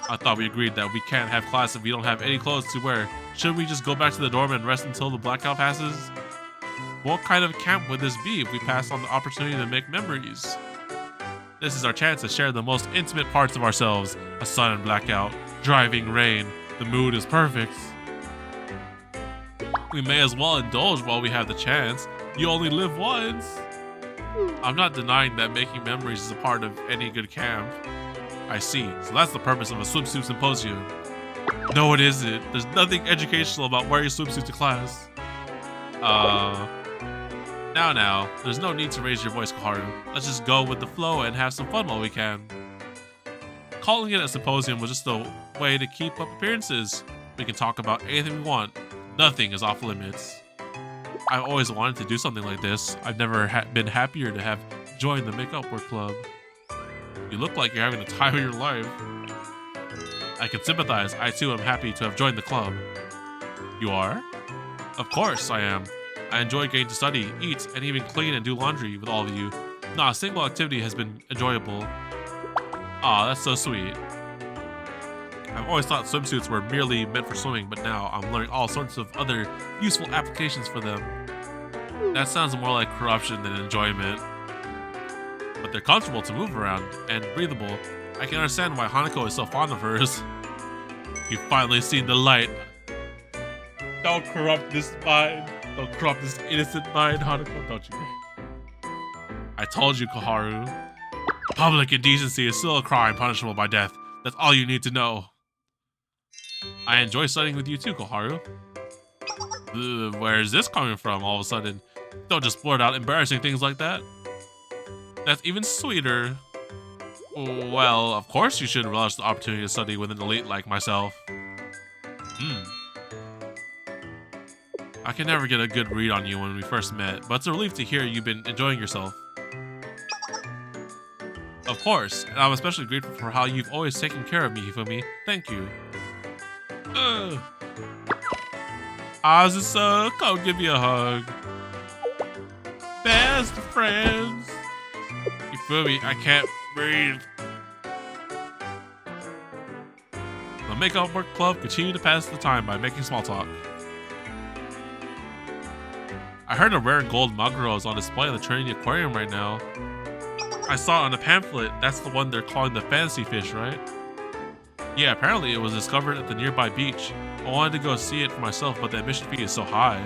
I thought we agreed that we can't have class if we don't have any clothes to wear. Shouldn't we just go back to the dorm and rest until the blackout passes? What kind of camp would this be if we pass on the opportunity to make memories? This is our chance to share the most intimate parts of ourselves. A sudden blackout, driving rain. The mood is perfect. We may as well indulge while we have the chance. You only live once. I'm not denying that making memories is a part of any good camp. I see. So that's the purpose of a swimsuit symposium. No, it isn't. There's nothing educational about wearing a swimsuit to class. Now, there's no need to raise your voice, Koharu. Let's just go with the flow and have some fun while we can. Calling it a symposium was just a way to keep up appearances. We can talk about anything we want. Nothing is off limits. I've always wanted to do something like this. I've never been happier to have joined the Make-Up Work Club. You look like you're having the time of your life. I can sympathize. I too am happy to have joined the club. You are? Of course I am. I enjoy getting to study, eat, and even clean and do laundry with all of you. Not a single activity has been enjoyable. Aw, that's so sweet. I've always thought swimsuits were merely meant for swimming, but now I'm learning all sorts of other useful applications for them. That sounds more like corruption than enjoyment. But they're comfortable to move around and breathable. I can understand why Hanako is so fond of hers. You've finally seen the light. Don't corrupt this mind. Don't corrupt this innocent mind, Hanako, don't you? I told you, Koharu. Public indecency is still a crime punishable by death. That's all you need to know. I enjoy studying with you too, Koharu. Where is this coming from all of a sudden? Don't just blurt out embarrassing things like that. That's even sweeter. Well, of course you should relish the opportunity to study with an elite like myself. I can never get a good read on you when we first met, but it's a relief to hear you've been enjoying yourself. Of course, and I'm especially grateful for how you've always taken care of me, Hifumi. Thank you. Azusa, come give me a hug. Best friends. Hifumi, I can't breathe. The Makeup Work Club continue to pass the time by making small talk. I heard a rare gold maguro is on display in the Trinity Aquarium right now. I saw it on the pamphlet. That's the one they're calling the fancy fish, right? Yeah, apparently it was discovered at the nearby beach. I wanted to go see it for myself, but the admission fee is so high.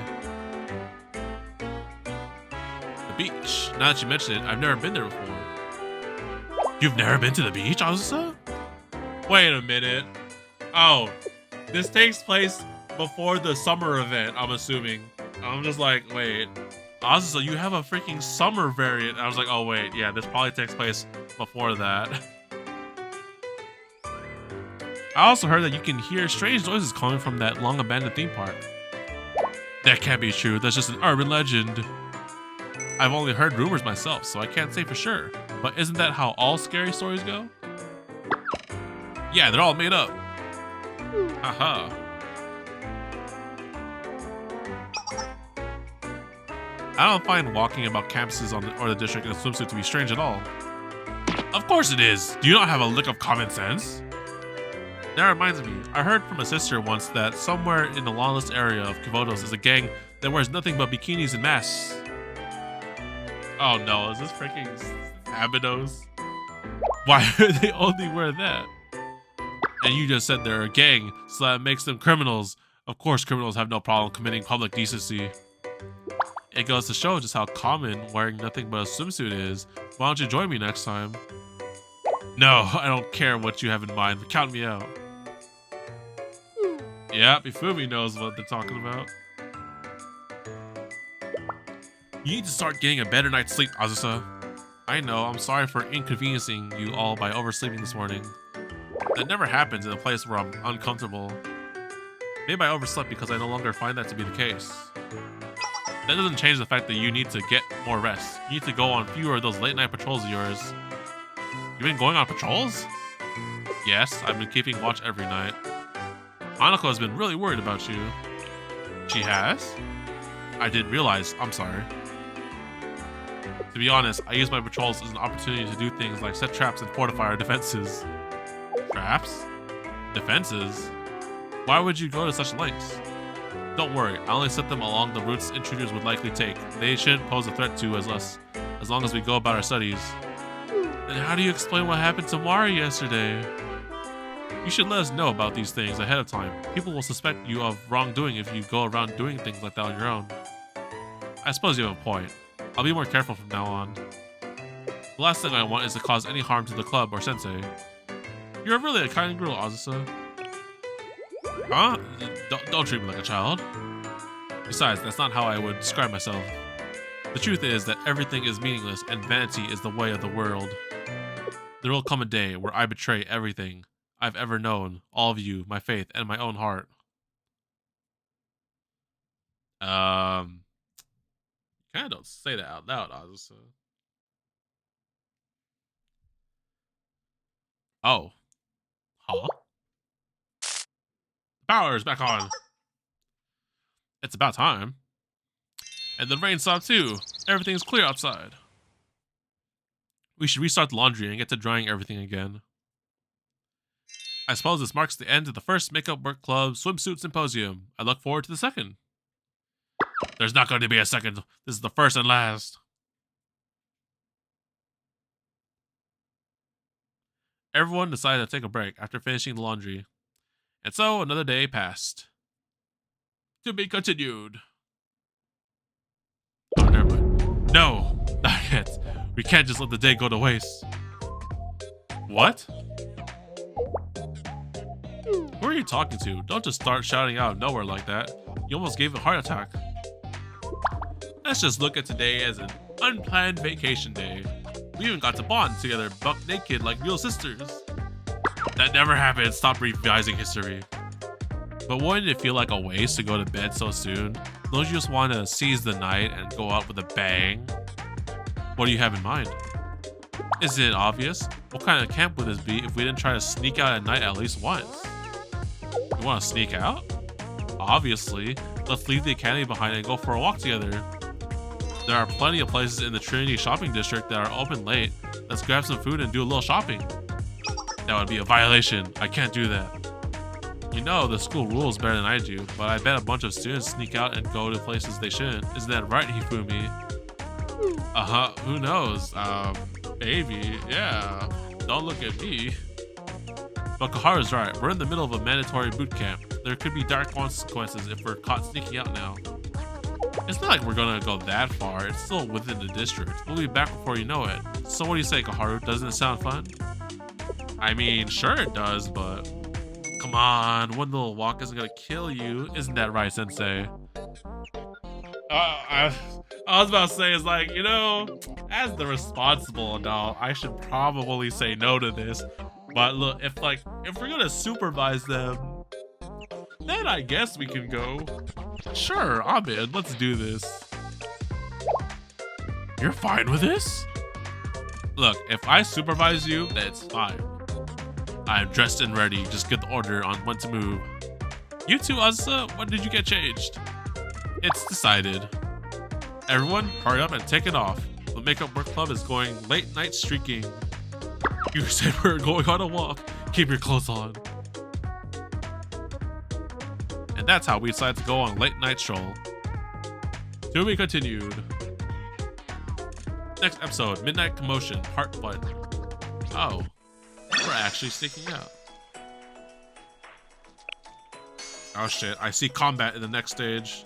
The beach. Now that you mention it, I've never been there before. You've never been to the beach, Azusa? Wait a minute. Oh, this takes place before the summer event, I'm assuming. I'm just like, wait. Azusa, you have a freaking summer variant. I was like, oh wait, yeah, this probably takes place before that. I also heard that you can hear strange noises coming from that long abandoned theme park. That can't be true, that's just an urban legend. I've only heard rumors myself, so I can't say for sure. But isn't that how all scary stories go? Yeah, they're all made up. Haha. I don't find walking about campuses or the district in a swimsuit to be strange at all. Of course it is! Do you not have a lick of common sense? That reminds me, I heard from a sister once that somewhere in the lawless area of Kivotos is a gang that wears nothing but bikinis and masks. Oh no, is this freaking Abydos? Why would they only wear that? And you just said they're a gang, so that makes them criminals. Of course criminals have no problem committing public decency. It goes to show just how common wearing nothing but a swimsuit is. Why don't you join me next time? No, I don't care what you have in mind, but count me out. Yep, Hifumi knows what they're talking about. You need to start getting a better night's sleep, Azusa. I know, I'm sorry for inconveniencing you all by oversleeping this morning. That never happens in a place where I'm uncomfortable. Maybe I overslept because I no longer find that to be the case. That doesn't change the fact that you need to get more rest. You need to go on fewer of those late night patrols of yours. You've been going on patrols? Yes, I've been keeping watch every night. Hanako has been really worried about you. She has? I didn't realize, I'm sorry. To be honest, I use my patrols as an opportunity to do things like set traps and fortify our defenses. Traps? Defenses? Why would you go to such lengths? Don't worry, I only set them along the routes intruders would likely take. They shouldn't pose a threat to us as long as we go about our studies. Then how do you explain what happened to Mari yesterday? You should let us know about these things ahead of time. People will suspect you of wrongdoing if you go around doing things like that on your own. I suppose you have a point. I'll be more careful from now on. The last thing I want is to cause any harm to the club or sensei. You're really a kind girl, Azusa. Huh? Don't treat me like a child. Besides, that's not how I would describe myself. The truth is that everything is meaningless and vanity is the way of the world. There will come a day where I betray everything I've ever known, all of you, my faith, and my own heart. Kind of don't say that out loud, Azusa. Oh. Huh? Power's back on. It's about time. And the rain stopped too. Everything's clear outside. We should restart the laundry and get to drying everything again. I suppose this marks the end of the first Makeup Work Club Swimsuit Symposium. I look forward to the second. There's not going to be a second. This is the first and last. Everyone decided to take a break after finishing the laundry. And so another day passed. To be continued. Oh, never mind. No, not yet. We can't just let the day go to waste. What? Who are you talking to? Don't just start shouting out of nowhere like that. You almost gave a heart attack. Let's just look at today as an unplanned vacation day. We even got to bond together buck naked like real sisters. That never happened. Stop revising history. But wouldn't it feel like a waste to go to bed so soon? Don't you just want to seize the night and go out with a bang? What do you have in mind? Isn't it obvious? What kind of camp would this be if we didn't try to sneak out at night at least once? You want to sneak out? Obviously. Let's leave the academy behind and go for a walk together. There are plenty of places in the Trinity shopping district that are open late. Let's grab some food and do a little shopping. That would be a violation. I can't do that. You know the school rules better than I do, but I bet a bunch of students sneak out and go to places they shouldn't. Isn't that right, Hifumi? Who knows? Maybe, yeah. Don't look at me. But Kaharu's right. We're in the middle of a mandatory boot camp. There could be dark consequences if we're caught sneaking out now. It's not like we're gonna go that far. It's still within the district. We'll be back before you know it. So what do you say, Kaharu? Doesn't it sound fun? I mean, sure it does, but come on, one little walk isn't gonna kill you. Isn't that right, Sensei? I was about to say, it's like, you know, as the responsible adult, I should probably say no to this. But look, if we're gonna supervise them, then I guess we can go. Sure, I'm in. Let's do this. You're fine with this? Look, if I supervise you, that's fine. I'm dressed and ready. Just get the order on when to move. You two, Asa, when did you get changed? It's decided. Everyone, hurry up and take it off. The Makeup Work Club is going late night streaking. You said we were going on a walk. Keep your clothes on. And that's how we decided to go on late night stroll. To be continued. Next episode, Midnight Commotion, Part 1. Oh, we're actually sticking out. Oh shit, I see combat in the next stage.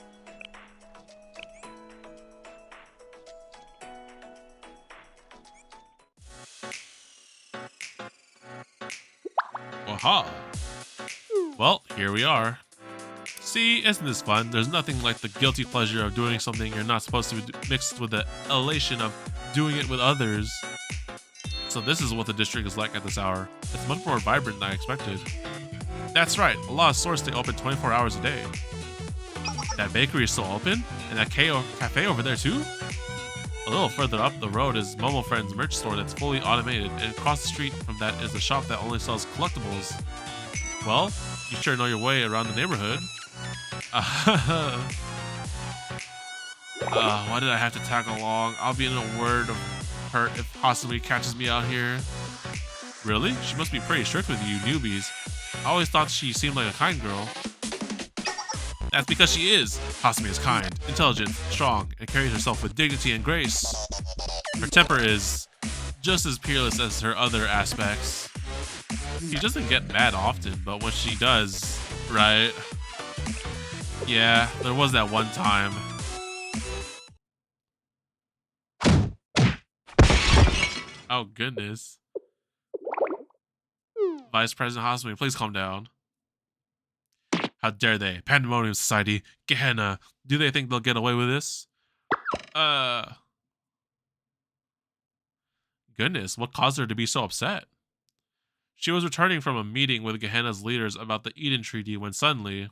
Aha! Well, here we are. See, isn't this fun? There's nothing like the guilty pleasure of doing something you're not supposed to be mixed with the elation of doing it with others. So this is what the district is like at this hour. It's much more vibrant than I expected. That's right, a lot of stores stay open 24 hours a day. That bakery is still open? And that cafe over there too? A little further up the road is Momo Friend's merch store that's fully automated, and across the street from that is a shop that only sells collectibles. Well, you sure know your way around the neighborhood. Why did I have to tag along? I'll be in a word of hurt if Hasumi catches me out here. Really? She must be pretty strict with you newbies. I always thought she seemed like a kind girl. That's because she is. Hasumi is kind, intelligent, strong, and carries herself with dignity and grace. Her temper is just as peerless as her other aspects. She doesn't get mad often, but when she does, right? Yeah, there was that one time. Oh goodness. Vice President Hasumi, please calm down. How dare they? Pandemonium Society, Gehenna. Do they think they'll get away with this? Goodness, what caused her to be so upset? She was returning from a meeting with Gehenna's leaders about the Eden Treaty when suddenly...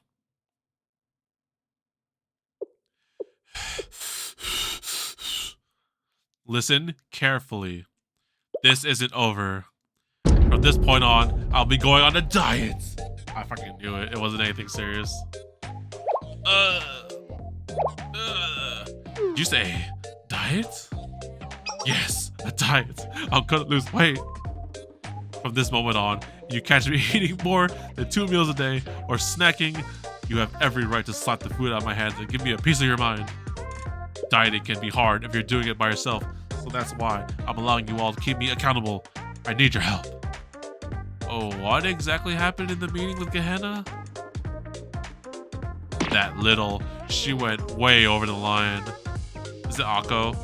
Listen carefully. This isn't over. From this point on, I'll be going on a diet. I fucking knew it. It wasn't anything serious. Did you say diet? Yes, a diet. I'm gonna lose weight. From this moment on, you catch me eating more than 2 meals a day or snacking, you have every right to slap the food out of my hands and give me a piece of your mind. Dieting can be hard if you're doing it by yourself, so that's why I'm allowing you all to keep me accountable. I need your help. Oh, what exactly happened in the meeting with Gehenna? That little, she went way over the line. Is it Akko?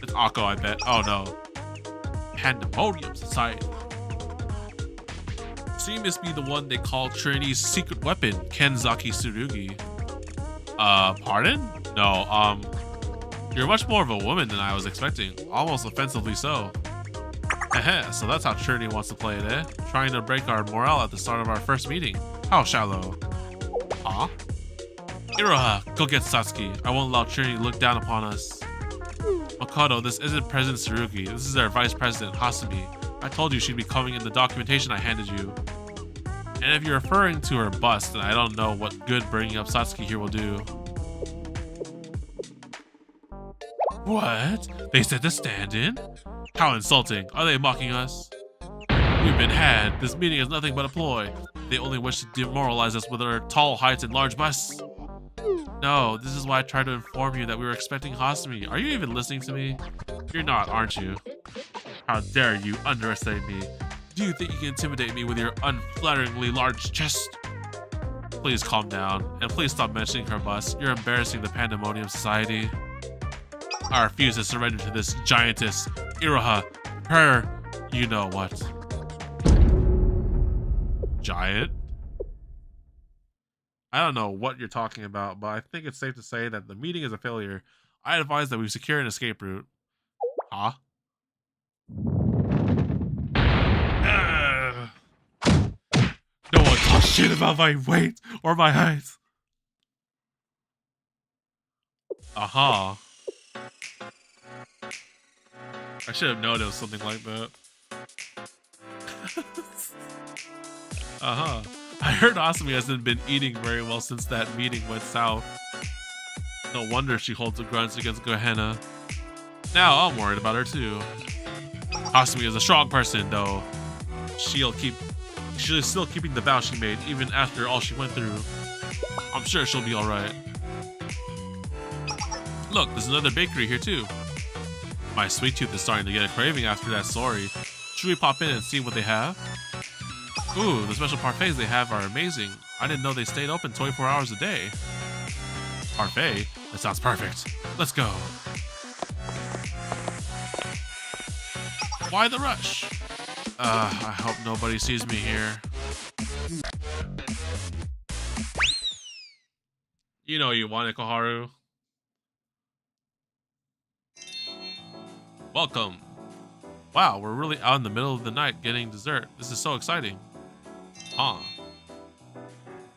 It's Akko, I bet. Oh no. Pandemonium Society. She must be the one they call Trinity's secret weapon, Kenzaki Tsurugi. Pardon? No, you're much more of a woman than I was expecting. Almost offensively so. Heh, so that's how Trinity wants to play it, eh? Trying to break our morale at the start of our first meeting. How shallow? Huh? Iroha, go get Satsuki. I won't allow Trinity to look down upon us. Makoto, this isn't President Tsurugi. This is our Vice President, Hasumi. I told you she'd be coming in the documentation I handed you. And if you're referring to her bust, then I don't know what good bringing up Satsuki here will do. What? They said to stand in? How insulting. Are they mocking us? We've been had. This meeting is nothing but a ploy. They only wish to demoralize us with their tall heights and large busts. No, this is why I tried to inform you that we were expecting Hasumi. Are you even listening to me? You're not, aren't you? How dare you underestimate me? Do you think you can intimidate me with your unflatteringly large chest? Please calm down, and please stop mentioning her bust. You're embarrassing the Pandemonium Society. I refuse to surrender to this giantess, Iroha. Her, you know what. Giant? I don't know what you're talking about, but I think it's safe to say that the meeting is a failure. I advise that we secure an escape route. Huh? No one talks shit about my weight or my height. Aha. I should have known it was something like that. Uh-huh. I heard Asumi hasn't been eating very well since that meeting went south. No wonder she holds a grudge against Gehenna. Now I'm worried about her too. Asumi is a strong person though. She's still keeping the vow she made even after all she went through. I'm sure she'll be alright. Look, there's another bakery here too. My sweet tooth is starting to get a craving after that story. Should we pop in and see what they have? Ooh, the special parfaits they have are amazing. I didn't know they stayed open 24 hours a day. Parfait? That sounds perfect. Let's go. Why the rush? I hope nobody sees me here. You know you want it, Koharu. Welcome. Wow, we're really out in the middle of the night getting dessert. This is so exciting. Huh.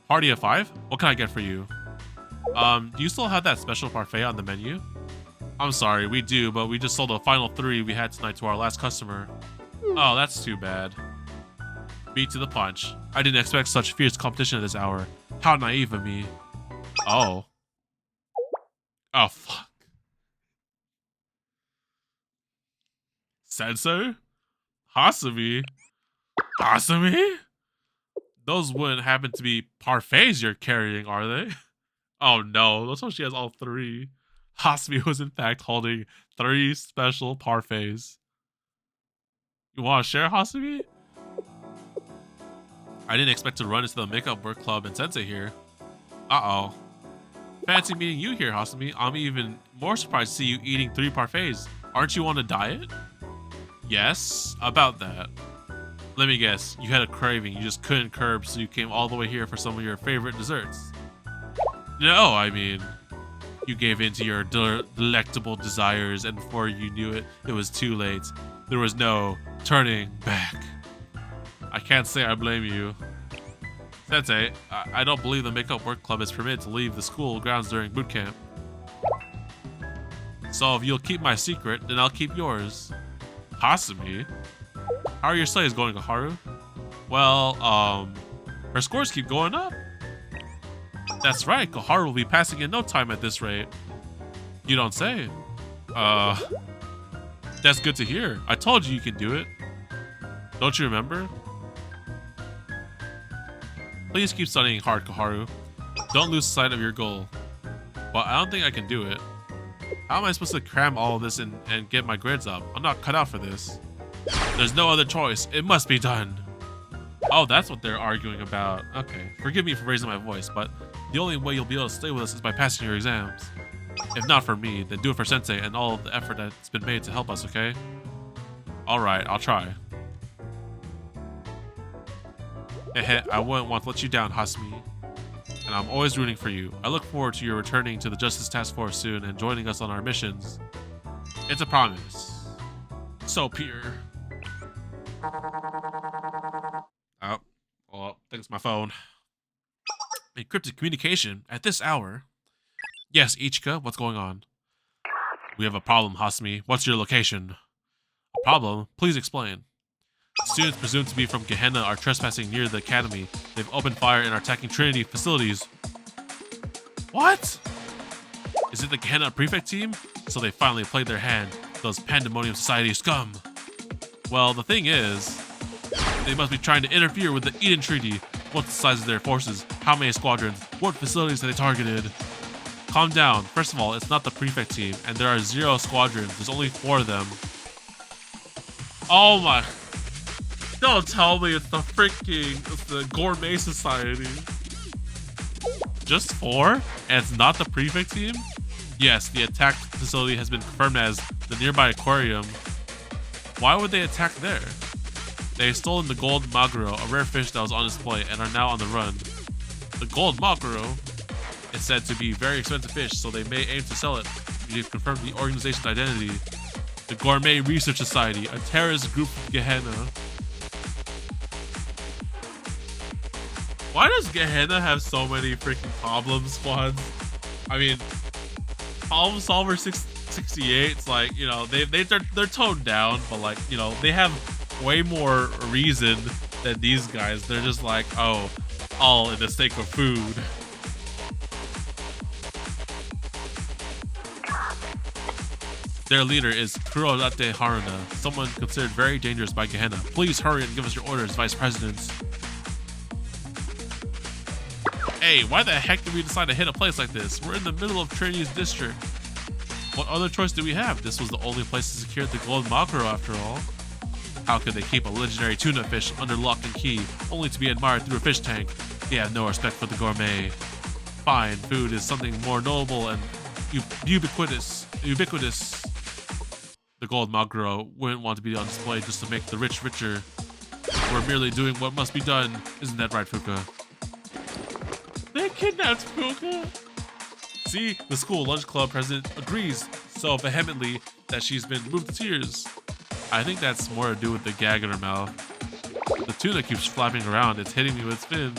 Party of 5? What can I get for you? Do you still have that special parfait on the menu? I'm sorry, we do, but we just sold the final 3 we had tonight to our last customer. Oh, that's too bad. Beat to the punch. I didn't expect such fierce competition at this hour. How naive of me. Oh. Oh, fuck. Sensei? Hasumi? Hasumi? Those wouldn't happen to be parfaits you're carrying, are they? Oh no, that's why she has all 3. Hasumi was in fact holding 3 special parfaits. You want to share, Hasumi? I didn't expect to run into the makeup work club and Sensei here. Uh-oh. Fancy meeting you here, Hasumi. I'm even more surprised to see you eating 3 parfaits. Aren't you on a diet? Yes, about that. Let me guess, you had a craving you just couldn't curb, so you came all the way here for some of your favorite desserts. No, I mean, you gave in to your delectable desires, and before you knew it, it was too late. There was no turning back. I can't say I blame you. Sensei, I don't believe the makeup work club is permitted to leave the school grounds during boot camp. So if you'll keep my secret, then I'll keep yours. Hasumi? How are your studies going, Koharu? Well, her scores keep going up. That's right, Koharu will be passing in no time at this rate. You don't say. That's good to hear. I told you you can do it. Don't you remember? Please keep studying hard, Koharu. Don't lose sight of your goal. But I don't think I can do it. How am I supposed to cram all of this in and get my grades up? I'm not cut out for this. There's no other choice. It must be done. Oh, that's what they're arguing about. Okay, forgive me for raising my voice, but the only way you'll be able to stay with us is by passing your exams. If not for me, then do it for Sensei and all of the effort that's been made to help us, okay? Alright, I'll try. I wouldn't want to let you down, Hasumi. And I'm always rooting for you. I look forward to your returning to the Justice Task Force soon and joining us on our missions. It's a promise. So pure. Oh, well, thanks my phone. Encrypted communication at this hour. Yes, Ichika, what's going on? We have a problem, Hasumi. What's your location? A problem? Please explain. Students presumed to be from Gehenna are trespassing near the academy. They've opened fire and are attacking Trinity facilities. What? Is it the Gehenna prefect team? So they finally played their hand. Those Pandemonium Society scum. Well, the thing is, they must be trying to interfere with the Eden Treaty. What's the size of their forces? How many squadrons? What facilities have they targeted? Calm down. First of all, it's not the prefect team, and there are 0 squadrons. There's only 4 of them. Oh my... Don't tell me it's the Gourmet Society. Just 4? And it's not the prefect team? Yes, the attack facility has been confirmed as the nearby aquarium. Why would they attack there? They have stolen the gold maguro, a rare fish that was on display, and are now on the run. The gold maguro is said to be very expensive fish, so they may aim to sell it. We've confirmed the organization's identity. The Gourmet Research Society, a terrorist group from Gehenna. Why does Gehenna have so many freaking problem squads? I mean, Problem Solver 68, it's like, you know, they're toned down, but like, you know, they have way more reason than these guys. They're just like, oh, all in the sake of food. Their leader is Kurodate Haruna, someone considered very dangerous by Gehenna. Please hurry and give us your orders, Vice President. Hey, why the heck did we decide to hit a place like this? We're in the middle of Trinity's district. What other choice do we have? This was the only place to secure the gold macro after all. How could they keep a legendary tuna fish under lock and key, only to be admired through a fish tank? They have no respect for the gourmet. Fine, food is something more noble and ubiquitous. The gold maguro wouldn't want to be on display just to make the rich richer. We're merely doing what must be done. Isn't that right, Fuka? They kidnapped Fuka? See, the school lunch club president agrees so vehemently that she's been moved to tears. I think that's more to do with the gag in her mouth. The tuna keeps flapping around. It's hitting me with its fins.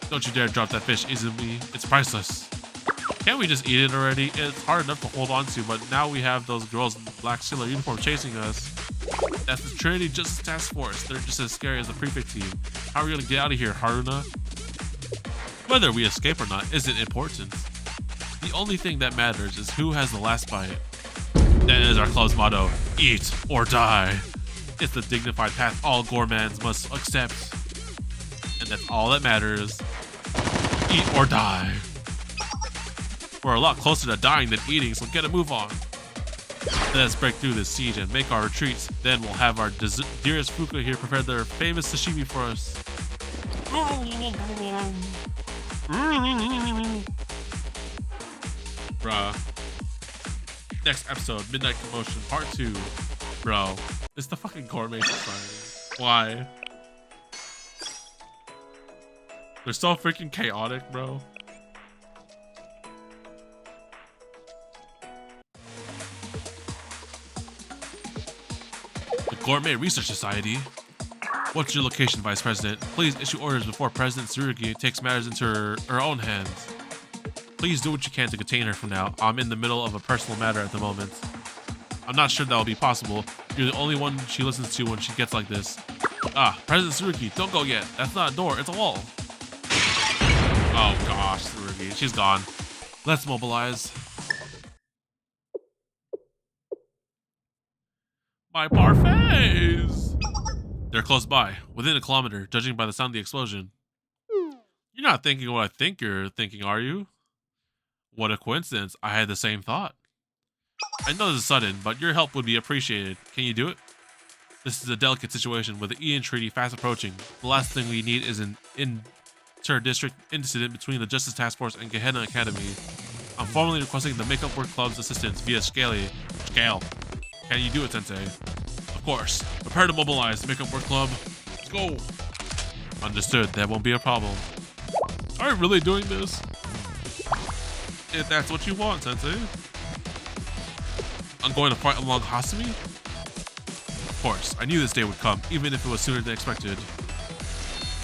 Don't you dare drop that fish, Izumi. It's priceless. Can't we just eat it already? It's hard enough to hold on to, but now we have those girls in black sailor uniform chasing us. That's the Trinity Justice Task Force. They're just as scary as the prefect team. How are we gonna get out of here, Haruna? Whether we escape or not isn't important. The only thing that matters is who has the last bite. That is our club's motto, eat or die. It's the dignified path all gourmands must accept. And that's all that matters. Eat or die. We're a lot closer to dying than eating, so get a move on. Let us break through this siege and make our retreats. Then we'll have our dearest Fuka here prepare their famous sashimi for us. Bruh. Next episode, Midnight Commotion Part 2. Bro, it's the fucking Gourmet Society. Why? They're so freaking chaotic, bro. The Gourmet Research Society. What's your location, Vice President? Please issue orders before President Tsurugi takes matters into her own hands. Please do what you can to contain her for now. I'm in the middle of a personal matter at the moment. I'm not sure that will be possible. You're the only one she listens to when she gets like this. Ah, President Tsurugi, don't go yet. That's not a door, it's a wall. Oh gosh, Tsurugi, she's gone. Let's mobilize. My parfaits! They're close by, within a kilometer, judging by the sound of the explosion. You're not thinking what I think you're thinking, are you? What a coincidence, I had the same thought. I know this is sudden, but your help would be appreciated. Can you do it? This is a delicate situation with the Eden Treaty fast approaching. The last thing we need is an inter-district incident between the Justice Task Force and Gehenna Academy. I'm formally requesting the Makeup Work Club's assistance via Scale. Can you do it, Sensei? Of course. Prepare to mobilize, Makeup Work Club. Let's go. Understood, that won't be a problem. Are you really doing this? If that's what you want, Sensei. I'm going to fight along Hasumi? Of course, I knew this day would come, even if it was sooner than expected.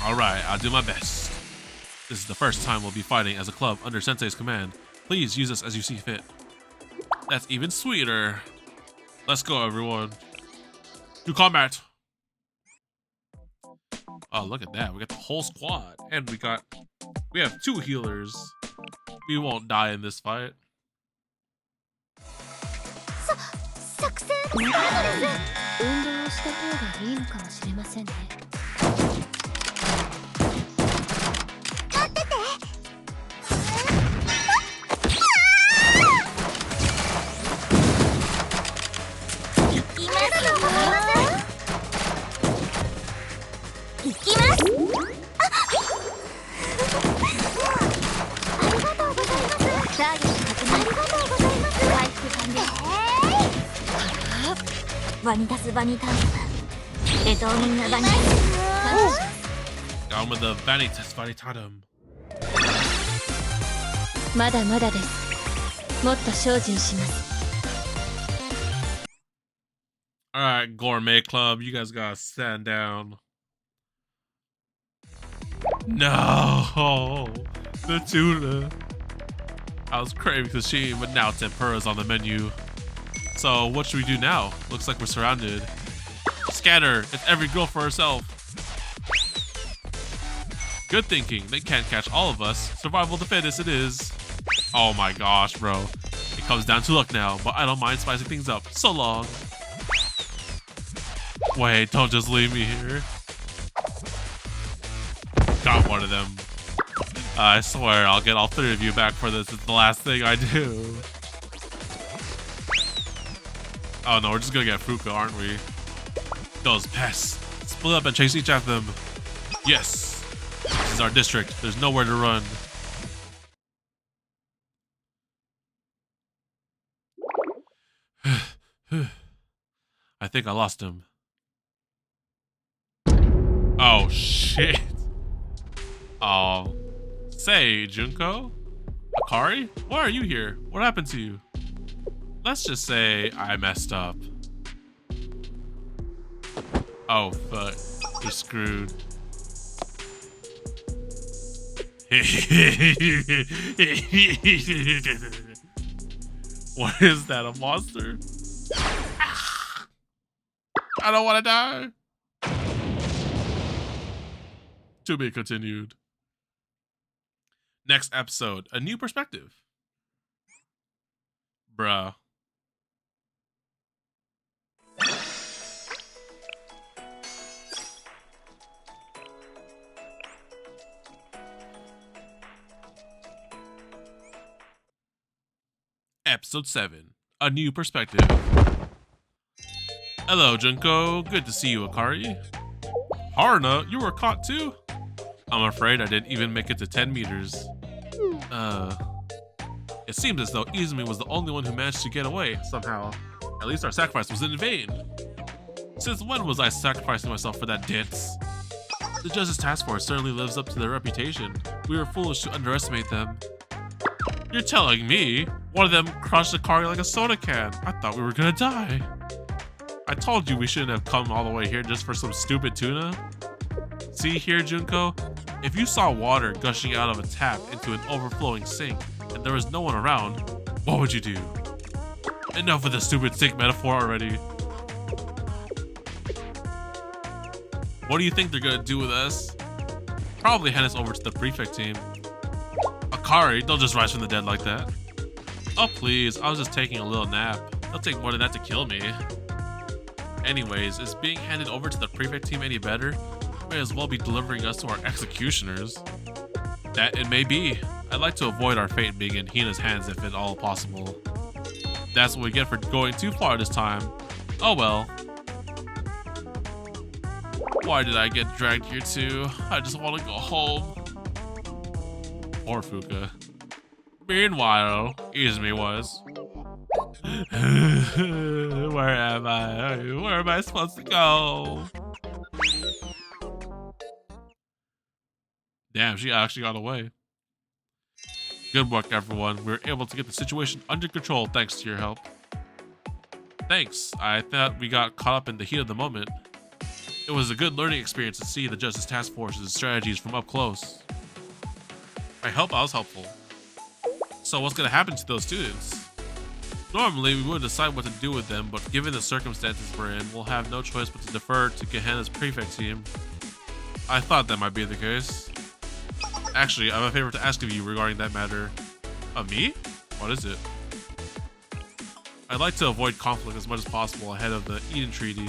Alright, I'll do my best. This is the first time we'll be fighting as a club under Sensei's command. Please use us as you see fit. That's even sweeter. Let's go, everyone. To combat. Oh, look at that. We got the whole squad. And we have 2 healers. We won't die in this fight. 作戦スタートです。運動をした方がいいのかもしれませんね。待ってて。行きますよ。行きます。ありがとうございます。ターゲット確認。ありがとうございます。回復完了。ワニタスバニタン。みんなバニタス。Down with the Vanitas Vanitatum. まだまだです。もっと精進します。Alright, Gourmet Club, you guys gotta stand down. No! The tuna. I was craving sashimi, but now tempura's on the menu. So what should we do now? Looks like we're surrounded. Scatter! It's every girl for herself. Good thinking. They can't catch all of us. Survival of the fittest it is. Oh my gosh, bro. It comes down to luck now, but I don't mind spicing things up. So long. Wait, don't just leave me here. Got one of them. I swear I'll get all 3 of you back for this. It's the last thing I do. Oh no, we're just gonna get Fuka, aren't we? Those pests. Split up and chase each of them. Yes. This is our district. There's nowhere to run. I think I lost him. Oh shit. Oh. Say, Junko? Akari? Why are you here? What happened to you? Let's just say I messed up. Oh, fuck. You're screwed. What is that, a monster? I don't want to die. To be continued. Next episode, a new perspective. Bruh. Episode 7, a new perspective. Hello, Junko. Good to see you, Akari. Haruna, you were caught too? I'm afraid I didn't even make it to 10 meters. It seems as though Izumi was the only one who managed to get away, somehow. At least our sacrifice was in vain. Since when was I sacrificing myself for that ditz? The Justice Task Force certainly lives up to their reputation. We were foolish to underestimate them. You're telling me? One of them crushed Akari like a soda can. I thought we were gonna die. I told you we shouldn't have come all the way here just for some stupid tuna. See here, Junko? If you saw water gushing out of a tap into an overflowing sink and there was no one around, what would you do? Enough with the stupid sink metaphor already. What do you think they're gonna do with us? Probably hand us over to the prefect team. Akari, don't just rise from the dead like that. Oh please, I was just taking a little nap. It'll take more than that to kill me. Anyways, is being handed over to the prefect team any better? May as well be delivering us to our executioners. That it may be. I'd like to avoid our fate being in Hina's hands if at all possible. That's what we get for going too far this time. Oh well. Why did I get dragged here too? I just want to go home. Poor Fuka. Meanwhile, Izumi was. Where am I? Where am I supposed to go? Damn, she actually got away. Good work, everyone. We were able to get the situation under control thanks to your help. Thanks. I thought we got caught up in the heat of the moment. It was a good learning experience to see the Justice Task Force's strategies from up close. I hope I was helpful. So what's gonna happen to those students? Normally, we would decide what to do with them, but given the circumstances we're in, we'll have no choice but to defer to Gehenna's prefect team. I thought that might be the case. Actually, I have a favor to ask of you regarding that matter. Of me? What is it? I'd like to avoid conflict as much as possible ahead of the Eden Treaty.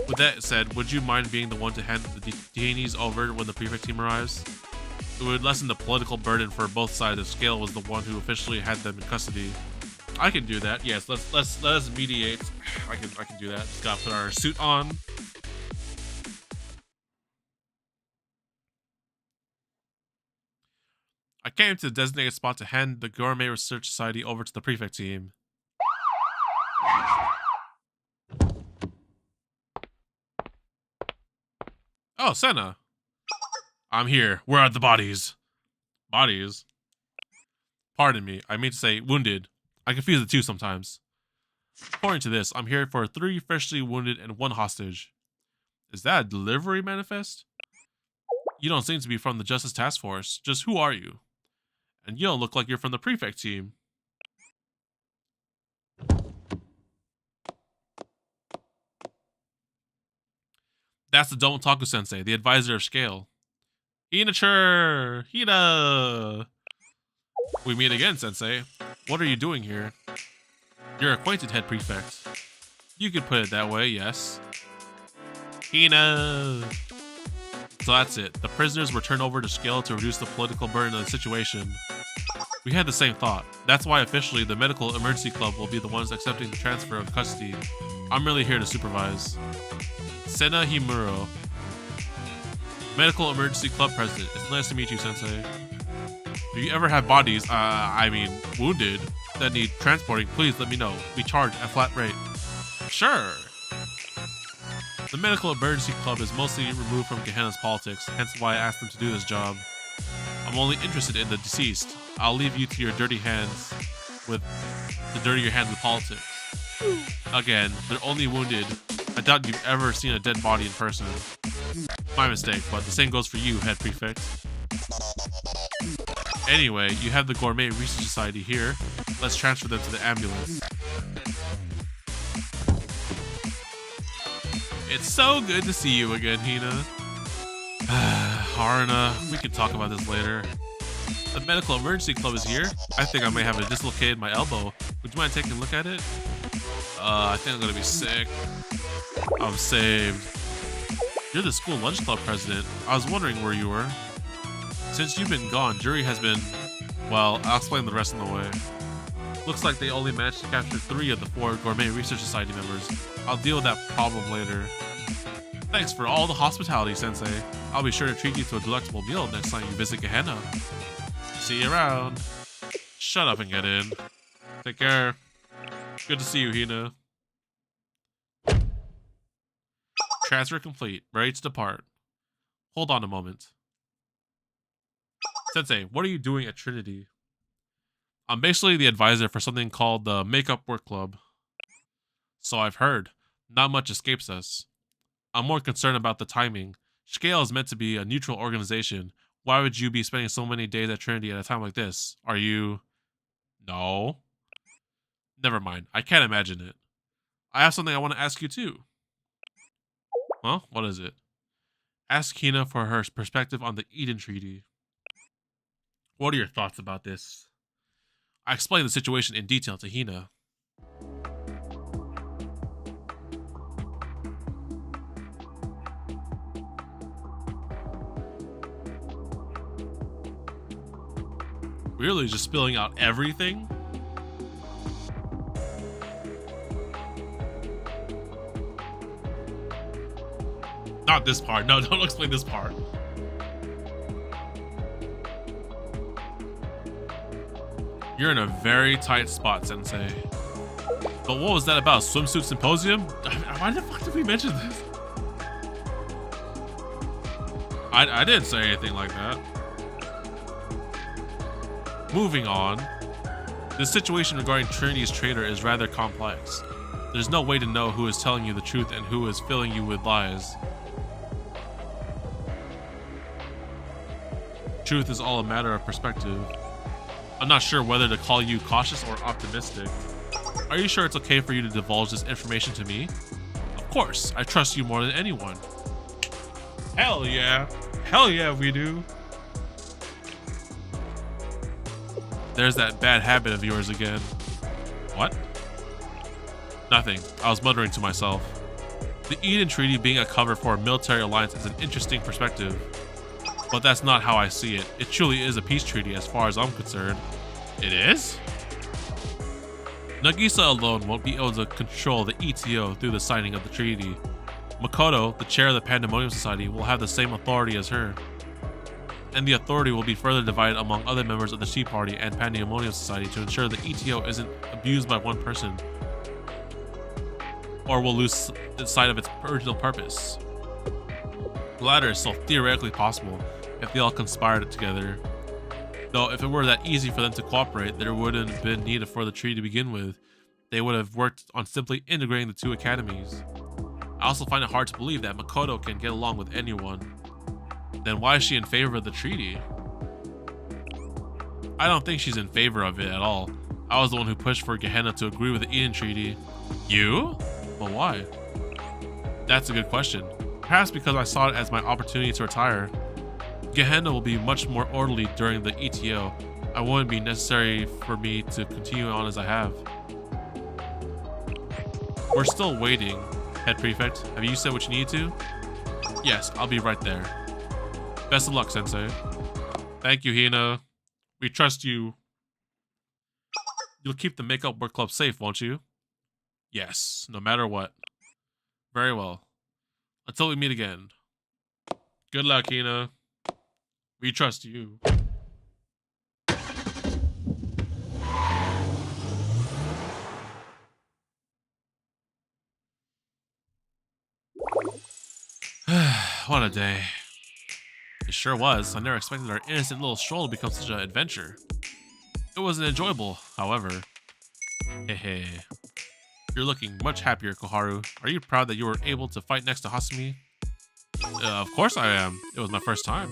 With that said, would you mind being the one to hand the detainees over when the prefect team arrives? It would lessen the political burden for both sides if Scale was the one who officially had them in custody. I can do that. Yes, let us mediate. I can do that. Just gotta put our suit on. I came to the designated spot to hand the Gourmet Research Society over to the prefect team. Oh, Senna. I'm here. Where are the bodies? Bodies? Pardon me. I mean to say wounded. I confuse the two sometimes. According to this, I'm here for 3 freshly wounded and 1 hostage. Is that a delivery manifest? You don't seem to be from the Justice Task Force. Just who are you? And you don't look like you're from the prefect team. That's the TheDomotaku sensei, the advisor of Scale. Hina! We meet again, sensei. What are you doing here? You're acquainted, head prefect. You could put it that way, yes. Hina! So that's it. The prisoners were turned over to Scale to reduce the political burden of the situation. We had the same thought. That's why officially the Medical Emergency Club will be the ones accepting the transfer of custody. I'm really here to supervise. Sena Himuro, Medical Emergency Club President. It's nice to meet you, Sensei. If you ever have bodies, wounded, that need transporting, please let me know. We charge a flat rate. Sure. The Medical Emergency Club is mostly removed from Gehenna's politics, hence why I asked them to do this job. I'm only interested in the deceased. I'll leave you to your dirty hands with politics. Again, they're only wounded. I doubt you've ever seen a dead body in person. My mistake, but the same goes for you, head prefect. Anyway, you have the Gourmet Research Society here. Let's transfer them to the ambulance. It's so good to see you again, Hina. Haruna, we can talk about this later. The Medical Emergency Club is here. I think I may have dislocated my elbow. Would you mind taking a look at it? I think I'm gonna be sick. I'm saved. You're the school lunch club president. I was wondering where you were. Since you've been gone, jury has been... Well, I'll explain the rest on the way. Looks like they only managed to capture 3 of the 4 Gourmet Research Society members. I'll deal with that problem later. Thanks for all the hospitality, Sensei. I'll be sure to treat you to a delectable meal next time you visit Gehenna. See you around. Shut up and get in. Take care. Good to see you, Hina. Transfer complete. Ready to depart. Hold on a moment. Sensei, what are you doing at Trinity? I'm basically the advisor for something called the Makeup Work Club. So I've heard. Not much escapes us. I'm more concerned about the timing. Scale is meant to be a neutral organization. Why would you be spending so many days at Trinity at a time like this? Are you... No. Never mind. I can't imagine it. I have something I want to ask you too. Huh? What is it? Ask Hina for her perspective on the Eden Treaty. What are your thoughts about this? I explained the situation in detail to Hina. Really just spilling out everything? Not this part. No, don't explain this part. You're in a very tight spot, Sensei. But what was that about? Swimsuit symposium? Why the fuck did we mention this? I didn't say anything like that. Moving on. The situation regarding Trinity's traitor is rather complex. There's no way to know who is telling you the truth and who is filling you with lies. Truth is all a matter of perspective. I'm not sure whether to call you cautious or optimistic. Are you sure it's okay for you to divulge this information to me? Of course, I trust you more than anyone. Hell yeah. Hell yeah, we do. There's that bad habit of yours again. What? Nothing. I was muttering to myself. The Eden Treaty being a cover for a military alliance is an interesting perspective. But that's not how I see it. It truly is a peace treaty as far as I'm concerned. It is? Nagisa alone won't be able to control the ETO through the signing of the treaty. Makoto, the chair of the Pandemonium Society, will have the same authority as her. And the authority will be further divided among other members of the Tea Party and Pandemonium Society to ensure the ETO isn't abused by one person or will lose sight of its original purpose. The latter is still theoretically possible if they all conspired together. Though if it were that easy for them to cooperate, there wouldn't have been need for the treaty to begin with. They would have worked on simply integrating the two academies. I also find it hard to believe that Makoto can get along with anyone. Then why is she in favor of the treaty? I don't think she's in favor of it at all. I was the one who pushed for Gehenna to agree with the Eden Treaty. You? But why? That's a good question. Perhaps because I saw it as my opportunity to retire. Gehenna will be much more orderly during the ETO. I wouldn't be necessary for me to continue on as I have. We're still waiting. Head Prefect, have you said what you need to? Yes, I'll be right there. Best of luck, Sensei. Thank you, Hina. We trust you. You'll keep the Makeup Work Club safe, won't you? Yes, no matter what. Very well. Until we meet again. Good luck, Hina. We trust you. What a day. It sure was. I never expected our innocent little stroll to become such an adventure. It wasn't enjoyable, however. Hehe. You're looking much happier, Koharu. Are you proud that you were able to fight next to Hasumi? Of course I am. It was my first time.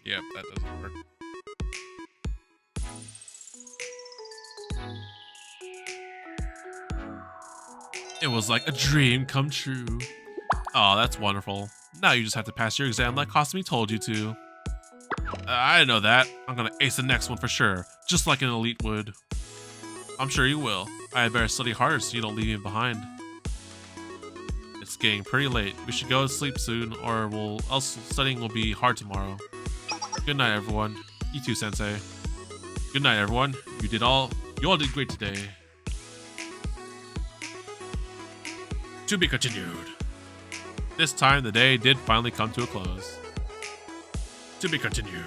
Yep, that doesn't work. It was like a dream come true. Oh, that's wonderful. Now you just have to pass your exam like Hasumi told you to. I didn't know that. I'm gonna ace the next one for sure, just like an elite would. I'm sure you will. I had better study harder so you don't leave me behind. It's getting pretty late. We should go to sleep soon, or else studying will be hard tomorrow. Good night, everyone. You too, Sensei. Good night, everyone. You all did great today. To be continued. This time, the day did finally come to a close. To be continued.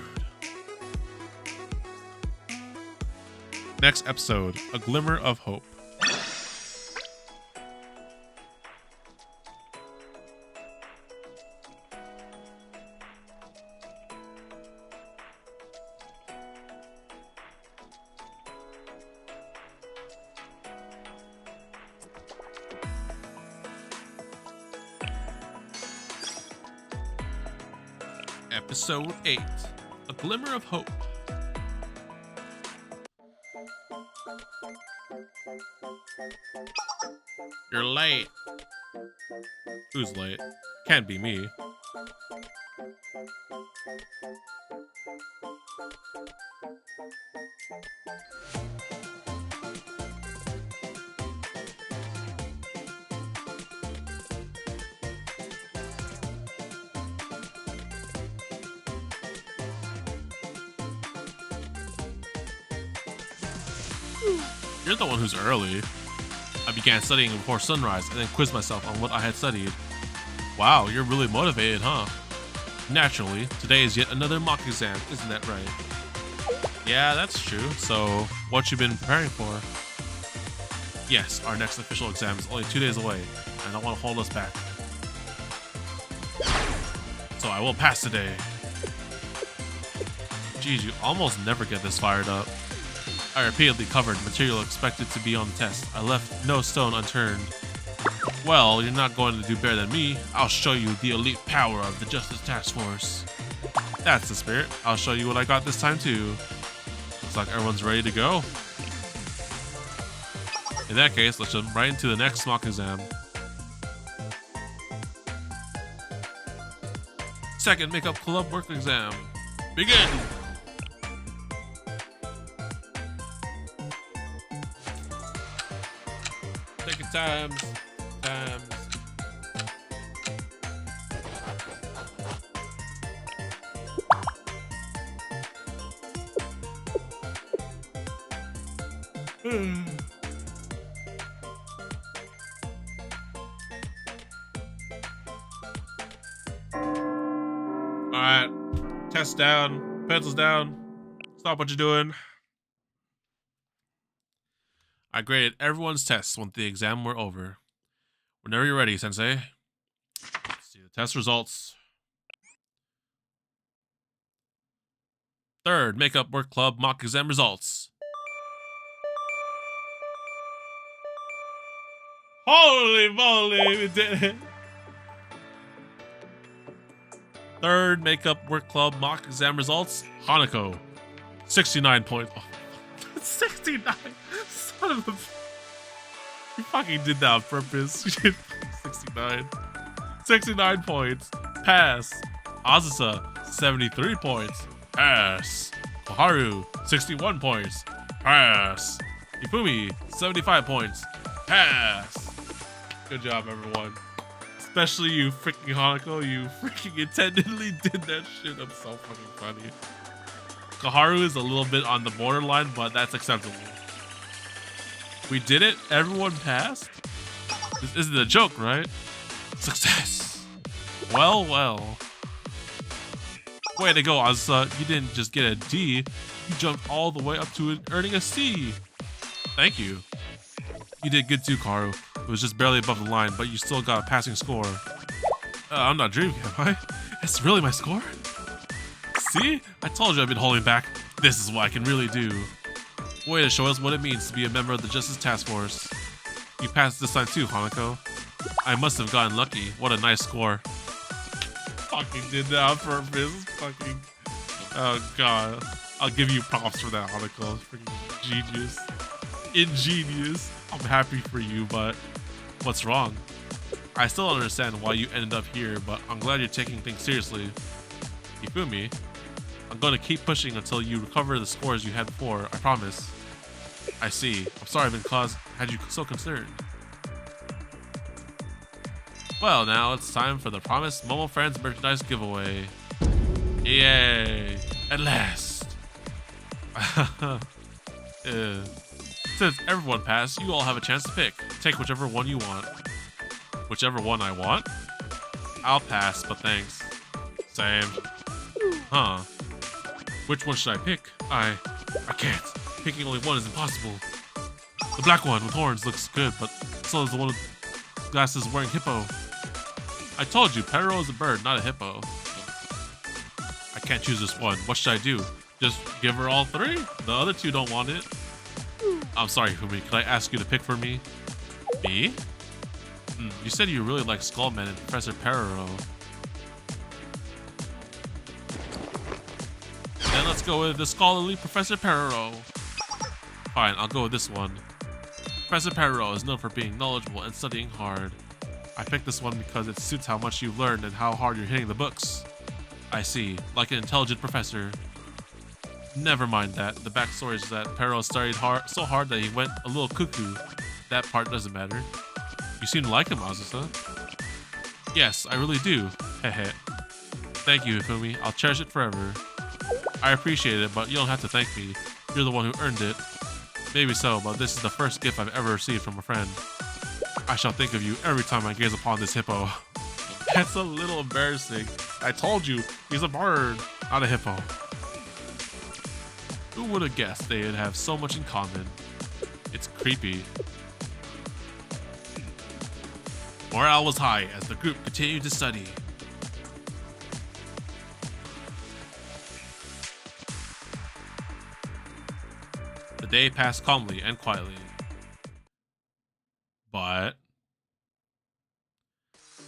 Next episode, A Glimmer of Hope. Episode 8, A Glimmer of Hope. You're late. Who's late? Can't be me. You're the one who's early. I began studying before sunrise and then quizzed myself on what I had studied. Wow, you're really motivated, huh? Naturally, today is yet another mock exam, isn't that right? Yeah, that's true. So, what you been preparing for? Yes, our next official exam is only 2 days away, and I don't want to hold us back. So I will pass today. Geez, you almost never get this fired up. I repeatedly covered material expected to be on the test. I left no stone unturned. Well, you're not going to do better than me. I'll show you the elite power of the Justice Task Force. That's the spirit. I'll show you what I got this time too. Looks like everyone's ready to go. In that case, let's jump right into the next mock exam. Second makeup club work exam. Begin! Take your times. Alright, test down, pencils down, stop what you're doing. I graded everyone's tests once the exam were over. Whenever you're ready, Sensei. Let's see the test results. Third makeup work club mock exam results. Holy moly, we did it! Third makeup work club mock exam results. Hanako, 69 points. Oh, 69. Son of a. You fucking did that on purpose. 69. 69 points. Pass. Azusa, 73 points. Pass. Koharu, 61 points. Pass. Ifumi, 75 points. Pass. Good job, everyone. Especially you freaking Hanako, you freaking intentionally did that shit. I'm so fucking funny. Koharu is a little bit on the borderline, but that's acceptable. We did it? Everyone passed? This isn't a joke, right? Success! Well, well. Way to go, Azusa. You didn't just get a D, you jumped all the way up to earning a C. Thank you. You did good too, Karu. It was just barely above the line, but you still got a passing score. I'm not dreaming, am I? It's really my score? See? I told you I've been holding back. This is what I can really do. Way to show us what it means to be a member of the Justice Task Force. You passed this time too, Hanako. I must have gotten lucky. What a nice score. Fucking did that on purpose. Fucking. Oh god. I'll give you props for that, Hanako. Freaking genius. Ingenious. I'm happy for you, but what's wrong? I still don't understand why you ended up here, but I'm glad you're taking things seriously. Ifumi, I'm going to keep pushing until you recover the scores you had before, I promise. I see. I'm sorry I've been had you so concerned. Well, now it's time for the promised Momo Friends merchandise giveaway. Yay! At last! Since everyone passed, you all have a chance to pick. Take whichever one you want. Whichever one I want? I'll pass, but thanks. Same. Huh. Which one should I pick? I can't. Picking only one is impossible. The black one with horns looks good, but so is the one with glasses wearing hippo. I told you, Perro is a bird, not a hippo. I can't choose this one. What should I do? Just give her all three? The other two don't want it. I'm sorry, Fumi. Could I ask you to pick for me? Me? You said you really like Skullman and Professor Perro. Then let's go with the scholarly Professor Perro. Fine, I'll go with this one. Professor Perro is known for being knowledgeable and studying hard. I picked this one because it suits how much you've learned and how hard you're hitting the books. I see, like an intelligent professor. Never mind that. The backstory is that Perro studied so hard that he went a little cuckoo. That part doesn't matter. You seem to like him, Azusa. Yes, I really do. Hehe. Thank you, Ifumi. I'll cherish it forever. I appreciate it, but you don't have to thank me. You're the one who earned it. Maybe so, but this is the first gift I've ever received from a friend. I shall think of you every time I gaze upon this hippo. That's a little embarrassing. I told you, he's a bird, not a hippo. Who would have guessed they'd have so much in common? It's creepy. Morale was high as the group continued to study. The day passed calmly and quietly. But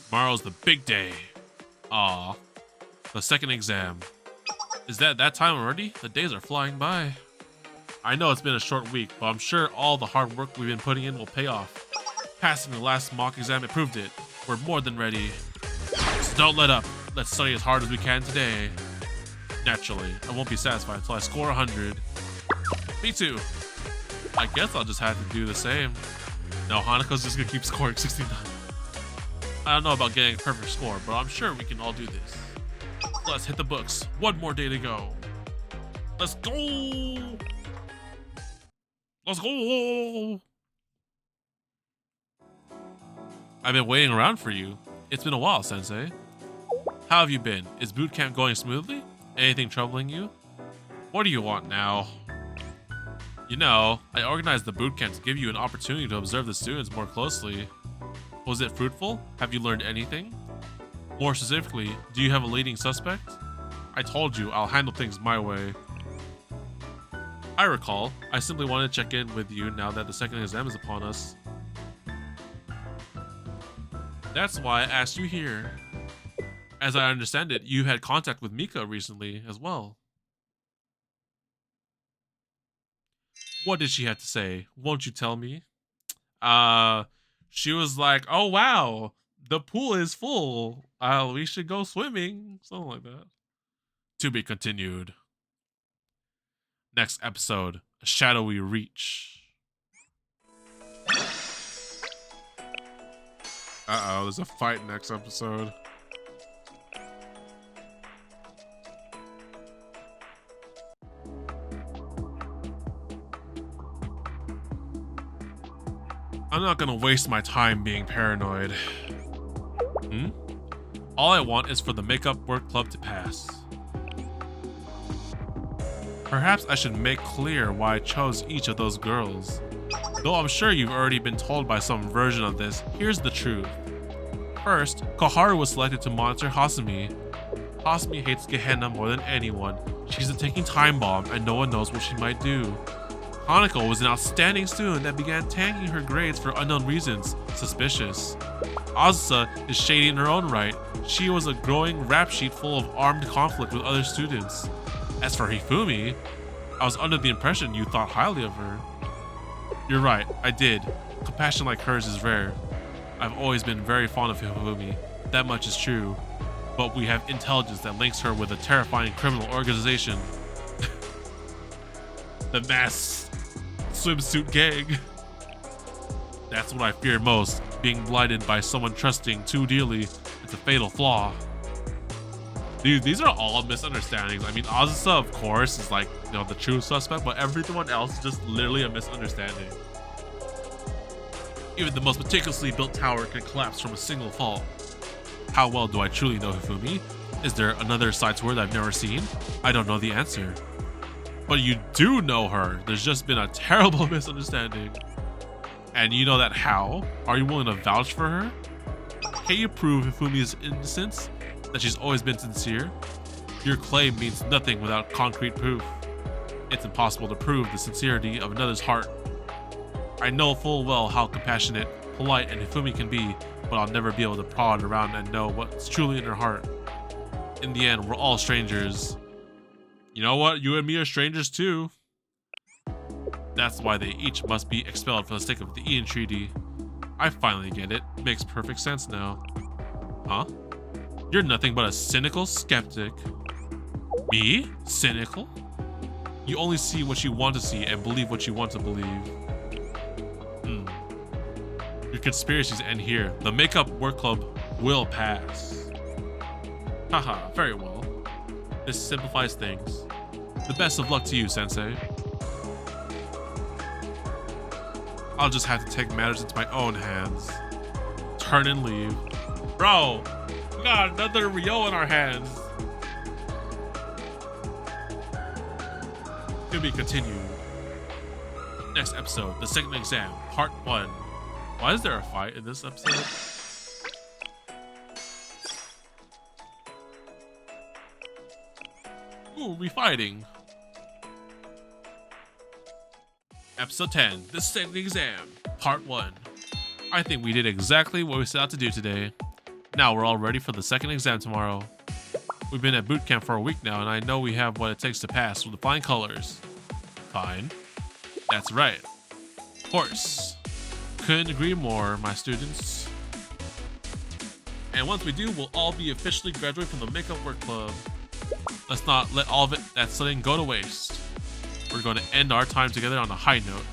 tomorrow's the big day. Aw, the second exam. Is that time already? The days are flying by. I know it's been a short week, but I'm sure all the hard work we've been putting in will pay off. Passing the last mock exam, it proved it. We're more than ready. So don't let up. Let's study as hard as we can today. Naturally, I won't be satisfied until I score 100. Me too. I guess I'll just have to do the same. No, Hanako's just gonna keep scoring 69. I don't know about getting a perfect score, but I'm sure we can all do this. Let's hit the books. One more day to go. Let's go! Let's go! I've been waiting around for you. It's been a while, Sensei. How have you been? Is boot camp going smoothly? Anything troubling you? What do you want now? You know, I organized the boot camp to give you an opportunity to observe the students more closely. Was it fruitful? Have you learned anything? More specifically, do you have a leading suspect? I told you I'll handle things my way. I recall. I simply wanted to check in with you now that the second exam is upon us. That's why I asked you here. As I understand it, you had contact with Mika recently as well. What did she have to say? Won't you tell me? She was like, oh wow, the pool is full. We should go swimming. Something like that. To be continued. Next episode, A Shadowy Reach. Uh-oh, there's a fight next episode. I'm not gonna waste my time being paranoid. All I want is for the makeup work club to pass. Perhaps I should make clear why I chose each of those girls. Though I'm sure you've already been told by some version of this, here's the truth. First, Koharu was selected to monitor Hasumi. Hasumi hates Gehenna more than anyone. She's a ticking time bomb and no one knows what she might do. Hanako was an outstanding student that began tanking her grades for unknown reasons. Suspicious. Azusa is shady in her own right. She was a growing rap sheet full of armed conflict with other students. As for Hifumi, I was under the impression you thought highly of her. You're right, I did. Compassion like hers is rare. I've always been very fond of Hifumi. That much is true. But we have intelligence that links her with a terrifying criminal organization. The mass swimsuit gang. That's what I fear most. Being blinded by someone trusting too dearly. It's a fatal flaw. Dude, these are all misunderstandings. I mean, Azusa, of course, is like, you know, the true suspect, but everyone else is just literally a misunderstanding. Even the most meticulously built tower can collapse from a single fall. How well do I truly know Hifumi? Is there another side to her that I've never seen? I don't know the answer. But you do know her. There's just been a terrible misunderstanding. And you know that how? Are you willing to vouch for her? Can you prove Hifumi's innocence? That she's always been sincere? Your claim means nothing without concrete proof. It's impossible to prove the sincerity of another's heart. I know full well how compassionate, polite, and Hifumi can be, but I'll never be able to prod around and know what's truly in her heart. In the end, we're all strangers. You know what? You and me are strangers too. That's why they each must be expelled for the sake of the Ian Treaty. I finally get it. Makes perfect sense now. Huh? You're nothing but a cynical skeptic. Me? Cynical? You only see what you want to see and believe what you want to believe. Your conspiracies end here. The makeup work club will pass. Haha, very well. This simplifies things. The best of luck to you, Sensei. I'll just have to take matters into my own hands. Turn and leave. Bro, we got another Ryo in our hands. To be continued. Next episode, the second exam, part 1. Why is there a fight in this episode? Who are we fighting? Episode 10, the second exam, part 1. I think we did exactly what we set out to do today. Now we're all ready for the second exam tomorrow. We've been at boot camp for a week now, and I know we have what it takes to pass with the flying colors. Fine. That's right. Of course. Couldn't agree more, my students. And once we do, we'll all be officially graduated from the Makeup Work Club. Let's not let all of it that studying go to waste. We're going to end our time together on a high note.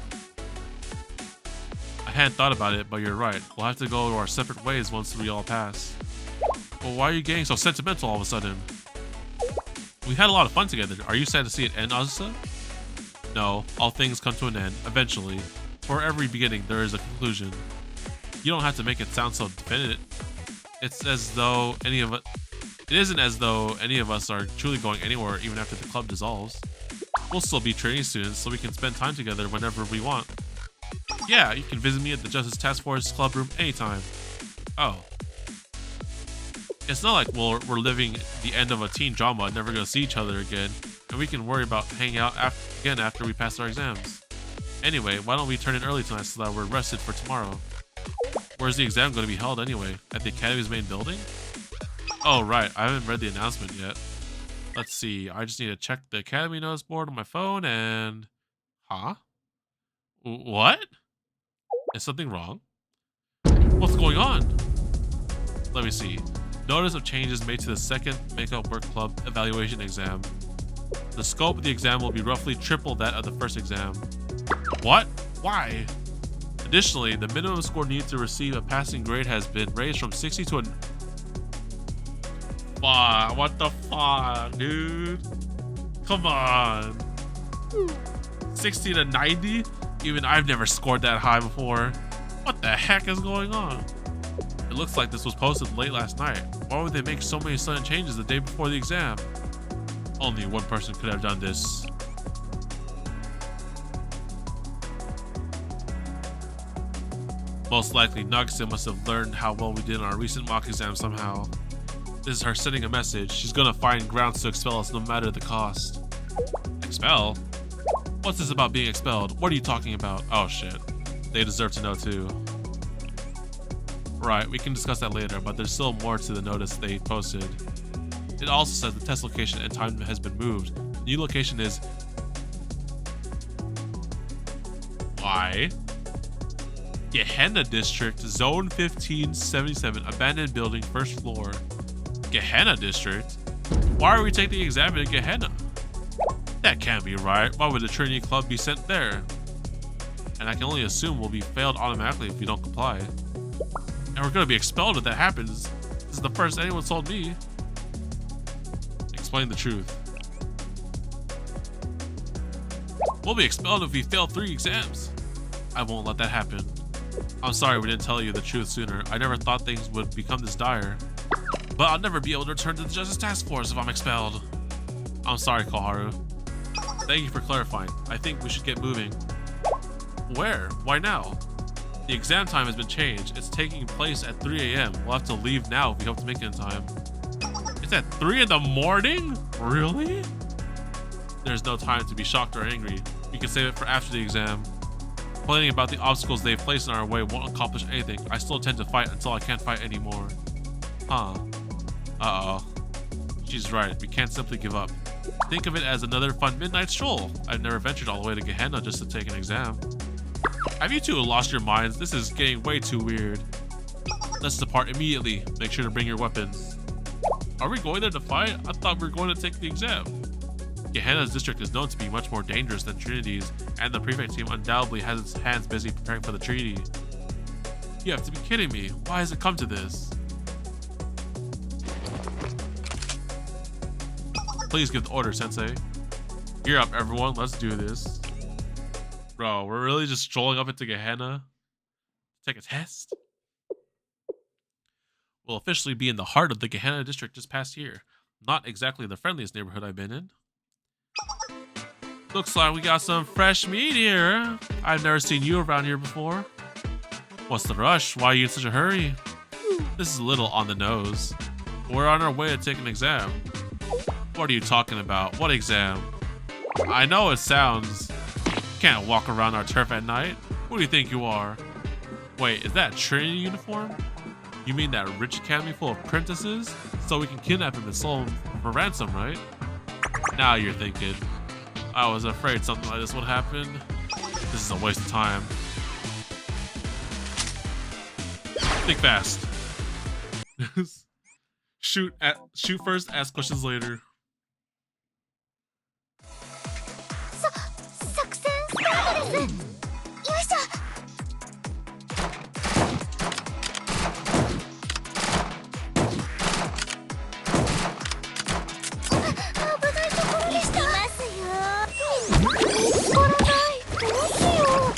I hadn't thought about it, but you're right. We'll have to go our separate ways once we all pass. Well, why are you getting so sentimental all of a sudden? We had a lot of fun together. Are you sad to see it end, Azusa? No, all things come to an end, eventually. For every beginning, there is a conclusion. You don't have to make it sound so definitive. It isn't as though any of us are truly going anywhere even after the club dissolves. We'll still be Trinity students, so we can spend time together whenever we want. Yeah, you can visit me at the Justice Task Force Club room anytime. Oh. It's not like we're living the end of a teen drama and never gonna see each other again, and we can worry about hanging out again after we pass our exams. Anyway, why don't we turn in early tonight so that we're rested for tomorrow? Where's the exam going to be held anyway? At the Academy's main building? Oh, right. I haven't read the announcement yet. Let's see. I just need to check the Academy notice board on my phone and... Huh? What? Is something wrong? What's going on? Let me see. Notice of changes made to the second Makeup Work Club evaluation exam. The scope of the exam will be roughly triple that of the first exam. What? Why? Additionally, the minimum score needed to receive a passing grade has been raised from 60 to a... Fuck, what the fuck, dude? Come on. 60 to 90? Even I've never scored that high before. What the heck is going on? It looks like this was posted late last night. Why would they make so many sudden changes the day before the exam? Only one person could have done this. Most likely, Nagase must have learned how well we did on our recent mock exam somehow. This is her sending a message. She's gonna find grounds to expel us no matter the cost. Expel? What's this about being expelled? What are you talking about? Oh shit. They deserve to know too. Right, we can discuss that later, but there's still more to the notice they posted. It also says the test location and time has been moved. The new location is... Why? Gehenna District, Zone 1577, abandoned building, first floor. Gehenna District? Why are we taking the exam in Gehenna? That can't be right. Why would the Trinity Club be sent there? And I can only assume we'll be failed automatically if we don't comply. And we're gonna be expelled if that happens. This is the first anyone's told me. Explain the truth. We'll be expelled if we fail 3 exams. I won't let that happen. I'm sorry we didn't tell you the truth sooner. I never thought things would become this dire. But I'll never be able to return to the Justice Task Force if I'm expelled. I'm sorry, Koharu. Thank you for clarifying. I think we should get moving. Where? Why now? The exam time has been changed. It's taking place at 3 a.m. We'll have to leave now if we hope to make it in time. It's at 3 in the morning? Really? There's no time to be shocked or angry. We can save it for after the exam. Complaining about the obstacles they've placed in our way won't accomplish anything. I still intend to fight until I can't fight anymore. Huh. Uh-oh. She's right. We can't simply give up. Think of it as another fun midnight stroll. I've never ventured all the way to Gehenna just to take an exam. Have you two lost your minds? This is getting way too weird. Let's depart immediately. Make sure to bring your weapons. Are we going there to fight? I thought we were going to take the exam. Gehenna's district is known to be much more dangerous than Trinity's, and the prefect team undoubtedly has its hands busy preparing for the treaty. You have to be kidding me. Why has it come to this? Please give the order, Sensei. Gear up, everyone. Let's do this. Bro, we're really just strolling up into Gehenna to take a test? We'll officially be in the heart of the Gehenna district just past year. Not exactly the friendliest neighborhood I've been in. Looks like we got some fresh meat here. I've never seen you around here before. What's the rush? Why are you in such a hurry? This is a little on the nose. We're on our way to take an exam. What are you talking about? What exam? I know it sounds can't walk around our turf at night. Who do you think you are? Wait, is that a Trinity uniform? You mean that rich academy full of apprentices? So we can kidnap him and sell him for ransom, right? Now you're thinking. I was afraid something like this would happen. This is a waste of time. Think fast. Shoot first, ask questions later. 作戦スタートです。よいしょ。危ないところでした。行きますよ。見つからない。どうしよう。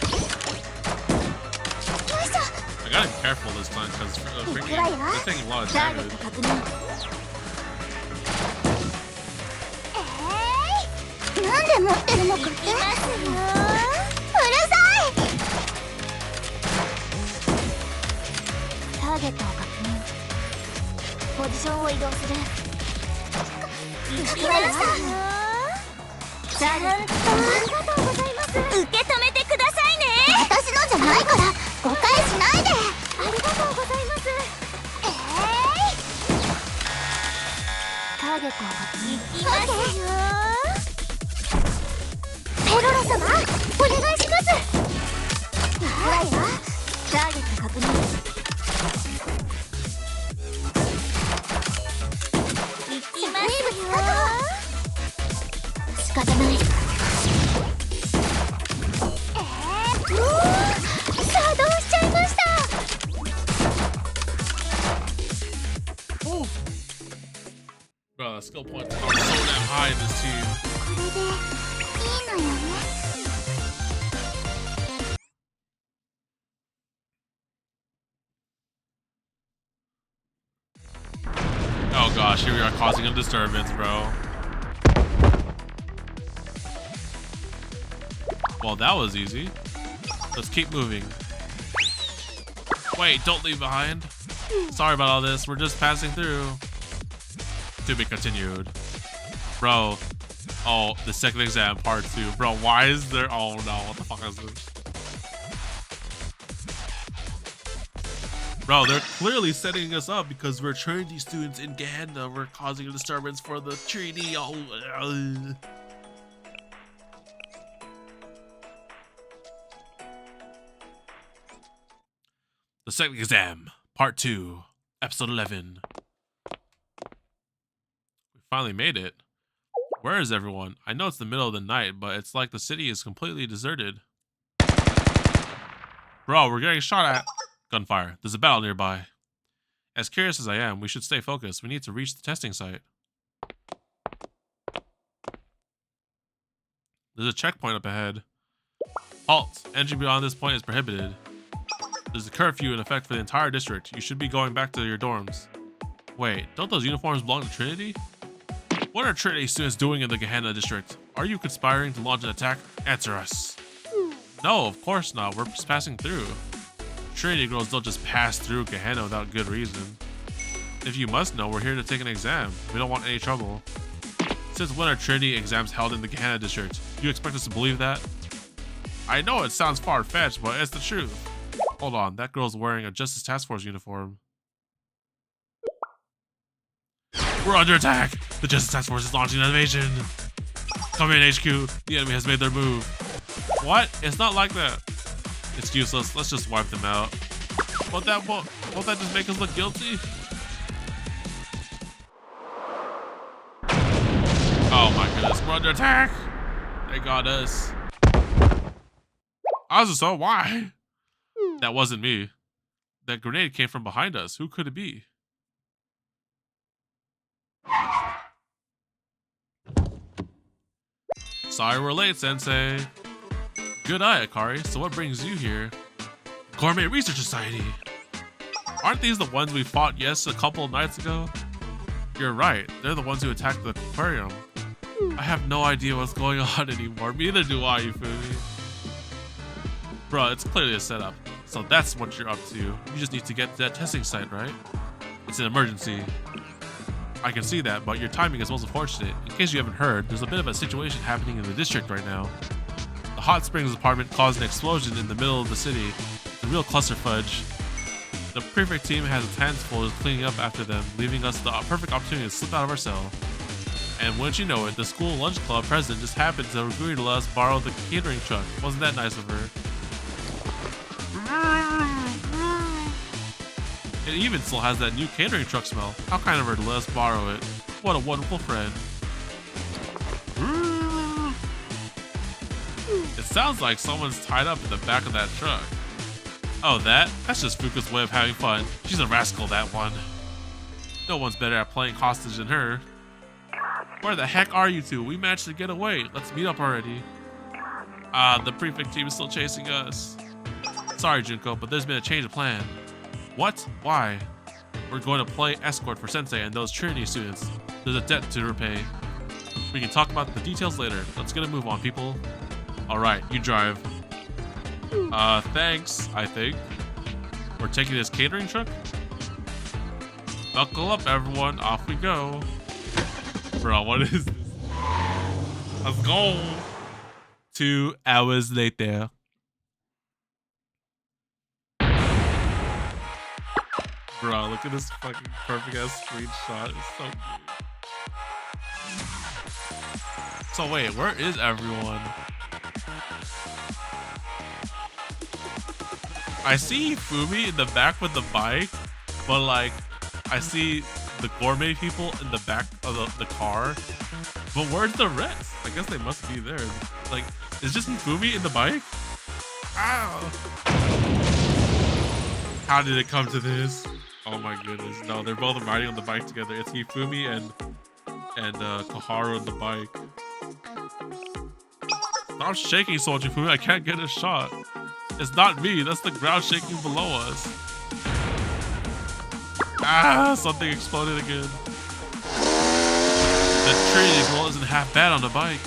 よいしょ。I gotta be careful this time because freaking they're taking a lot of damage. なんで持ってるのかって。うるさい。ターゲットを確認。ポジションを移動する。行きました。ちゃんとありがとうございます。受け止めてくださいね。私のじゃないから誤解しないで。ありがとうございます。ターゲットを確認。行きますよ。ペロロ様、お願いします。はい、ターゲット確認。行きますよ。仕方ない。作動しちゃいました。Bro, the skill points are so damn high in this team. これでいいのよね。Oh gosh, here we are causing a disturbance, bro. Well, that was easy. Let's keep moving. Wait, don't leave behind. Sorry about all this, we're just passing through. To be continued. Bro. Oh, the second exam, part 2. Bro, why is there... Oh no, what the fuck is this? Bro, they're clearly setting us up because we're Trinity students in Gehenna. We're causing a disturbance for the Trinity. Oh, The second exam, part 2, episode 11. We finally made it. Where is everyone? I know it's the middle of the night, but it's like the city is completely deserted. Bro, we're getting shot at. Gunfire. There's a battle nearby. As curious as I am, we should stay focused. We need to reach the testing site. There's a checkpoint up ahead. Halt! Entry beyond this point is prohibited. There's a curfew in effect for the entire district. You should be going back to your dorms. Wait, don't those uniforms belong to Trinity? What are Trinity students doing in the Gehenna district? Are you conspiring to launch an attack? Answer us. No, of course not. We're just passing through. Trinity girls don't just pass through Gehenna without good reason. If you must know, we're here to take an exam. We don't want any trouble. Since when are Trinity exams held in the Gehenna district? You expect us to believe that? I know it sounds far-fetched, but it's the truth. Hold on, that girl's wearing a Justice Task Force uniform. We're under attack! The Justice Task Force is launching an invasion! Come in, HQ. The enemy has made their move. What? It's not like that. It's useless. Let's just wipe them out. Won't that just make us look guilty? Oh my goodness, we're under attack! They got us. Azusa, why? That wasn't me. That grenade came from behind us. Who could it be? Sorry we're late, Sensei. Good eye, Akari. So what brings you here? Gourmet Research Society. Aren't these the ones we fought a couple of nights ago? You're right. They're the ones who attacked the aquarium. I have no idea what's going on anymore. Neither do I, Yufumi. Bro, it's clearly a setup. So that's what you're up to. You just need to get to that testing site, right? It's an emergency. I can see that, but your timing is most unfortunate. In case you haven't heard, there's a bit of a situation happening in the district right now. The hot springs apartment caused an explosion in the middle of the city. It's a real clusterfudge. The prefect team has its hands full just cleaning up after them, leaving us the perfect opportunity to slip out of our cell. And wouldn't you know it, the school lunch club president just happened to agree to let us borrow the catering truck. Wasn't that nice of her? It even still has that new catering truck smell. How kind of her to let us borrow it. What a wonderful friend. It sounds like someone's tied up in the back of that truck. Oh, that's just Fuka's way of having fun. She's a rascal, that one. No one's better at playing hostage than her. Where the heck are you two? We managed to get away. Let's meet up already. The prefect team is still chasing us. Sorry, Junko, but there's been a change of plan. What? Why? We're going to play escort for Sensei and those Trinity students. There's a debt to repay. We can talk about the details later. Let's get a move on, people. Alright, you drive. Thanks, I think. We're taking this catering truck? Buckle up, everyone. Off we go. Bro, what is this? Let's go. 2 hours later. Bro, look at this fucking perfect ass screenshot. It's so cute. So wait, where is everyone? I see Fumi in the back with the bike, but like, I see the gourmet people in the back of the car. But where's the rest? I guess they must be there. Like, is just Fumi in the bike? Ow! How did it come to this? Oh my goodness. No, they're both riding on the bike together. It's Hifumi and Koharu on the bike. Stop shaking so much, Hifumi. I can't get a shot. It's not me. That's the ground shaking below us. Ah, something exploded again. The Trinity girl isn't half bad on the bike.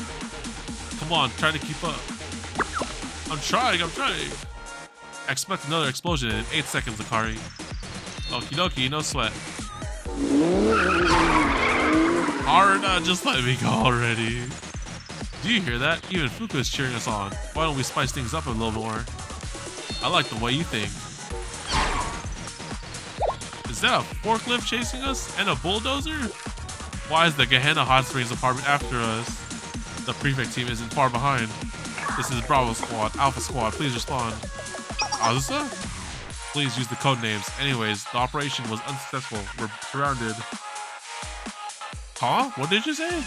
Come on, try to keep up. I'm trying. Expect another explosion in 8 seconds, Akari. Okie dokie, no sweat. Aruna, just let me go already. Do you hear that? Even Fuka is cheering us on. Why don't we spice things up a little more? I like the way you think. Is that a forklift chasing us? And a bulldozer? Why is the Gehenna Hot Springs apartment after us? The prefect team isn't far behind. This is Bravo Squad, Alpha Squad, please respond. Azusa? Please use the code names. Anyways, the operation was unsuccessful. We're surrounded. Huh? What did you say?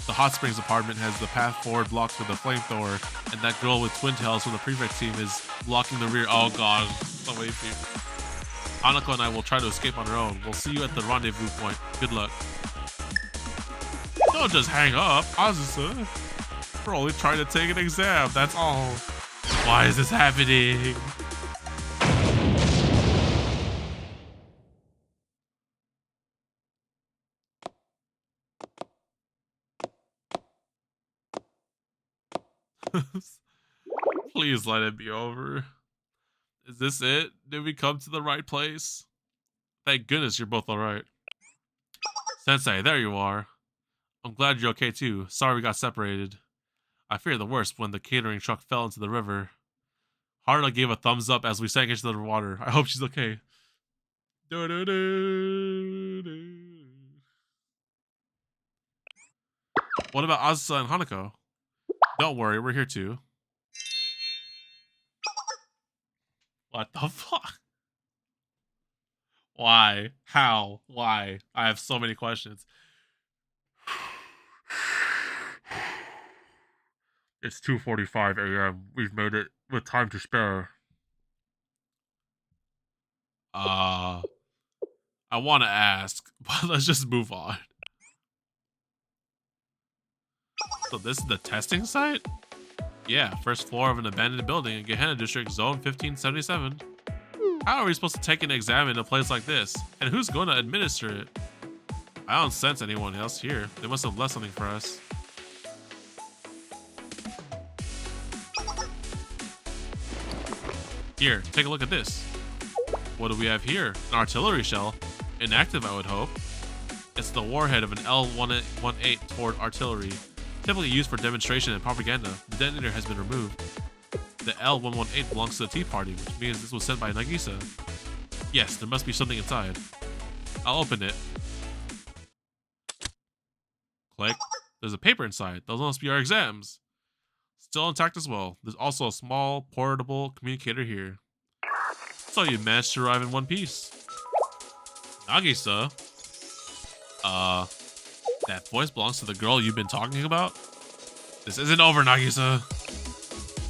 The Hot Springs apartment has the path forward blocked with a flamethrower, and that girl with twin tails from the prefect team is blocking the rear. Oh god, so many people. Hanako and I will try to escape on our own. We'll see you at the rendezvous point. Good luck. Don't just hang up, Azusa. We're only trying to take an exam, that's all. Why is this happening? Please let it be over. Is this it? Did we come to the right place? Thank goodness you're both alright. Sensei, there you are. I'm glad you're okay too. Sorry we got separated. I feared the worst when the catering truck fell into the river. Haruka gave a thumbs up as we sank into the water. I hope she's okay. What about Azusa and Hanako? Don't worry, we're here too. What the fuck? Why? How? Why? I have so many questions. It's 2:45 a.m. We've made it with time to spare. I want to ask, but let's just move on. So this is the testing site? Yeah, first floor of an abandoned building in Gehenna District, Zone 1577. How are we supposed to take an exam in a place like this? And who's going to administer it? I don't sense anyone else here. They must have left something for us. Here, take a look at this. What do we have here? An artillery shell. Inactive, I would hope. It's the warhead of an L-118 toward artillery. Typically used for demonstration and propaganda, the detonator has been removed. The L118 belongs to the Tea Party, which means this was sent by Nagisa. Yes, there must be something inside. I'll open it. Click. There's a paper inside. Those must be our exams. Still intact as well. There's also a small, portable communicator here. So you managed to arrive in one piece. Nagisa? That voice belongs to the girl you've been talking about? This isn't over, Nagisa.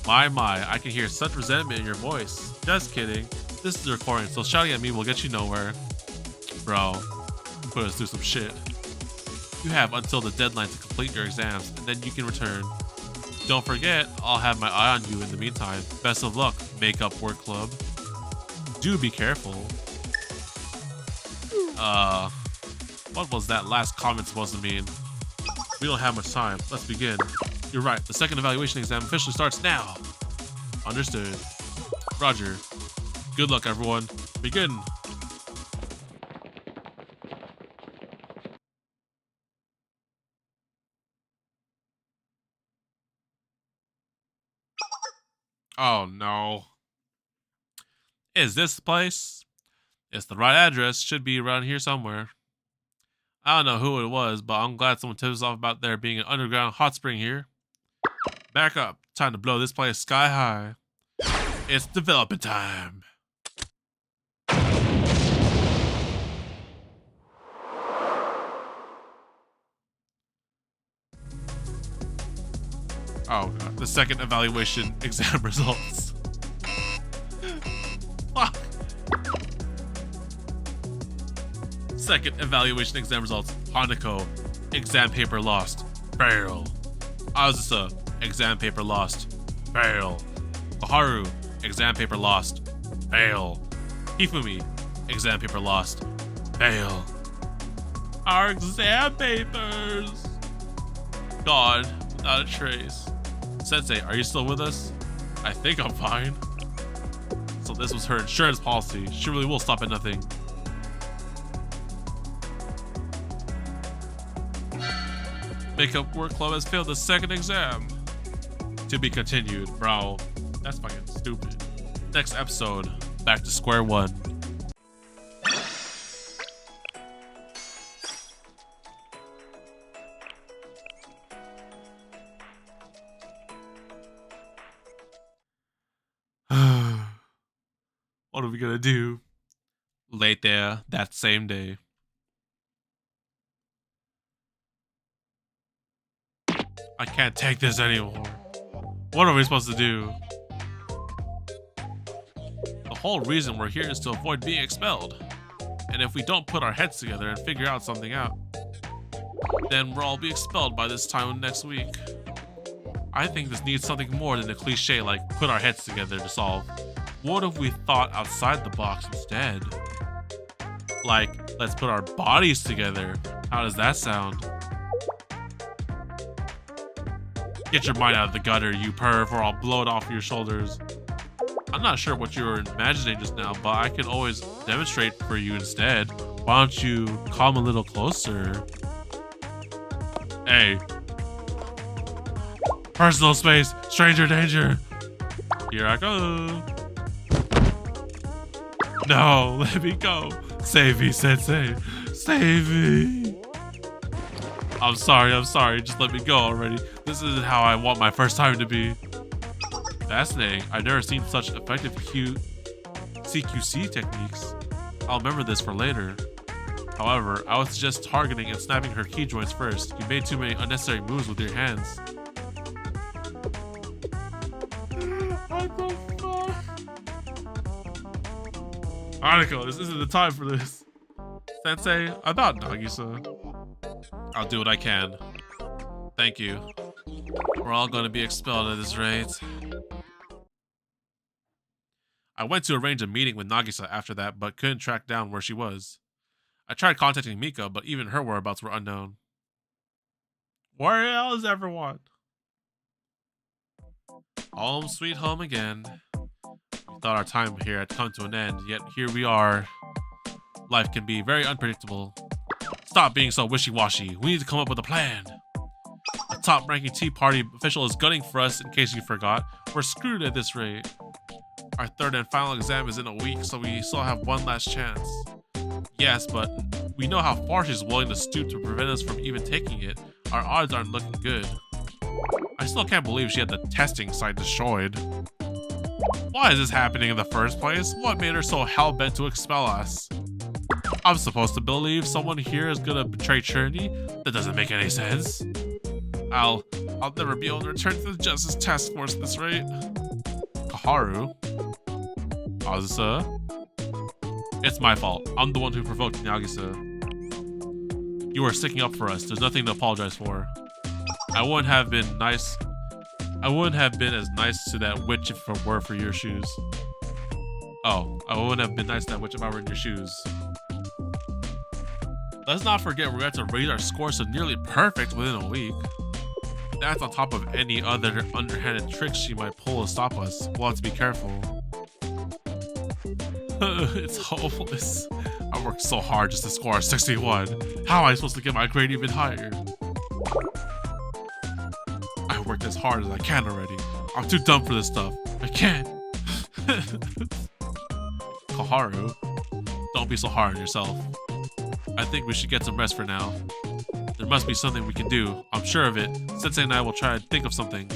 My, I can hear such resentment in your voice. Just kidding. This is a recording, so shouting at me will get you nowhere. Bro, you put us through some shit. You have until the deadline to complete your exams, and then you can return. Don't forget, I'll have my eye on you in the meantime. Best of luck, Makeup Work Club. Do be careful. What was that last comment supposed to mean? We don't have much time. Let's begin. You're right, the second evaluation exam officially starts now. Understood. Roger. Good luck, everyone. Begin. Oh no. Is this the place? It's the right address. Should be around here somewhere. I don't know who it was, but I'm glad someone tipped us off about there being an underground hot spring here. Back up. Time to blow this place sky high. It's development time. Oh god, the second evaluation exam results. Fuck. Second evaluation exam results. Hanako, exam paper lost. Fail. Azusa, exam paper lost. Fail. Koharu, exam paper lost. Fail. Hifumi, exam paper lost. Fail. Our exam papers. God, without a trace. Sensei, are you still with us? I think I'm fine. So this was her insurance policy. She really will stop at nothing. Makeup Work Club has failed the second exam. To be continued, bro. That's fucking stupid. Next episode, back to square one. What are we gonna do? Late there, that same day. I can't take this anymore. What are we supposed to do? The whole reason we're here is to avoid being expelled. And if we don't put our heads together and figure out something out, then we'll all be expelled by this time next week. I think this needs something more than a cliche like put our heads together to solve. What if we thought outside the box instead? Like, let's put our bodies together. How does that sound? Get your mind out of the gutter, you perv, or I'll blow it off your shoulders. I'm not sure what you were imagining just now, but I can always demonstrate for you instead. Why don't you come a little closer? Hey. Personal space, stranger danger. Here I go. No, let me go. Save me, Sensei. Save me. I'm sorry. Just let me go already. This isn't how I want my first time to be. Fascinating. I've never seen such effective CQC techniques. I'll remember this for later. However, I would suggest targeting and snapping her key joints first. You made too many unnecessary moves with your hands. What the fuck? Hanako, this isn't the time for this. Sensei, about Nagisa. I'll do what I can. Thank you. We're all going to be expelled at this rate. I went to arrange a meeting with Nagisa after that, but couldn't track down where she was. I tried contacting Mika, but even her whereabouts were unknown. Where else is everyone? Home sweet home again. We thought our time here had come to an end, yet here we are. Life can be very unpredictable. Stop being so wishy-washy. We need to come up with a plan. A top-ranking Tea Party official is gunning for us, in case you forgot. We're screwed at this rate. Our third and final exam is in a week, so we still have one last chance. Yes, but we know how far she's willing to stoop to prevent us from even taking it. Our odds aren't looking good. I still can't believe she had the testing site destroyed. Why is this happening in the first place? What made her so hell-bent to expel us? I'm supposed to believe someone here is gonna betray Trinity? That doesn't make any sense. I'll never be able to return to the Justice Task Force at this rate. Kaharu? Azusa? It's my fault. I'm the one who provoked Nagisa. You are sticking up for us. There's nothing to apologize for. I wouldn't have been as nice to that witch if it were for your shoes. Oh, I wouldn't have been nice to that witch if I were in your shoes. Let's not forget we're going to raise our scores to nearly perfect within a week. That's on top of any other underhanded tricks she might pull to stop us. We'll have to be careful. It's hopeless. I worked so hard just to score a 61. How am I supposed to get my grade even higher? I worked as hard as I can already. I'm too dumb for this stuff. I can't. Kaharu, don't be so hard on yourself. I think we should get some rest for now. There must be something we can do. I'm sure of it. Sensei and I will try to think of something.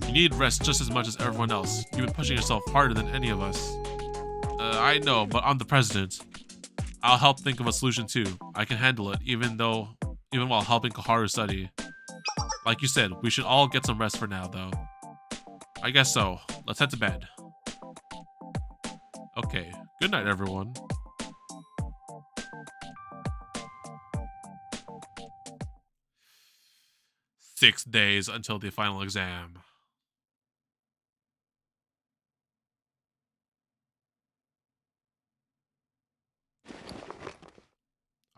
You need rest just as much as everyone else. You've been pushing yourself harder than any of us. I know, but I'm the president. I'll help think of a solution too. I can handle it, even while helping Kaharu study. Like you said, we should all get some rest for now, though. I guess so. Let's head to bed. Okay. Good night, everyone. Six days until the final exam.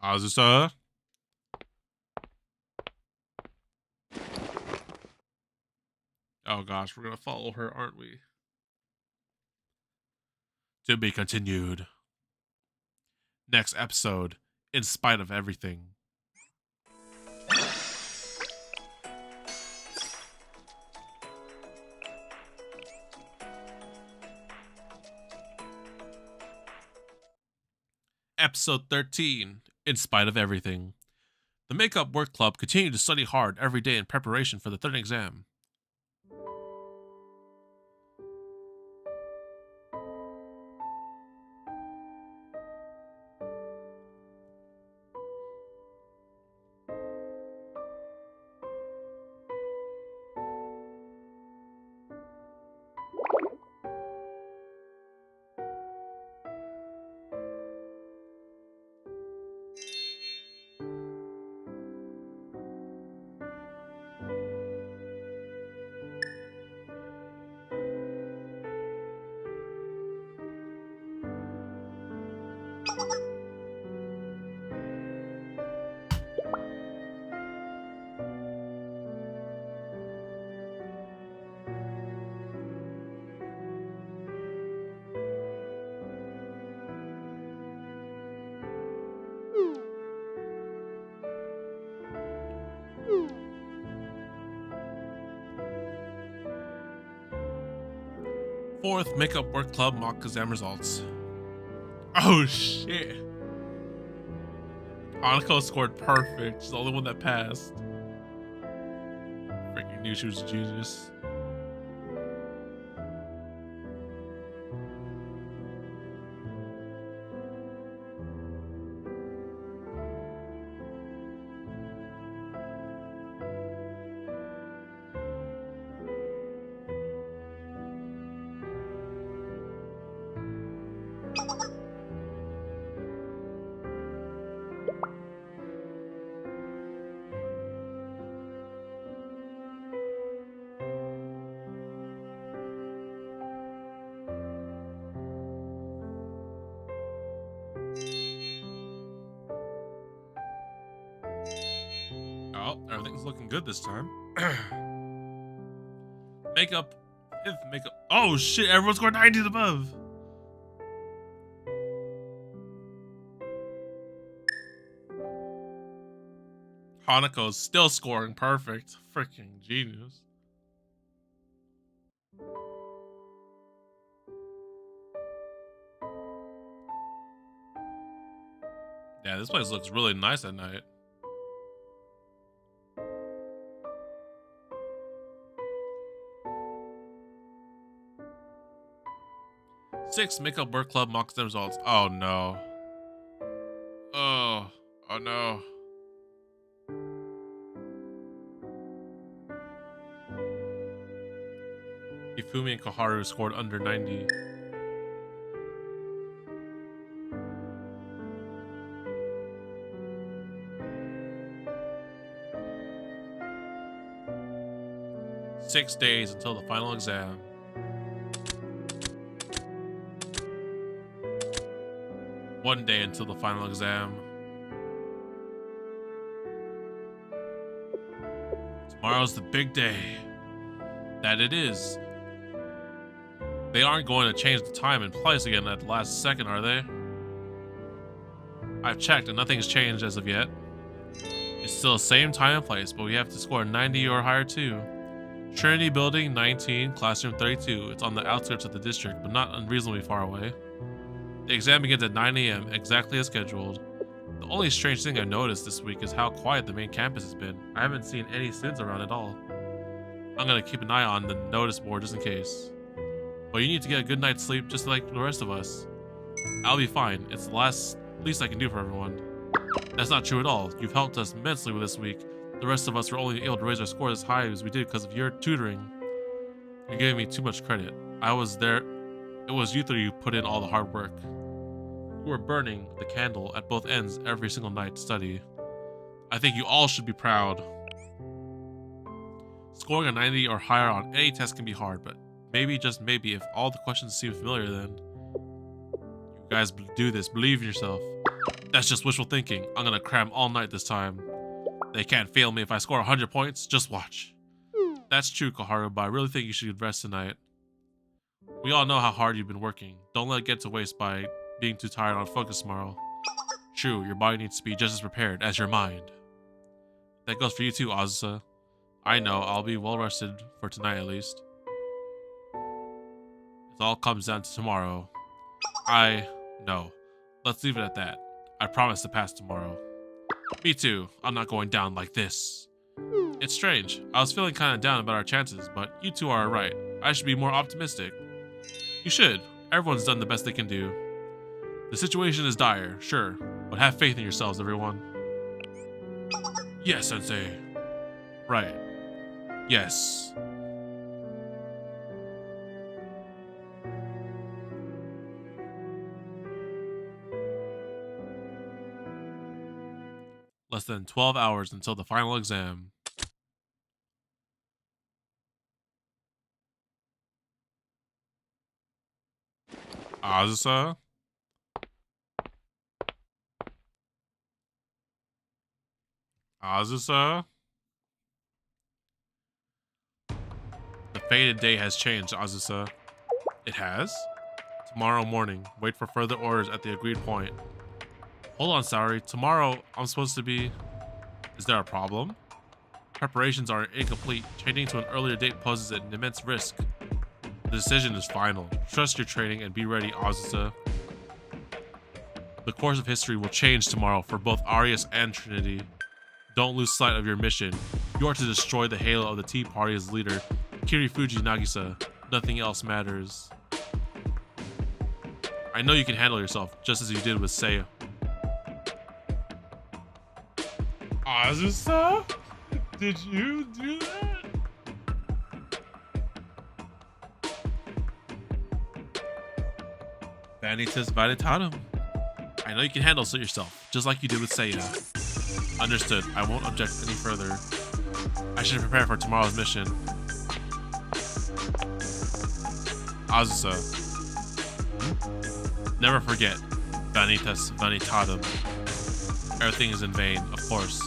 Azusa? Oh gosh, we're gonna follow her, aren't we? To be continued. Next episode, In Spite of Everything. Episode 13, In Spite of Everything. The Makeup Work Club continued to study hard every day in preparation for the third exam. Fourth Makeup Work Club mock exam results. Oh shit. Anako scored perfect. She's the only one that passed. Freaking knew she was a genius. Oh, everything's looking good this time. Makeup. Fifth makeup. Oh shit, everyone's scored 90 and above. Hanako's still scoring perfect. Freaking genius. Yeah, this place looks really nice at night. Six makeup work club mocks the results. Oh no. Oh no. Ifumi and Koharu scored under 90. Six days until the final exam. One day until the final exam. Tomorrow's the big day. That it is. They aren't going to change the time and place again at the last second, are they? I've checked and nothing's changed as of yet. It's still the same time and place, but we have to score 90 or higher too. Trinity Building 19, Classroom 32. It's on the outskirts of the district, but not unreasonably far away. The exam begins at 9 AM, exactly as scheduled. The only strange thing I've noticed this week is how quiet the main campus has been. I haven't seen any students around at all. I'm gonna keep an eye on the notice board just in case. But you need to get a good night's sleep just like the rest of us. I'll be fine. It's the least I can do for everyone. That's not true at all. You've helped us immensely with this week. The rest of us were only able to raise our score as high as we did because of your tutoring. You're giving me too much credit. I was there. It was you three who put in all the hard work. You were burning the candle at both ends every single night to study. I think you all should be proud. Scoring a 90 or higher on any test can be hard, but maybe, just maybe, if all the questions seem familiar, then you guys do this. Believe in yourself. That's just wishful thinking. I'm gonna cram all night this time. They can't fail me if I score 100 points. Just watch. That's true, Koharu, but I really think you should rest tonight. We all know how hard you've been working. Don't let it get to waste by being too tired on focus tomorrow. True, your body needs to be just as prepared as your mind. That goes for you too, Azusa. I know, I'll be well rested for tonight at least. It all comes down to tomorrow. No. Let's leave it at that. I promise to pass tomorrow. Me too. I'm not going down like this. It's strange. I was feeling kind of down about our chances, but you two are right. I should be more optimistic. You should. Everyone's done the best they can do. The situation is dire, sure, but have faith in yourselves, everyone. Yes, Sensei. Right. Yes. Less than 12 hours until the final exam. Azusa? Azusa? The fated day has changed, Azusa. It has? Tomorrow morning. Wait for further orders at the agreed point. Hold on, Saori. Tomorrow, I'm supposed to be... Is there a problem? Preparations are incomplete. Changing to an earlier date poses an immense risk. The decision is final. Trust your training and be ready, Azusa. The course of history will change tomorrow for both Arius and Trinity. Don't lose sight of your mission. You are to destroy the halo of the Tea Party's leader, Kirifuji Nagisa. Nothing else matters. I know you can handle yourself, just as you did with Seiya. Azusa? Did you do that? Vanitas Vanitatum. I know you can handle yourself, just like you did with Seiya. Understood. I won't object any further. I should prepare for tomorrow's mission. Azusa. Never forget. Vanitas Vanitatum. Everything is in vain, of course.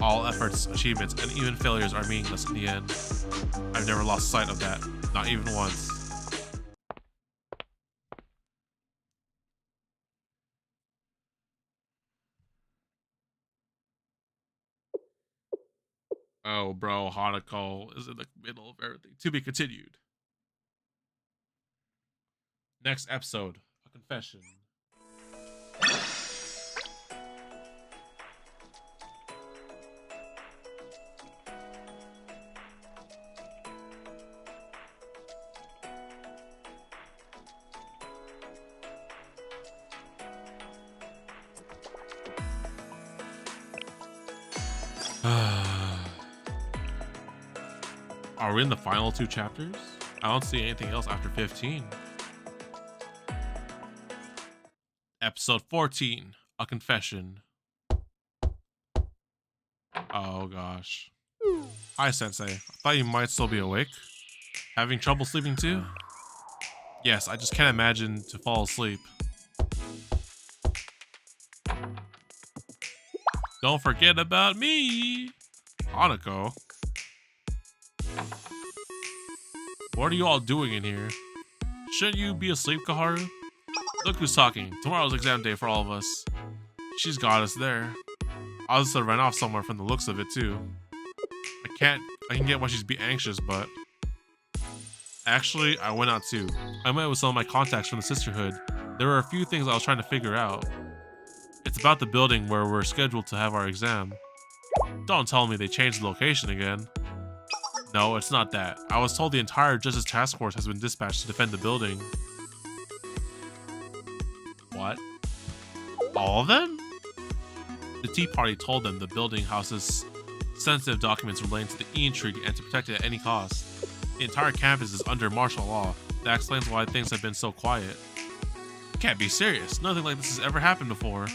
All efforts, achievements, and even failures are meaningless in the end. I've never lost sight of that, not even once. Oh, bro, Hanako is in the middle of everything. To be continued. Next episode, a confession. Are we in the final 2 chapters? I don't see anything else after 15. Episode 14, a confession. Oh gosh. Hi, Sensei. I thought you might still be awake. Having trouble sleeping too? Yes, I just can't imagine to fall asleep. Don't forget about me, Hanako. What are you all doing in here? Shouldn't you be asleep, Kaharu? Look who's talking. Tomorrow's exam day for all of us. She's got us there. Azusa ran off somewhere from the looks of it too. I can get why she's be anxious, but... Actually, I went out too. I met with some of my contacts from the Sisterhood. There were a few things I was trying to figure out. It's about the building where we're scheduled to have our exam. Don't tell me they changed the location again. No, it's not that. I was told the entire Justice Task Force has been dispatched to defend the building. What? All of them? The Tea Party told them the building houses sensitive documents relating to the Ian Treaty and to protect it at any cost. The entire campus is under martial law. That explains why things have been so quiet. You can't be serious. Nothing like this has ever happened before.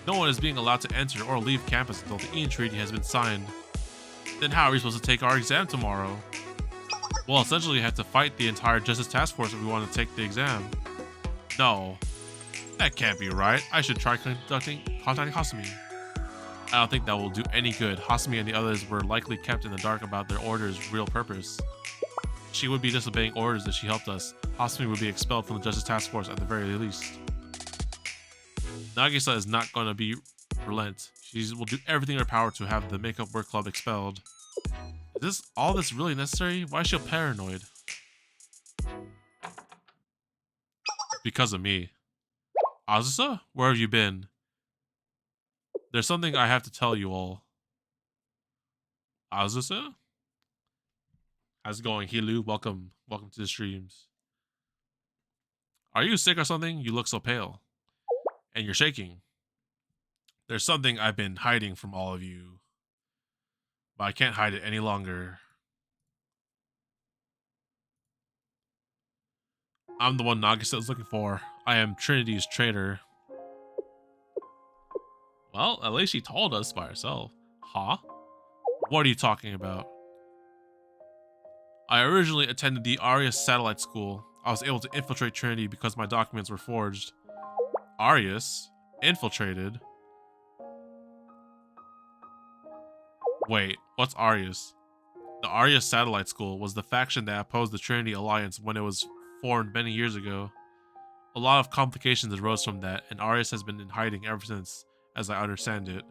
No one is being allowed to enter or leave campus until the Ian Treaty has been signed. Then how are we supposed to take our exam tomorrow? Well, essentially you have to fight the entire Justice Task Force if we want to take the exam. No. That can't be right. I should try contacting Hasumi. I don't think that will do any good. Hasumi and the others were likely kept in the dark about their order's real purpose. She would be disobeying orders if she helped us. Hasumi would be expelled from the Justice Task Force at the very least. Nagisa is not going to be relent. She will do everything in her power to have the Makeup Work Club expelled. Is all this really necessary? Why is she paranoid? Because of me. Azusa? Where have you been? There's something I have to tell you all. Azusa? How's it going, Hilu? Welcome to the streams. Are you sick or something? You look so pale. And you're shaking. There's something I've been hiding from all of you. But I can't hide it any longer. I'm the one Nagisa is looking for. I am Trinity's traitor. Well, at least she told us by herself. Huh? What are you talking about? I originally attended the Arius Satellite School. I was able to infiltrate Trinity because my documents were forged. Arius? Infiltrated? Wait, what's Arius? The Arius Satellite School was the faction that opposed the Trinity Alliance when it was formed many years ago. A lot of complications arose from that, and Arius has been in hiding ever since, as I understand it.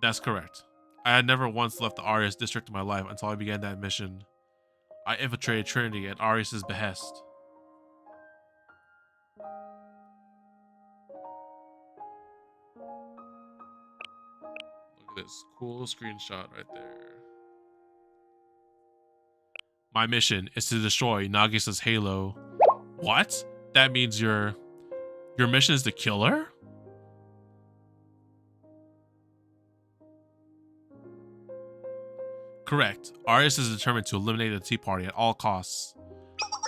That's correct. I had never once left the Arius district in my life until I began that mission. I infiltrated Trinity at Arius' behest. Look at this cool screenshot right there. My mission is to destroy Nagisa's halo. What? That means your mission is to kill her? Correct. Arius is determined to eliminate the Tea Party at all costs.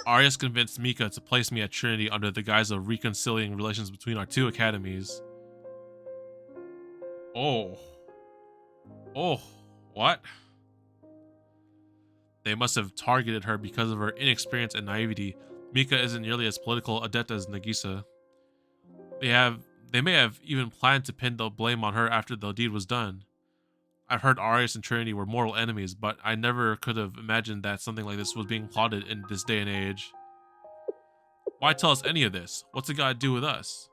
Arius convinced Mika to place me at Trinity under the guise of reconciling relations between our two academies. Oh. Oh, what? They must have targeted her because of her inexperience and naivety. Mika isn't nearly as political adept as Nagisa. They may have even planned to pin the blame on her after the deed was done. I've heard Arius and Trinity were mortal enemies, but I never could have imagined that something like this was being plotted in this day and age. Why tell us any of this? What's it got to do with us?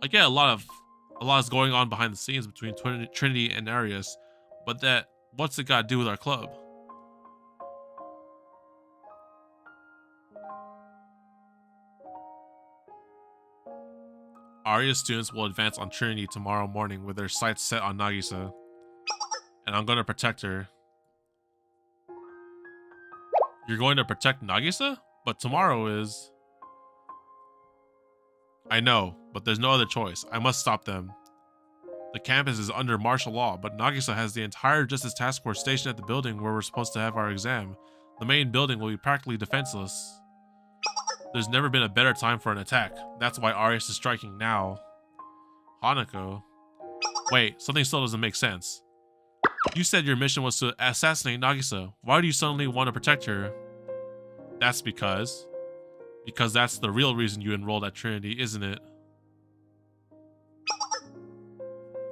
I get a lot is going on behind the scenes between Trinity and Arius, but that What's it got to do with our club? Arya students will advance on Trinity tomorrow morning with their sights set on Nagisa. And I'm going to protect her. You're going to protect Nagisa? But tomorrow is... I know, but there's no other choice. I must stop them. The campus is under martial law, but Nagisa has the entire Justice Task Force stationed at the building where we're supposed to have our exam. The main building will be practically defenseless. There's never been a better time for an attack. That's why Arias is striking now. Hanako? Wait, something still doesn't make sense. You said your mission was to assassinate Nagisa. Why do you suddenly want to protect her? That's because that's the real reason you enrolled at Trinity, isn't it?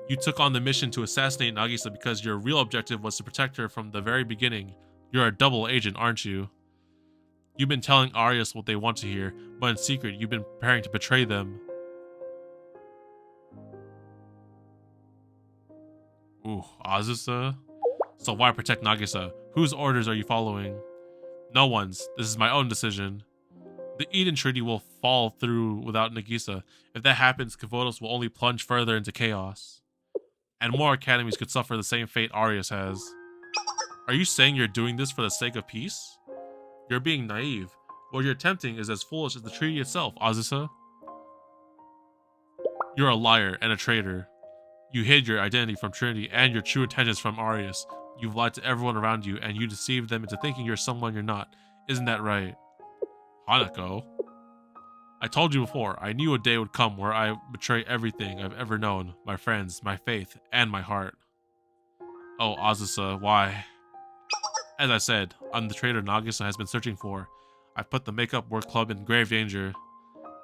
You took on the mission to assassinate Nagisa because your real objective was to protect her from the very beginning. You're a double agent, aren't you? You've been telling Arias what they want to hear, but in secret, you've been preparing to betray them. Ooh, Azusa? So why protect Nagisa? Whose orders are you following? No one's. This is my own decision. The Eden Treaty will fall through without Nagisa. If that happens, Kavotos will only plunge further into chaos. And more academies could suffer the same fate Arias has. Are you saying you're doing this for the sake of peace? You're being naive. What you're attempting is as foolish as the treaty itself, Azusa. You're a liar and a traitor. You hid your identity from Trinity and your true intentions from Arias. You've lied to everyone around you and you deceived them into thinking you're someone you're not. Isn't that right? Hanako? I told you before, I knew a day would come where I betray everything I've ever known. My friends, my faith, and my heart. Oh, Azusa, why? As I said, I'm the traitor Nagisa has been searching for. I've put the Makeup Work Club in grave danger.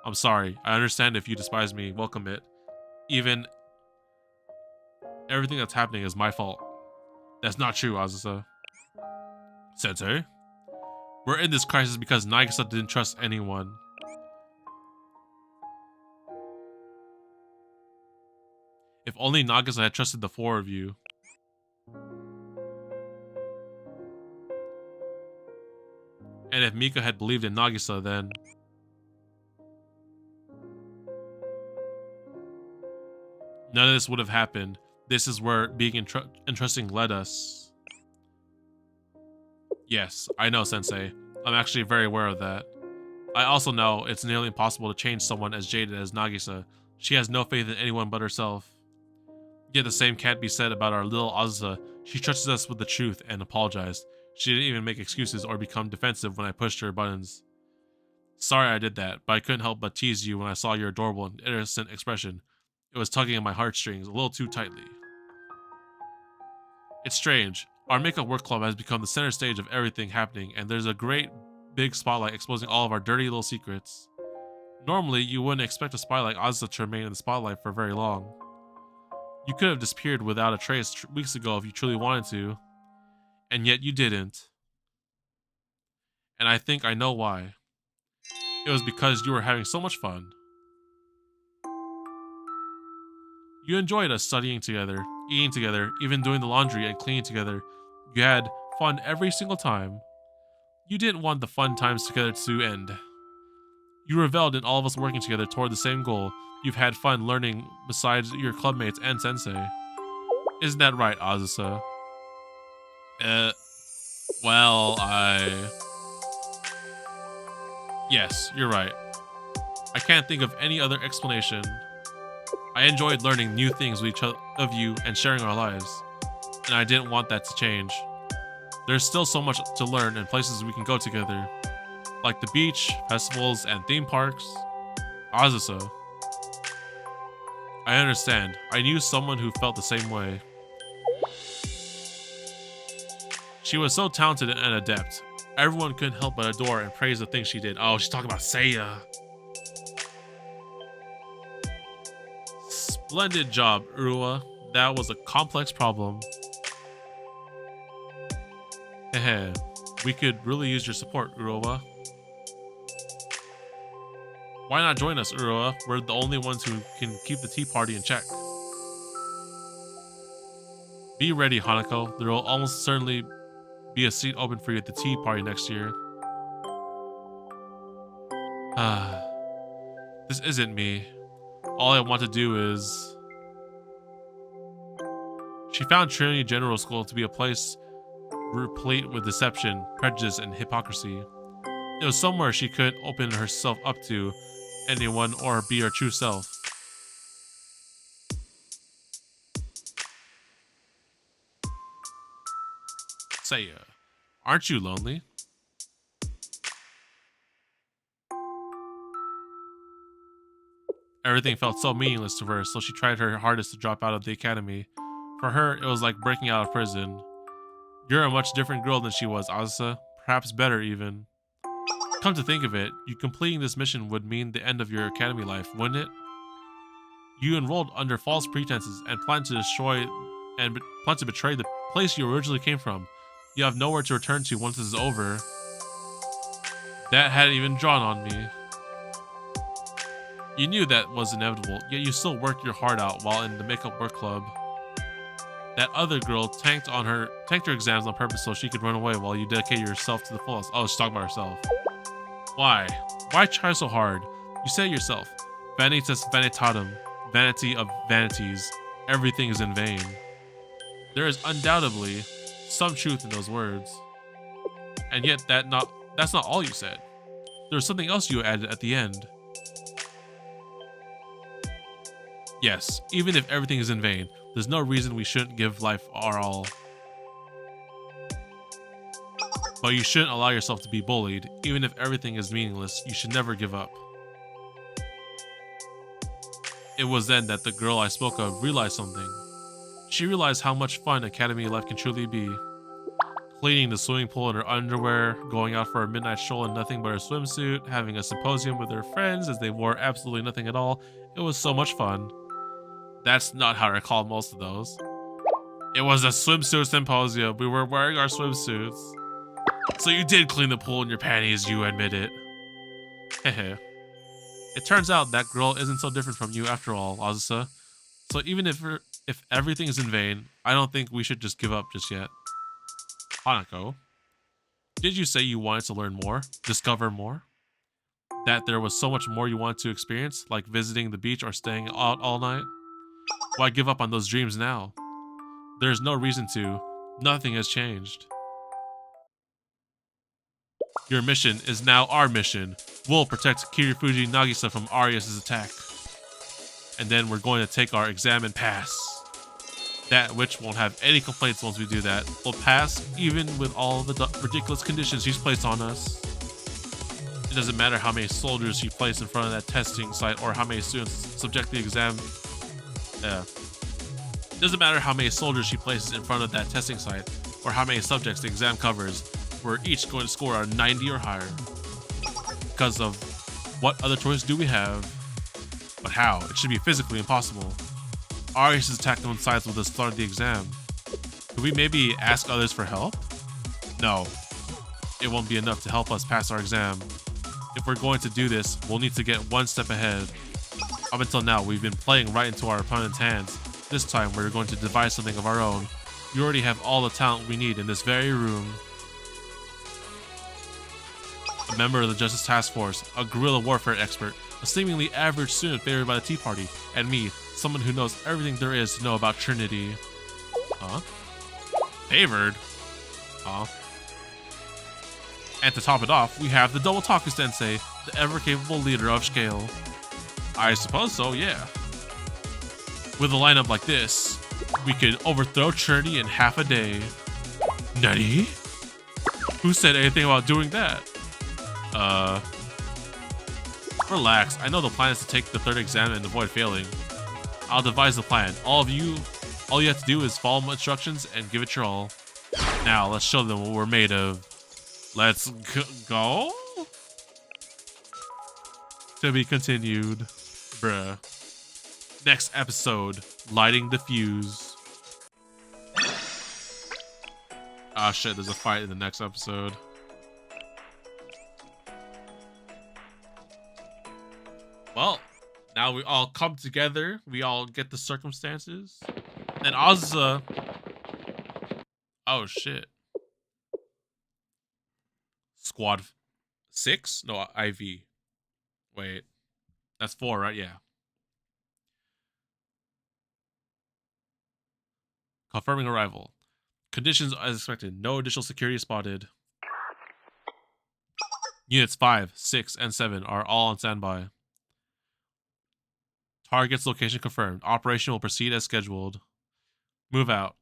I'm sorry. I understand if you despise me. Welcome it. Even everything that's happening is my fault. That's not true, Azusa. Sensei? We're in this crisis because Nagisa didn't trust anyone. If only Nagisa had trusted the four of you. And if Mika had believed in Nagisa, then... none of this would have happened. This is where being entrusting led us. Yes, I know, Sensei. I'm actually very aware of that. I also know it's nearly impossible to change someone as jaded as Nagisa. She has no faith in anyone but herself. Yet the same can't be said about our little Azusa. She trusted us with the truth and apologized. She didn't even make excuses or become defensive when I pushed her buttons. Sorry I did that, but I couldn't help but tease you when I saw your adorable and innocent expression. It was tugging at my heartstrings a little too tightly. It's strange. Our Makeup Work Club has become the center stage of everything happening, and there's a great big spotlight exposing all of our dirty little secrets. Normally, you wouldn't expect a spy like Azusa to remain in the spotlight for very long. You could have disappeared without a trace weeks ago if you truly wanted to. And yet you didn't. And I think I know why. It was because you were having so much fun. You enjoyed us studying together, eating together, even doing the laundry and cleaning together. You had fun every single time. You didn't want the fun times together to end. You reveled in all of us working together toward the same goal. You've had fun learning besides your clubmates and Sensei. Isn't that right, Azusa? Well, yes, you're right. I can't think of any other explanation. I enjoyed learning new things with each of you and sharing our lives, and I didn't want that to change. There's still so much to learn and places we can go together, like the beach, festivals, and theme parks. Azusa. I understand. I knew someone who felt the same way. She was so talented and adept. Everyone couldn't help but adore and praise the things she did. Oh, she's talking about Seiya. Splendid job, Urua. That was a complex problem. Heh, we could really use your support, Urua. Why not join us, Urua? We're the only ones who can keep the tea party in check. Be ready, Hanako. There will almost certainly be a seat open for you at the tea party next year. This isn't me. All I want to do is... She found Trinity General School to be a place replete with deception, prejudice, and hypocrisy. It was somewhere she could open herself up to anyone or be her true self. Seiya, aren't you lonely? Everything felt so meaningless to her, so she tried her hardest to drop out of the academy. For her, it was like breaking out of prison. You're a much different girl than she was, Asusa. Perhaps better, even. Come to think of it, you completing this mission would mean the end of your academy life, wouldn't it? You enrolled under false pretenses and planned to destroy and plan to betray the place you originally came from. You have nowhere to return to once this is over. That hadn't even drawn on me. You knew that was inevitable, yet you still worked your heart out while in the makeup work club. That other girl tanked her exams on purpose so she could run away while you dedicated yourself to the fullest. Oh, she's talking about herself. Why? Why try so hard? You say it yourself. Vanitas vanitatum. Vanity of vanities. Everything is in vain. There is undoubtedly some truth in those words. And yet that's not all you said. There was something else you added at the end. Yes, even if everything is in vain, there's no reason we shouldn't give life our all. But you shouldn't allow yourself to be bullied. Even if everything is meaningless, you should never give up. It was then that the girl I spoke of realized something. She realized how much fun academy life can truly be. Cleaning the swimming pool in her underwear, going out for a midnight stroll in nothing but her swimsuit, having a symposium with her friends as they wore absolutely nothing at all. It was so much fun. That's not how I recall most of those. It was a swimsuit symposium. We were wearing our swimsuits. So you did clean the pool in your panties, you admit it. Hehe. It turns out that girl isn't so different from you after all, Asusa. So even if everything is in vain, I don't think we should just give up just yet. Hanako, did you say you wanted to learn more? Discover more? That there was so much more you wanted to experience, like visiting the beach or staying out all night? Why give up on those dreams now? There's no reason to. Nothing has changed. Your mission is now our mission. We'll protect Kirifuji Nagisa from Arias' attack. And then we're going to take our exam and pass. That witch won't have any complaints once we do that. We'll pass even with all the ridiculous conditions she's placed on us. It doesn't matter how many soldiers she placed in front of that testing site or how many students subject the exam. It doesn't matter how many soldiers she places in front of that testing site or how many subjects the exam covers. We're each going to score a 90 or higher. Because of what other choice do we have? But how? It should be physically impossible. Arias' attack coincides with the start of the exam. Could we maybe ask others for help? No. It won't be enough to help us pass our exam. If we're going to do this, we'll need to get one step ahead. Up until now, we've been playing right into our opponent's hands. This time, we're going to devise something of our own. You already have all the talent we need in this very room. A member of the Justice Task Force, a guerrilla warfare expert, a seemingly average student favored by the Tea Party, and me, someone who knows everything there is to know about Trinity. Huh? Favored? Huh? And to top it off, we have the TheDomotaku Sensei, the ever-capable leader of Scale. I suppose so, yeah. With a lineup like this, we could overthrow Trinity in half a day. Nutty? Who said anything about doing that? Relax. I know the plan is to take the third exam and avoid failing. I'll devise the plan. All you have to do is follow my instructions and give it your all. Now, let's show them what we're made of. Let's go? To be continued. Bruh. Next episode, lighting the fuse. Ah shit, there's a fight in the next episode. Well, now we all come together. We all get the circumstances. And Asusa Oh shit. Squad 6? No, IV. Wait. That's 4, right? Yeah. Confirming arrival. Conditions as expected. No additional security spotted. Units 5, 6, and 7 are all on standby. Target's location confirmed. Operation will proceed as scheduled. Move out.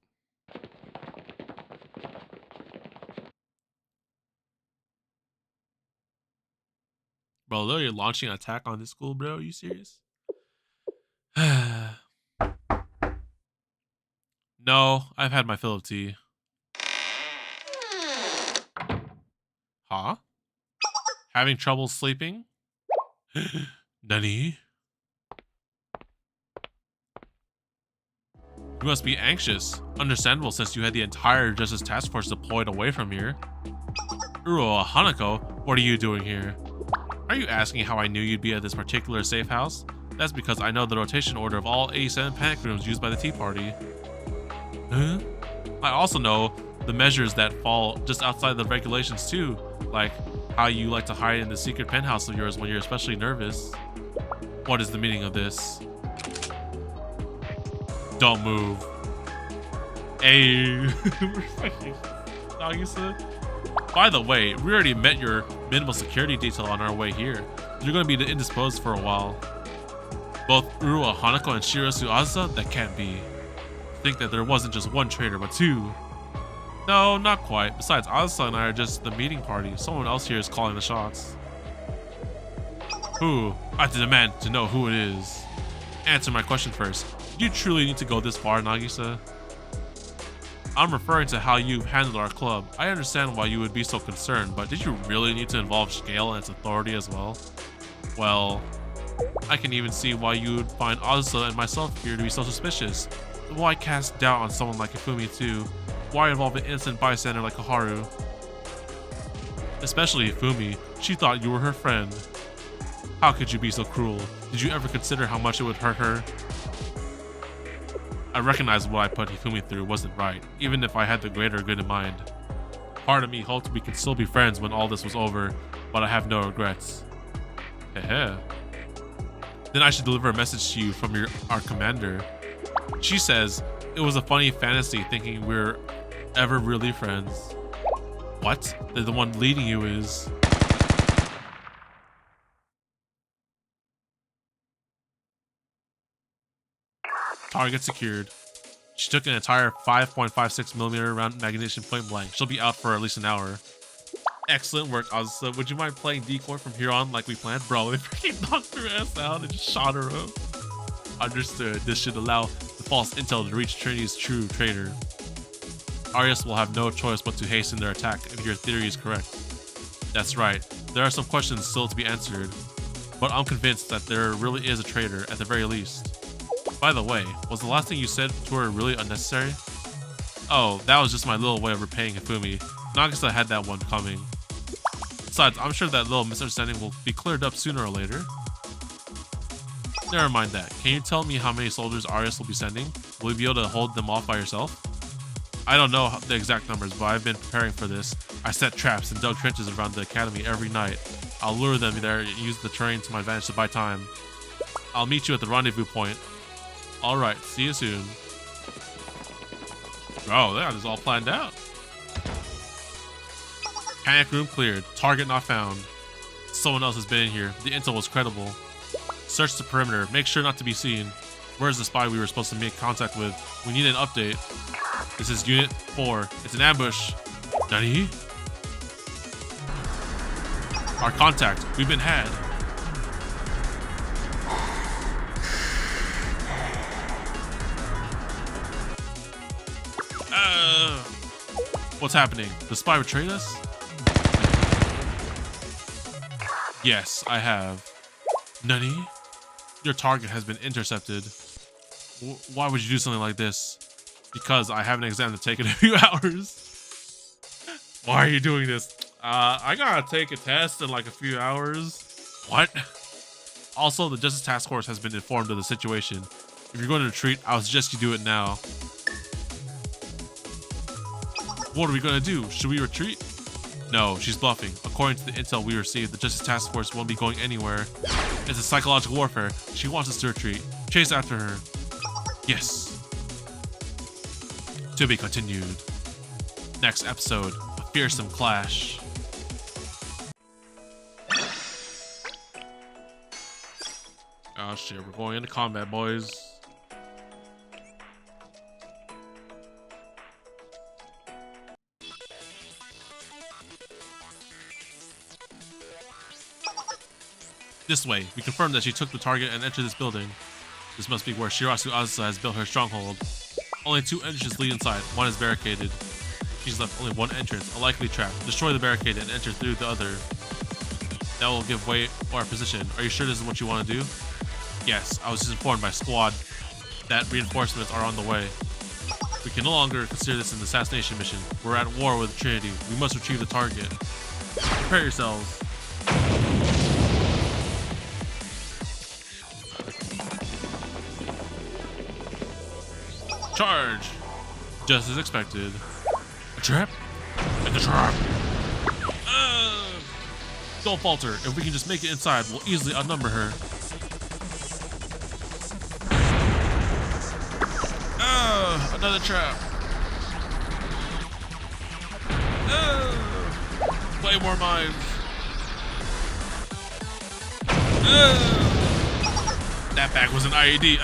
Bro, literally launching an attack on this school, bro? Are you serious? No, I've had my fill of tea. Huh? Having trouble sleeping? Nani? You must be anxious. Understandable since you had the entire Justice Task Force deployed away from here. Uro Hanako, what are you doing here? Are you asking how I knew you'd be at this particular safe house? That's because I know the rotation order of all 87 panic rooms used by the Tea Party. Huh? I also know the measures that fall just outside the regulations too, like how you like to hide in the secret penthouse of yours when you're especially nervous. What is the meaning of this? Don't move. Hey. By the way, we already met your minimal security detail on our way here. You're going to be indisposed for a while. Both Urua Hanako and Shirasu Azusa? That can't be. Think that there wasn't just one traitor, but two. No, not quite. Besides, Azusa and I are just the meeting party. Someone else here is calling the shots. Who? I demand to know who it is. Answer my question first. Do you truly need to go this far, Nagisa? I'm referring to how you've handled our club. I understand why you would be so concerned, but did you really need to involve Scale and its authority as well? Well, I can even see why you would find Azusa and myself here to be so suspicious. Why cast doubt on someone like Ifumi too? Why involve an innocent bystander like Koharu? Especially Ifumi. She thought you were her friend. How could you be so cruel? Did you ever consider how much it would hurt her? I recognize what I put Hifumi through wasn't right, even if I had the greater good in mind. Part of me hoped we could still be friends when all this was over, but I have no regrets. Heh. Then I should deliver a message to you from our commander. She says, it was a funny fantasy thinking we're ever really friends. What? That the one leading you is... Target secured. She took an entire 5.56mm round magnetic point blank. She'll be out for at least an hour. Excellent work, Azusa. Would you mind playing decoy from here on like we planned? Bro, they freaking knocked her ass out and just shot her up. Understood. This should allow the false intel to reach Trinity's true traitor. Arias will have no choice but to hasten their attack if your theory is correct. That's right. There are some questions still to be answered, but I'm convinced that there really is a traitor at the very least. By the way, was the last thing you said to her really unnecessary? Oh, that was just my little way of repaying Hifumi. Nagisa had that one coming. Besides, I'm sure that little misunderstanding will be cleared up sooner or later. Never mind that. Can you tell me how many soldiers Arias will be sending? Will you be able to hold them off by yourself? I don't know the exact numbers, but I've been preparing for this. I set traps and dug trenches around the academy every night. I'll lure them there and use the terrain to my advantage to buy time. I'll meet you at the rendezvous point. Alright, see you soon. Oh, that is all planned out. Panic room cleared. Target not found. Someone else has been in here. The intel was credible. Search the perimeter. Make sure not to be seen. Where's the spy we were supposed to make contact with? We need an update. This is Unit 4. It's an ambush. Nani? Our contact. We've been had. What's happening? The spy betrayed us? Yes, I have. Nani? Your target has been intercepted. Why would you do something like this? Because I have an exam to take in a few hours. Why are you doing this? I gotta take a test in like a few hours. What? Also, the Justice Task Force has been informed of the situation. If you're going to retreat, I would suggest you do it now. What are we gonna do? Should we retreat? No, she's bluffing. According to the intel we received, the Justice Task Force won't be going anywhere. It's a psychological warfare. She wants us to retreat. Chase after her. Yes. To be continued. Next episode, a fearsome clash. Oh shit, we're going into combat, boys. This way, we confirm that she took the target and entered this building. This must be where Shirasu Azusa has built her stronghold. Only 2 entrances lead inside, one is barricaded. She's left only one entrance, a likely trap. Destroy the barricade and enter through the other. That will give way to our position. Are you sure this is what you want to do? Yes, I was just informed by Squad that reinforcements are on the way. We can no longer consider this an assassination mission. We're at war with Trinity. We must retrieve the target. Prepare yourselves. Charge! Just as expected. A trap? And the trap! Don't falter. If we can just make it inside, we'll easily outnumber her. Another trap. Play more mines. That bag was an IED.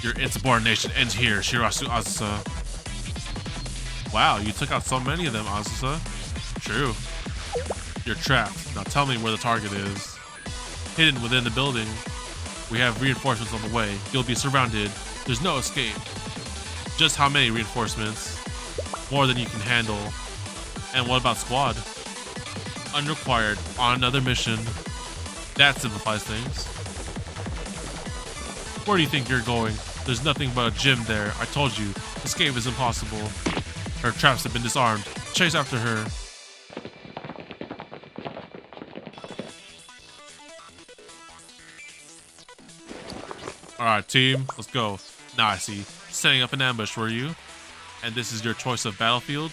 Your insubordination ends here, Shirasu Azusa. Wow, you took out so many of them, Azusa. True. You're trapped. Now tell me where the target is. Hidden within the building. We have reinforcements on the way. You'll be surrounded. There's no escape. Just how many reinforcements? More than you can handle. And what about Squad? Unrequired. On another mission. That simplifies things. Where do you think you're going? There's nothing but a gym there. I told you. Escape is impossible. Her traps have been disarmed. Chase after her. Alright, team. Let's go. Now I see. Setting up an ambush, were you? And this is your choice of battlefield?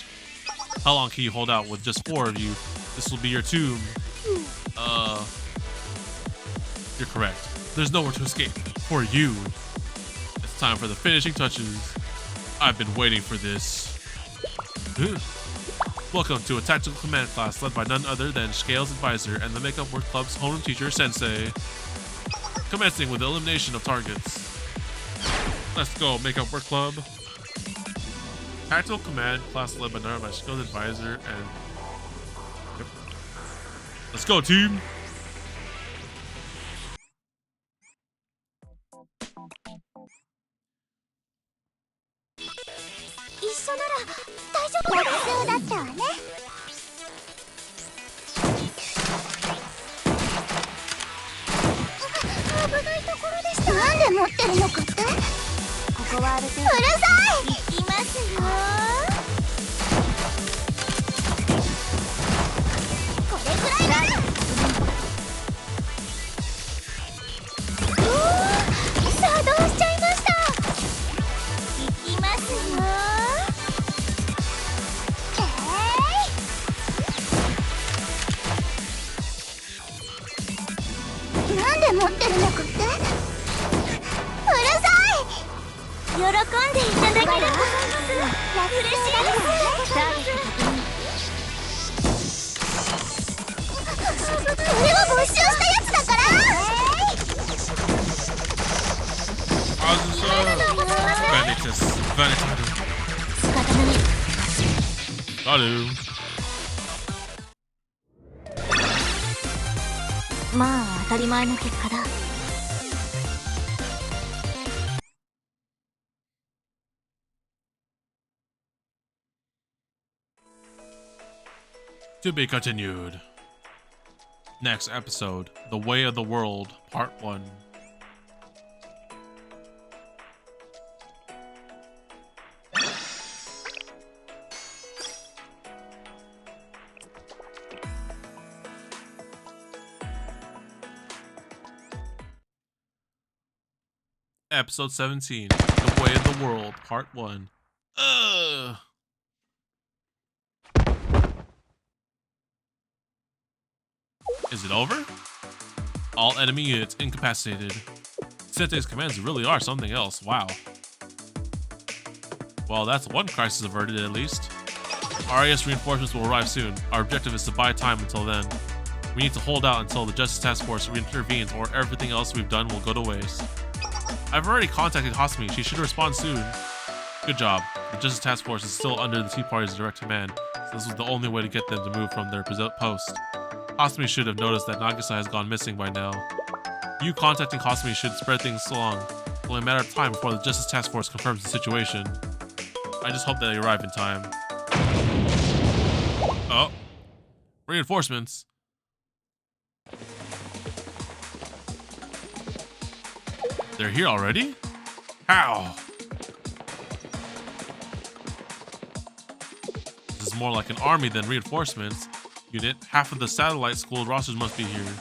How long can you hold out with just 4 of you? This will be your tomb. You're correct. There's nowhere to escape. For you. It's time for the finishing touches. I've been waiting for this. Welcome to a tactical command class led by none other than Scales Advisor and the Makeup Work Club's homeroom teacher, Sensei. Commencing with the elimination of targets. Let's go, Makeup Work Club. Tactical command class led by none other than Scales Advisor and... Yep. Let's go, team! To be continued. Next episode, The Way of the World, Part 1. Episode 17, The Way of the World, Part 1. Is it over? All enemy units incapacitated. Sensei's commands really are something else, wow. Well, that's one crisis averted at least. RAS reinforcements will arrive soon. Our objective is to buy time until then. We need to hold out until the Justice Task Force intervenes or everything else we've done will go to waste. I've already contacted Hasumi. She should respond soon. Good job. The Justice Task Force is still under the Tea Party's direct command, so this was the only way to get them to move from their post. Hasumi should have noticed that Nagisa has gone missing by now. You contacting Hasumi should spread things along. It's only a matter of time before the Justice Task Force confirms the situation. I just hope that they arrive in time. Oh. Reinforcements. They're here already? How? This is more like an army than reinforcements. Unit, half of the satellite school rosters must be here.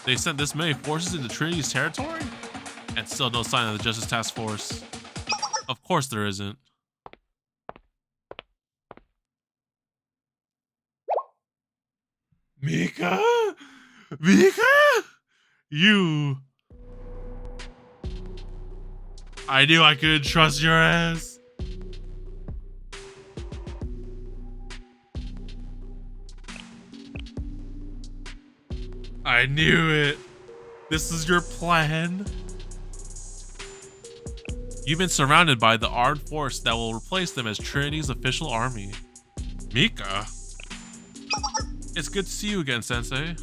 They sent this many forces into Trinity's territory? And still no sign of the Justice Task Force. Of course there isn't. Mika? Mika? You. I knew I couldn't trust your ass. I knew it. This is your plan. You've been surrounded by the armed force that will replace them as Trinity's official army. Mika? It's good to see you again, Sensei.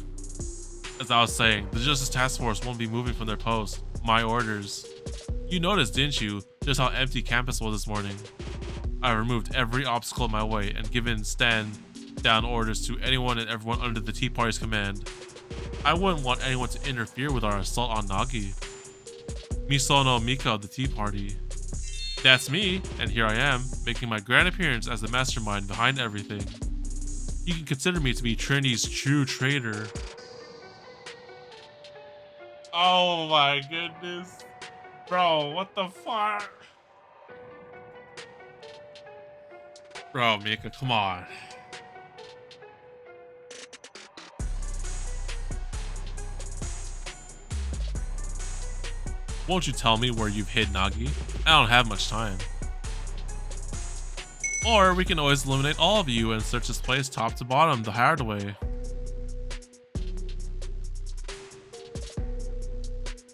As I was saying, the Justice Task Force won't be moving from their post. My orders. You noticed, didn't you, just how empty campus was this morning? I removed every obstacle in my way and given stand-down orders to anyone and everyone under the Tea Party's command. I wouldn't want anyone to interfere with our assault on Nagi. Misono Mika of the Tea Party. That's me, and here I am, making my grand appearance as the mastermind behind everything. You can consider me to be Trinity's true traitor. Oh my goodness. Bro, what the fuck? Bro, Mika, come on. Won't you tell me where you've hid Nagi? I don't have much time. Or we can always eliminate all of you and search this place top to bottom the hard way.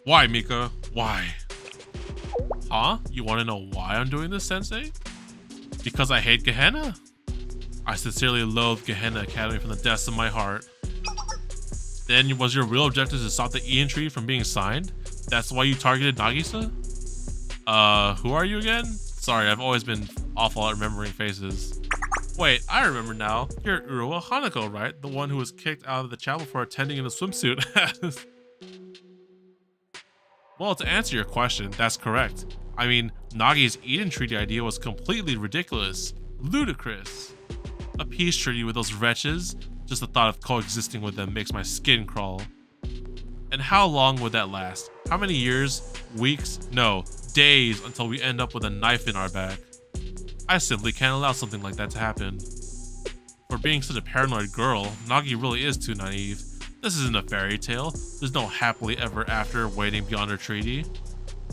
Why, Mika? Why? Huh? You want to know why I'm doing this, Sensei? Because I hate Gehenna. I sincerely loathe Gehenna Academy from the depths of my heart. Then was your real objective to stop the Ian Tree from being signed? That's why you targeted Nagisa? Who are you again? Sorry, I've always been awful at remembering faces. Wait, I remember now. You're Uruwa Hanako, right? The one who was kicked out of the chapel for attending in a swimsuit. Well, to answer your question, that's correct. I mean, Nagi's Eden Treaty idea was completely ridiculous. Ludicrous. A peace treaty with those wretches? Just the thought of coexisting with them makes my skin crawl. And how long would that last? How many years? Weeks? No, days until we end up with a knife in our back. I simply can't allow something like that to happen. For being such a paranoid girl, Nagi really is too naive. This isn't a fairy tale. There's no happily ever after waiting beyond her treaty.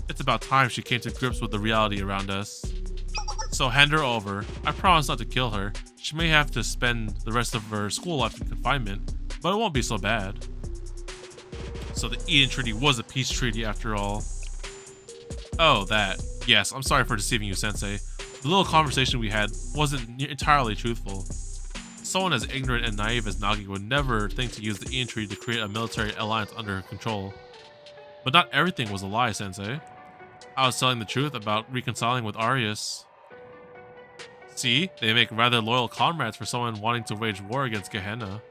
It's about time she came to grips with the reality around us. So hand her over. I promise not to kill her. She may have to spend the rest of her school life in confinement, but it won't be so bad. So the Eden Treaty was a peace treaty after all. Oh, that. Yes, I'm sorry for deceiving you, Sensei. The little conversation we had wasn't entirely truthful. Someone as ignorant and naive as Nagi would never think to use the Eden Treaty to create a military alliance under her control. But not everything was a lie, Sensei. I was telling the truth about reconciling with Arius. See, they make rather loyal comrades for someone wanting to wage war against Gehenna.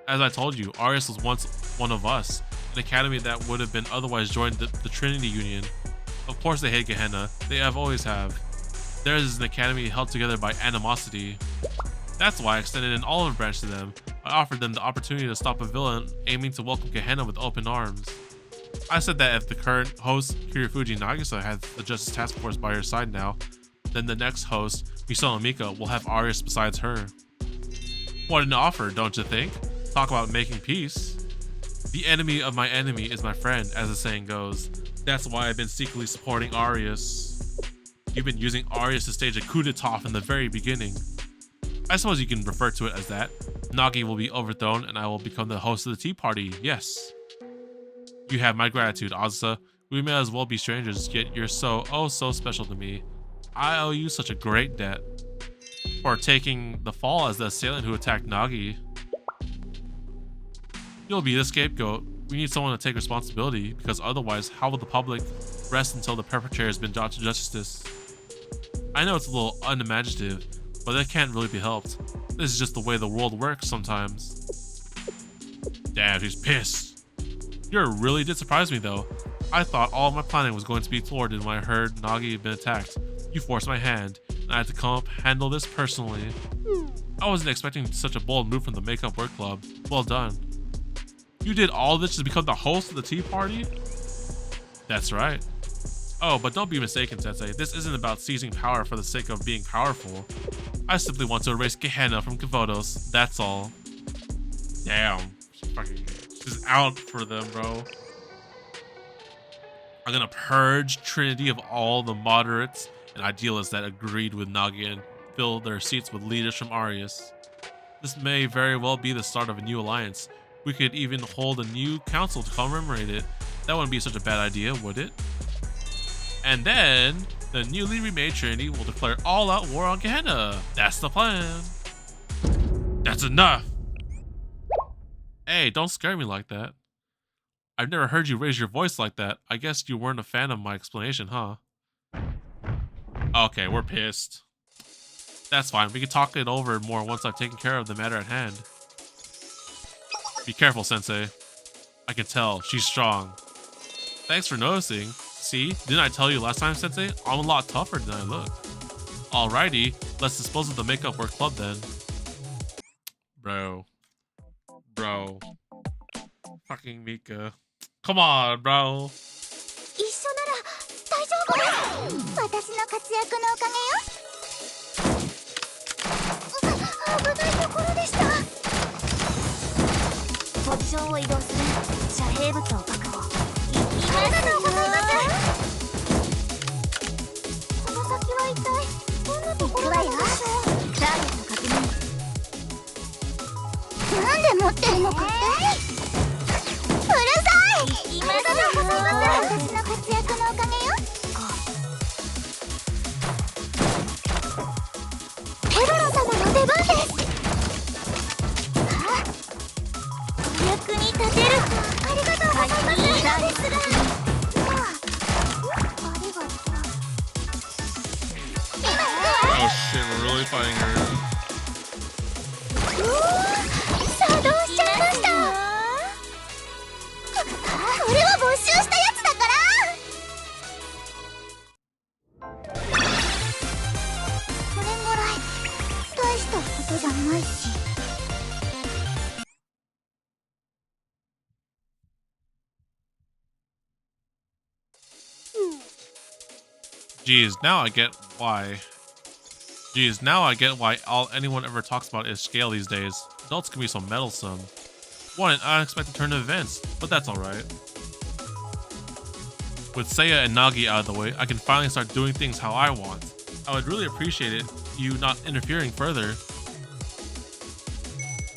As I told you, Arius was once one of us, an academy that would have been otherwise joined the Trinity Union. Of course they hate Gehenna, they always have. Theirs is an academy held together by animosity. That's why I extended an olive branch to them. I offered them the opportunity to stop a villain aiming to welcome Gehenna with open arms. I said that if the current host, Kirifuji Nagisa, has the Justice Task Force by her side now, then the next host, Misao Mika, will have Arius besides her. What an offer, don't you think? Talk about making peace. The enemy of my enemy is my friend, as the saying goes. That's why I've been secretly supporting Arius. You've been using Arius to stage a coup d'etat from the very beginning. I suppose you can refer to it as that. Nagi will be overthrown and I will become the host of the tea party, yes. You have my gratitude, Azusa. We may as well be strangers, yet you're so, oh so special to me. I owe you such a great debt. For taking the fall as the assailant who attacked Nagi. You'll be the scapegoat. We need someone to take responsibility, because otherwise, how will the public rest until the perpetrator has been brought to justice? I know it's a little unimaginative, but that can't really be helped. This is just the way the world works sometimes. Damn, she's pissed. You really did surprise me though. I thought all of my planning was going to be thwarted when I heard Nagi had been attacked. You forced my hand, and I had to come up handle this personally. I wasn't expecting such a bold move from the Makeup Work Club. Well done. You did all this to become the host of the tea party? That's right. Oh, but don't be mistaken, Sensei. This isn't about seizing power for the sake of being powerful. I simply want to erase Gehenna from Kavotos, that's all. Damn. She's out for them, bro. I'm gonna purge Trinity of all the moderates and idealists that agreed with Nagi and fill their seats with leaders from Arius. This may very well be the start of a new alliance. We could even hold a new council to commemorate it. That wouldn't be such a bad idea, would it? And then, the newly remade Trinity will declare all-out war on Gehenna. That's the plan. That's enough. Hey, don't scare me like that. I've never heard you raise your voice like that. I guess you weren't a fan of my explanation, huh? Okay, we're pissed. That's fine. We can talk it over more once I've taken care of the matter at hand. Be careful, Sensei. I can tell. She's strong. Thanks for noticing. See? Didn't I tell you last time, Sensei? I'm a lot tougher than I look. Alrighty. Let's dispose of the Makeup Work Club then. Bro. Fucking Mika. Come on, bro. 一緒なら大丈夫です。私の活躍のおかげよ。危ないところでした。ポジションを移動する。遮蔽物を確保。ありがとうございます。この先は一体どんなところなのでしょう。ターゲット確認。なんで持ってるのかって？うるさい。ありがとうございます。私の活躍のおかげよ。ペロロ様の出番です。お役に立てる。ありがとうございます。ですが、ありがとう。Oh shit, we're really fighting her. 作動しちゃいました。俺は没収したやつだから。それぐらい大したことじゃないし。Geez, now I get why all anyone ever talks about is scale these days. Adults can be so meddlesome. What an unexpected turn of events, but that's alright. With Seiya and Nagi out of the way, I can finally start doing things how I want. I would really appreciate it, you not interfering further.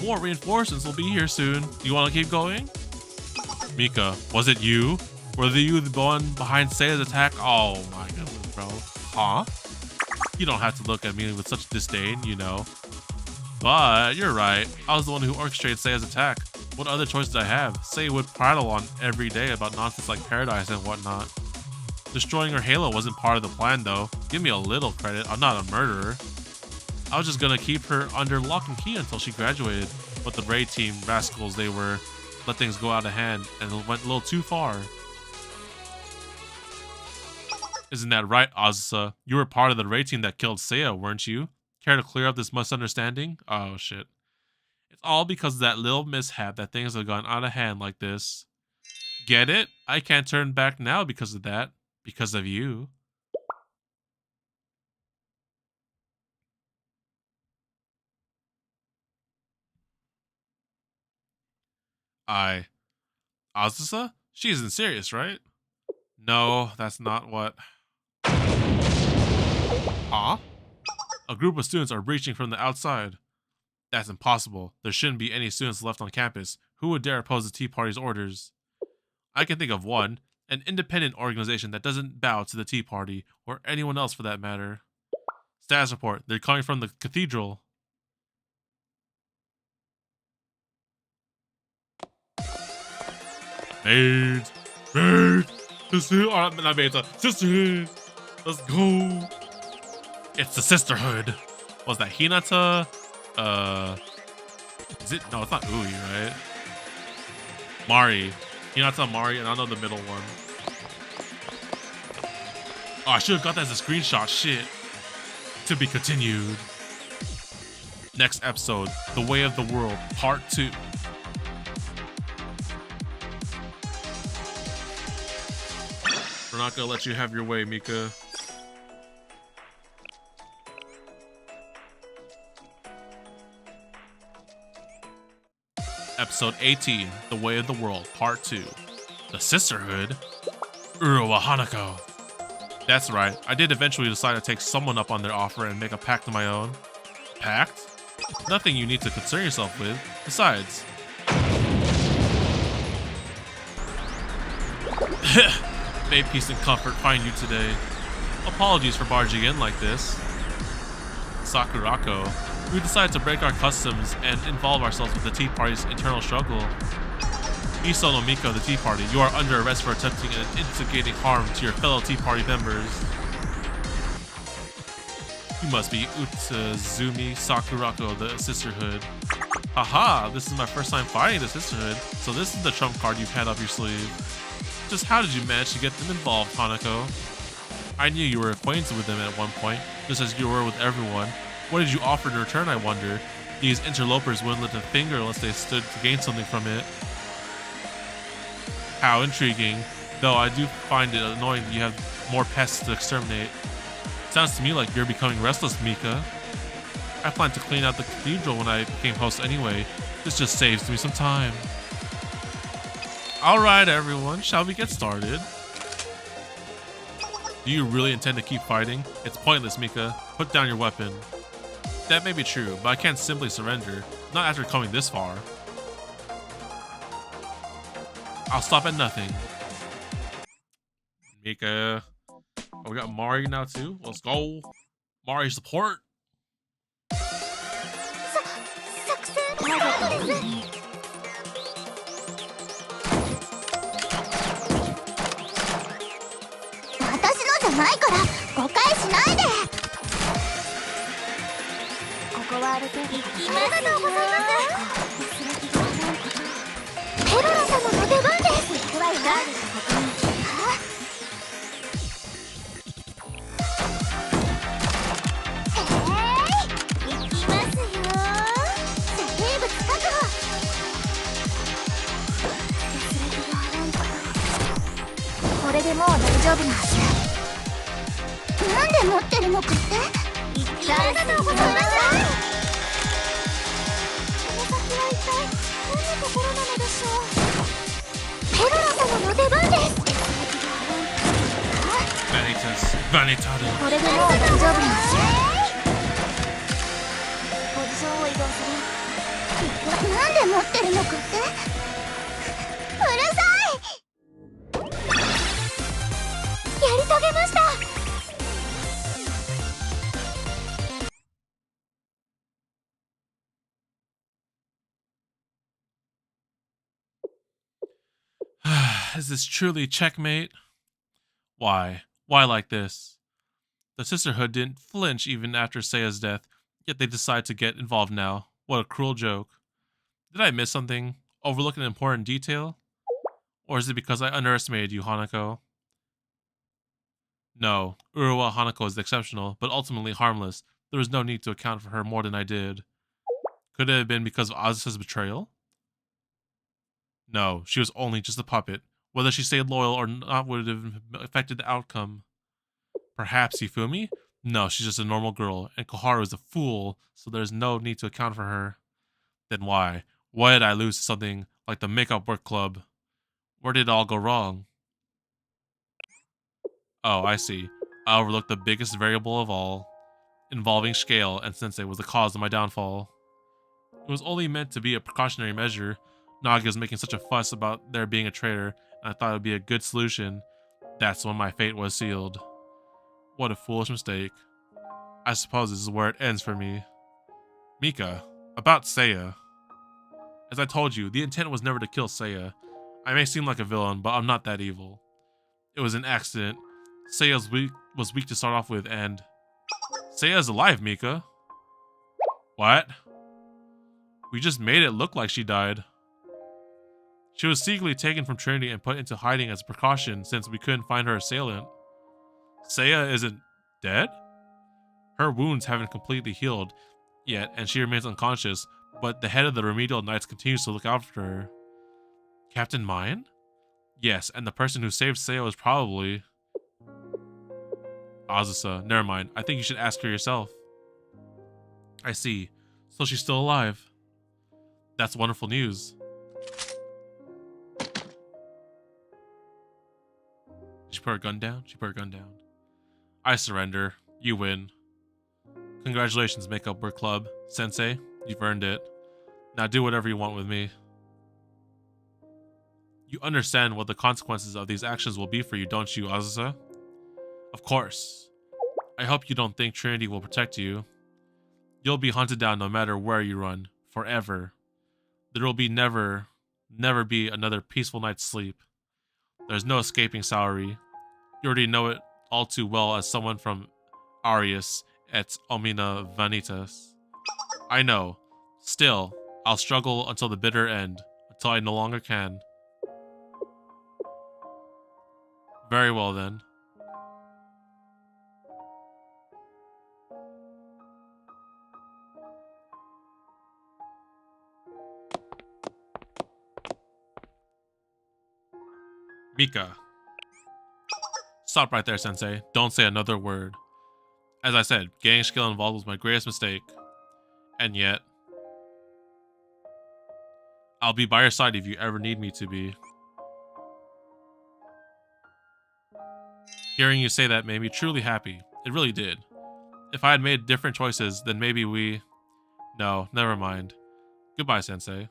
More reinforcements will be here soon. Do you want to keep going? Mika, was it you? Were you the one behind Seiya's attack? Oh my goodness, bro. Huh? You don't have to look at me with such disdain, you know. But you're right. I was the one who orchestrated Seiya's attack. What other choice did I have? Seiya would prattle on every day about nonsense like paradise and whatnot. Destroying her halo wasn't part of the plan though. Give me a little credit, I'm not a murderer. I was just gonna keep her under lock and key until she graduated. But the raid team, rascals they were, let things go out of hand and went a little too far. Isn't that right, Azusa? You were part of the raid team that killed Seiya, weren't you? Care to clear up this misunderstanding? Oh shit. It's all because of that little mishap that things have gone out of hand like this. Get it? I can't turn back now because of that. Because of you. Azusa? She isn't serious, right? No, that's not what. Huh? A group of students are breaching from the outside. That's impossible. There shouldn't be any students left on campus. Who would dare oppose the Tea Party's orders? I can think of one. An independent organization that doesn't bow to the Tea Party, or anyone else for that matter. Status report. They're coming from the cathedral. Maids! Maids! Sisterhood! Oh, not maids, sisterhood! Let's go! It's the sisterhood! Was that Hinata? Is it? No, it's not Ui, right? Mari. Hinata, Mari, and I know the middle one. Oh, I should have got that as a screenshot. Shit. To be continued. Next episode, The Way of the World, Part 2. We're not gonna let you have your way, Mika. Episode 18, The Way of the World, Part 2. The Sisterhood? Uruwa Hanako. That's right, I did eventually decide to take someone up on their offer and make a pact of my own. Pact? Nothing you need to concern yourself with. Besides... May peace and comfort find you today. Apologies for barging in like this. Sakurako, we decided to break our customs and involve ourselves with the Tea Party's internal struggle. Iso no Miko of the Tea Party, you are under arrest for attempting and instigating harm to your fellow Tea Party members. You must be Utazumi Sakurako of the Sisterhood. Haha, this is my first time fighting the Sisterhood, so this is the trump card you've had up your sleeve. Just how did you manage to get them involved, Hanako? I knew you were acquainted with them at one point, just as you were with everyone. What did you offer in return, I wonder? These interlopers wouldn't lift a finger unless they stood to gain something from it. How intriguing, though I do find it annoying that you have more pests to exterminate. Sounds to me like you're becoming restless, Mika. I plan to clean out the cathedral when I became host anyway. This just saves me some time. Alright everyone, shall we get started? Do you really intend to keep fighting? It's pointless, Mika. Put down your weapon. That may be true, but I can't simply surrender. Not after coming this far. I'll stop at nothing. Mika. Oh, we got Mari now too. Let's go. Mari support. Is this truly checkmate? Why? Why like this? The Sisterhood didn't flinch even after Seiya's death, yet they decide to get involved now. What a cruel joke. Did I miss something? Overlook an important detail? Or is it because I underestimated you, Hanako? No, Uruwa Hanako is exceptional, but ultimately harmless. There was no need to account for her more than I did. Could it have been because of Azusa's betrayal? No, she was only just a puppet. Whether she stayed loyal or not would have affected the outcome. Perhaps Hifumi? No, she's just a normal girl, and Koharu is a fool, so there's no need to account for her. Then why? Why did I lose to something like the Makeup Work Club? Where did it all go wrong? Oh, I see. I overlooked the biggest variable of all. Involving Scale and Sensei was the cause of my downfall. It was only meant to be a precautionary measure. Nagi was making such a fuss about there being a traitor, and I thought it would be a good solution. That's when my fate was sealed. What a foolish mistake. I suppose this is where it ends for me. Mika, about Seiya. As I told you, the intent was never to kill Seiya. I may seem like a villain, but I'm not that evil. It was an accident. Seiya was weak to start off with, and... Seiya's alive, Mika. What? We just made it look like she died. She was secretly taken from Trinity and put into hiding as a precaution since we couldn't find her assailant. Seiya isn't dead? Her wounds haven't completely healed yet, and she remains unconscious, but the head of the Remedial Knights continues to look after her. Captain Mine? Yes, and the person who saved Seiya was probably... Azusa, never mind. I think you should ask her yourself. I see. So she's still alive. That's wonderful news. She put her gun down? She put her gun down. I surrender. You win. Congratulations, Makeup Work Club. Sensei, you've earned it. Now do whatever you want with me. You understand what the consequences of these actions will be for you, don't you, Azusa? Of course. I hope you don't think Trinity will protect you. You'll be hunted down no matter where you run, forever. There will be never be another peaceful night's sleep. There's no escaping Saori. You already know it all too well as someone from Arius et Omnia Vanitas. I know. Still, I'll struggle until the bitter end, until I no longer can. Very well then. Mika. Stop right there, Sensei. Don't say another word. As I said, getting skill involved was my greatest mistake. And yet... I'll be by your side if you ever need me to be. Hearing you say that made me truly happy. It really did. If I had made different choices, then maybe we... No, never mind. Goodbye, Sensei.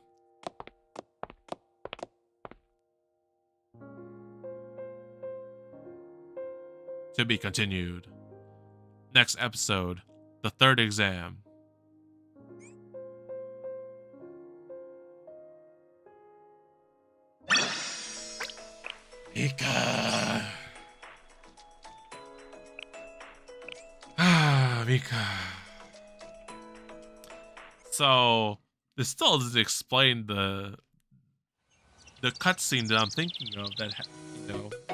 To be continued. Next episode, the third exam. Mika. Mika. So this still doesn't explain the cutscene that I'm thinking of that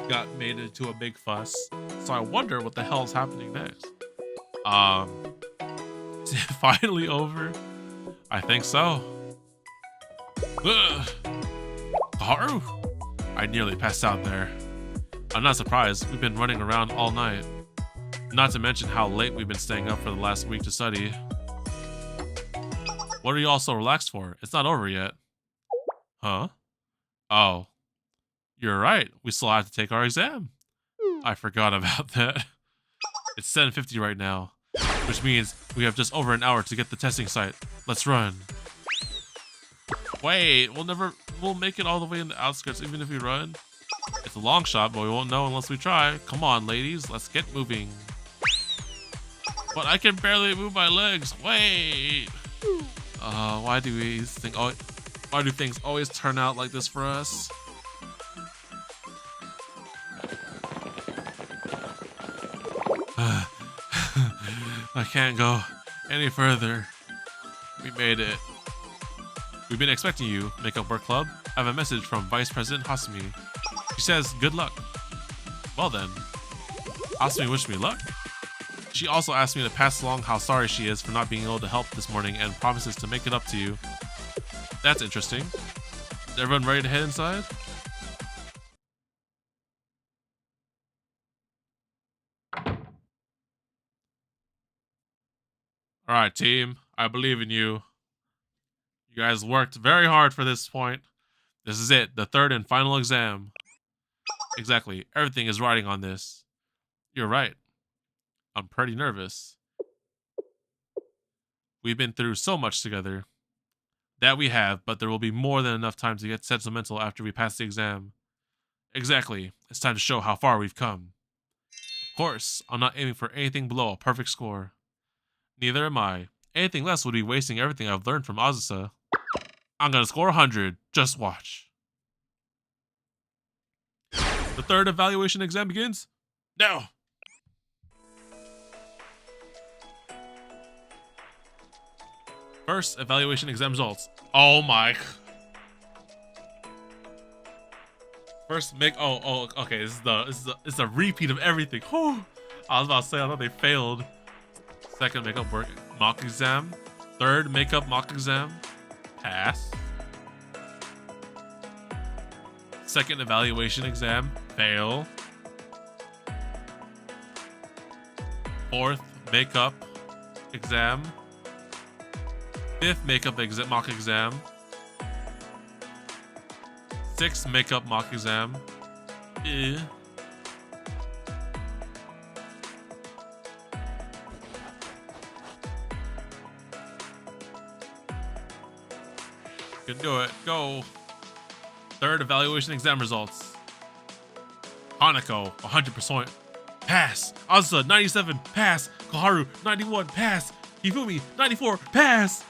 got made into a big fuss. So I wonder what the hell's happening next. Is it finally over? I think so. Haru? I nearly passed out there. I'm not surprised. We've been running around all night. Not to mention how late we've been staying up for the last week to study. What are you all so relaxed for? It's not over yet. Huh? Oh. You're right. We still have to take our exam. I forgot about that. It's 7:50 right now, which means we have just over an hour to get the testing site. Let's run. Wait, we'll make it all the way in the outskirts even if we run. It's a long shot, but we won't know unless we try. Come on, ladies, let's get moving. But I can barely move my legs. Wait. Why do things always turn out like this for us? I can't go any further. We made it. We've been expecting you, Makeup Work Club. I have a message from Vice President Hasumi. She says, good luck. Well then, Hasumi wished me luck. She also asked me to pass along how sorry she is for not being able to help this morning and promises to make it up to you. That's interesting. Is everyone ready to head inside? All right, team. I believe in you. You guys worked very hard for this point. This is it, the third and final exam. Exactly. Everything is riding on this. You're right. I'm pretty nervous. We've been through so much together. That we have, but there will be more than enough time to get sentimental after we pass the exam. Exactly. It's time to show how far we've come. Of course, I'm not aiming for anything below a perfect score. Neither am I. Anything less would be wasting everything I've learned from Azusa. I'm gonna score 100. Just watch. The third evaluation exam begins now. First evaluation exam results. Oh my. First make okay, this is a repeat of everything. Whew. I was about to say I thought they failed. Second makeup work mock exam. Third makeup mock exam. Pass. Second evaluation exam. Fail. Fourth makeup exam. Fifth makeup mock exam. Sixth makeup mock exam. Can do it. Go. Third evaluation exam results. Hanako, 100%. Pass. Azusa, 97. Pass. Koharu, 91. Pass. Hifumi, 94. Pass.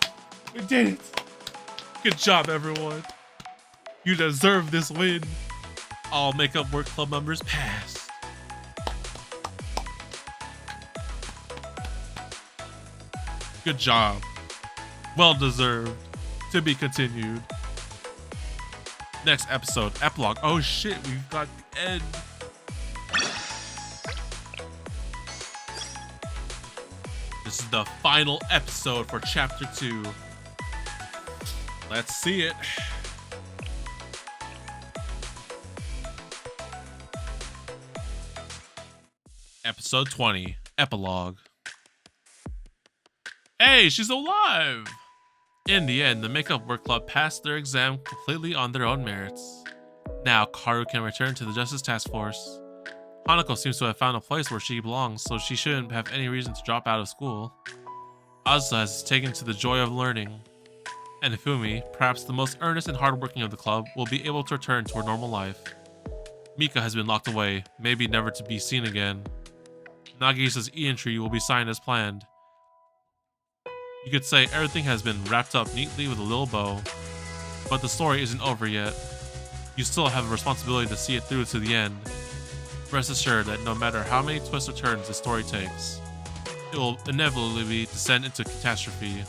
We did it. Good job, everyone. You deserve this win. All makeup work club members pass. Good job. Well deserved. To be continued. Next episode, epilogue. Oh shit, we've got the end. This is the final episode for chapter 2. Let's see it. Episode 20, epilogue. Hey, she's alive! In the end, the makeup work club passed their exam completely on their own merits. Now, Karu can return to the Justice Task Force. Hanako seems to have found a place where she belongs, so she shouldn't have any reason to drop out of school. Azusa has taken to the joy of learning. And Hifumi, perhaps the most earnest and hardworking of the club, will be able to return to her normal life. Mika has been locked away, maybe never to be seen again. Nagisa's e-entry will be signed as planned. You could say everything has been wrapped up neatly with a little bow, but the story isn't over yet. You still have a responsibility to see it through to the end. Rest assured that no matter how many twists or turns the story takes, it will inevitably descend into catastrophe.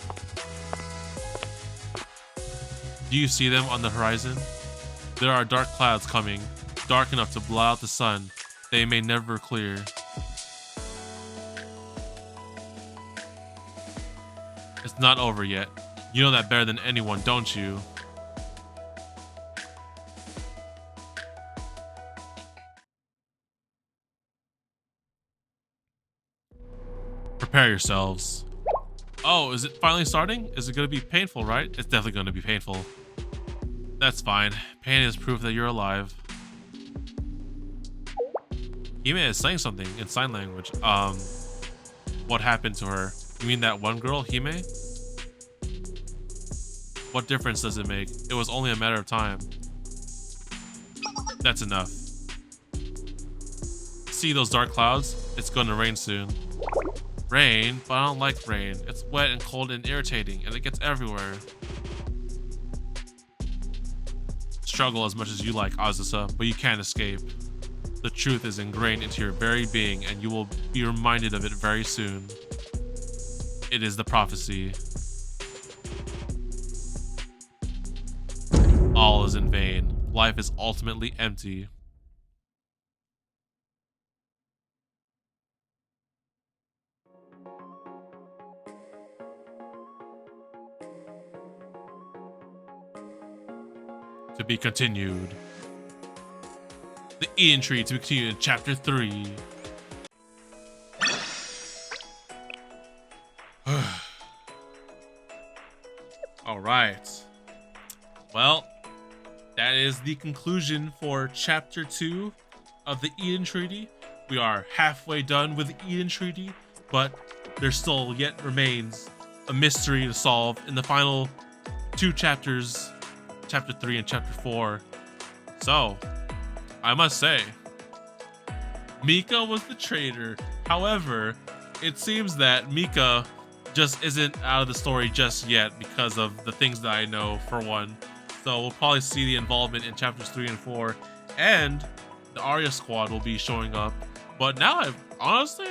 Do you see them on the horizon? There are dark clouds coming, dark enough to blow out the sun. They may never clear. It's not over yet. You know that better than anyone, don't you? Prepare yourselves. Oh, is it finally starting? Is it going to be painful, right? It's definitely going to be painful. That's fine. Pain is proof that you're alive. Hime is saying something in sign language. What happened to her? You mean that one girl, Hime? What difference does it make? It was only a matter of time. That's enough. See those dark clouds? It's going to rain soon. Rain? But I don't like rain. It's wet and cold and irritating, and it gets everywhere. Struggle as much as you like, Azusa, but you can't escape. The truth is ingrained into your very being, and you will be reminded of it very soon. It is the prophecy. All is in vain. Life is ultimately empty. To be continued. The E-entry to be continued in chapter 3. right. Well, that is the conclusion for Chapter 2 of the Eden Treaty. We are halfway done with the Eden Treaty, but there still yet remains a mystery to solve in the final 2 chapters, Chapter 3 and Chapter 4. So, I must say, Mika was the traitor. However, it seems that Mika just isn't out of the story just yet because of the things that I know, for one. So we'll probably see the involvement in chapters 3 and 4, and the Arya squad will be showing up. But now, honestly,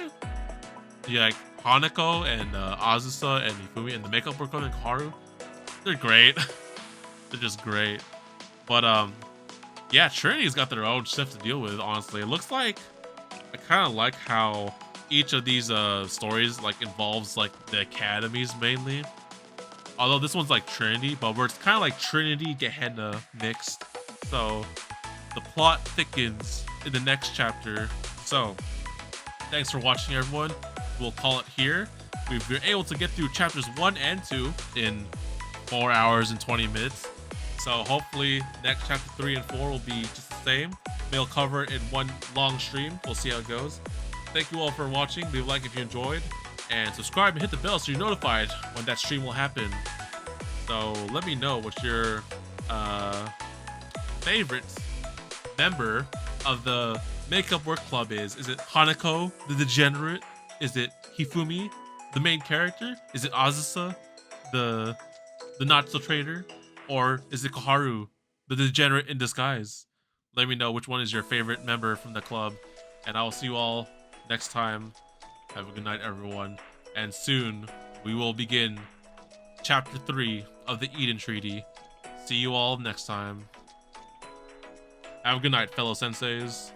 like Hanako and Azusa and Ifumi and the makeup work on Haru, they're great. They're just great. But yeah, Trinity's got their own stuff to deal with. Honestly, it looks like I kind of like how each of these stories like involves like the academies mainly. Although this one's like Trinity, but where it's kind of like Trinity Gehenna mixed. So the plot thickens in the next chapter. So thanks for watching, everyone. We'll call it here. We've been able to get through chapters 1 and 2 in 4 hours and 20 minutes. So hopefully next chapter 3 and 4 will be just the same. We'll cover it in one long stream. We'll see how it goes. Thank you all for watching. Leave a like if you enjoyed, and subscribe and hit the bell so you're notified when that stream will happen. So let me know what your favorite member of the makeup work club is. Is it Hanako, the degenerate? Is it Hifumi, the main character? Is it Azusa, the not so traitor? Or is it Koharu, the degenerate in disguise? Let me know which one is your favorite member from the club, and I will see you all next time. Have a good night, everyone. And soon we will begin chapter 3 of the Eden Treaty. See you all next time. Have a good night, fellow senseis.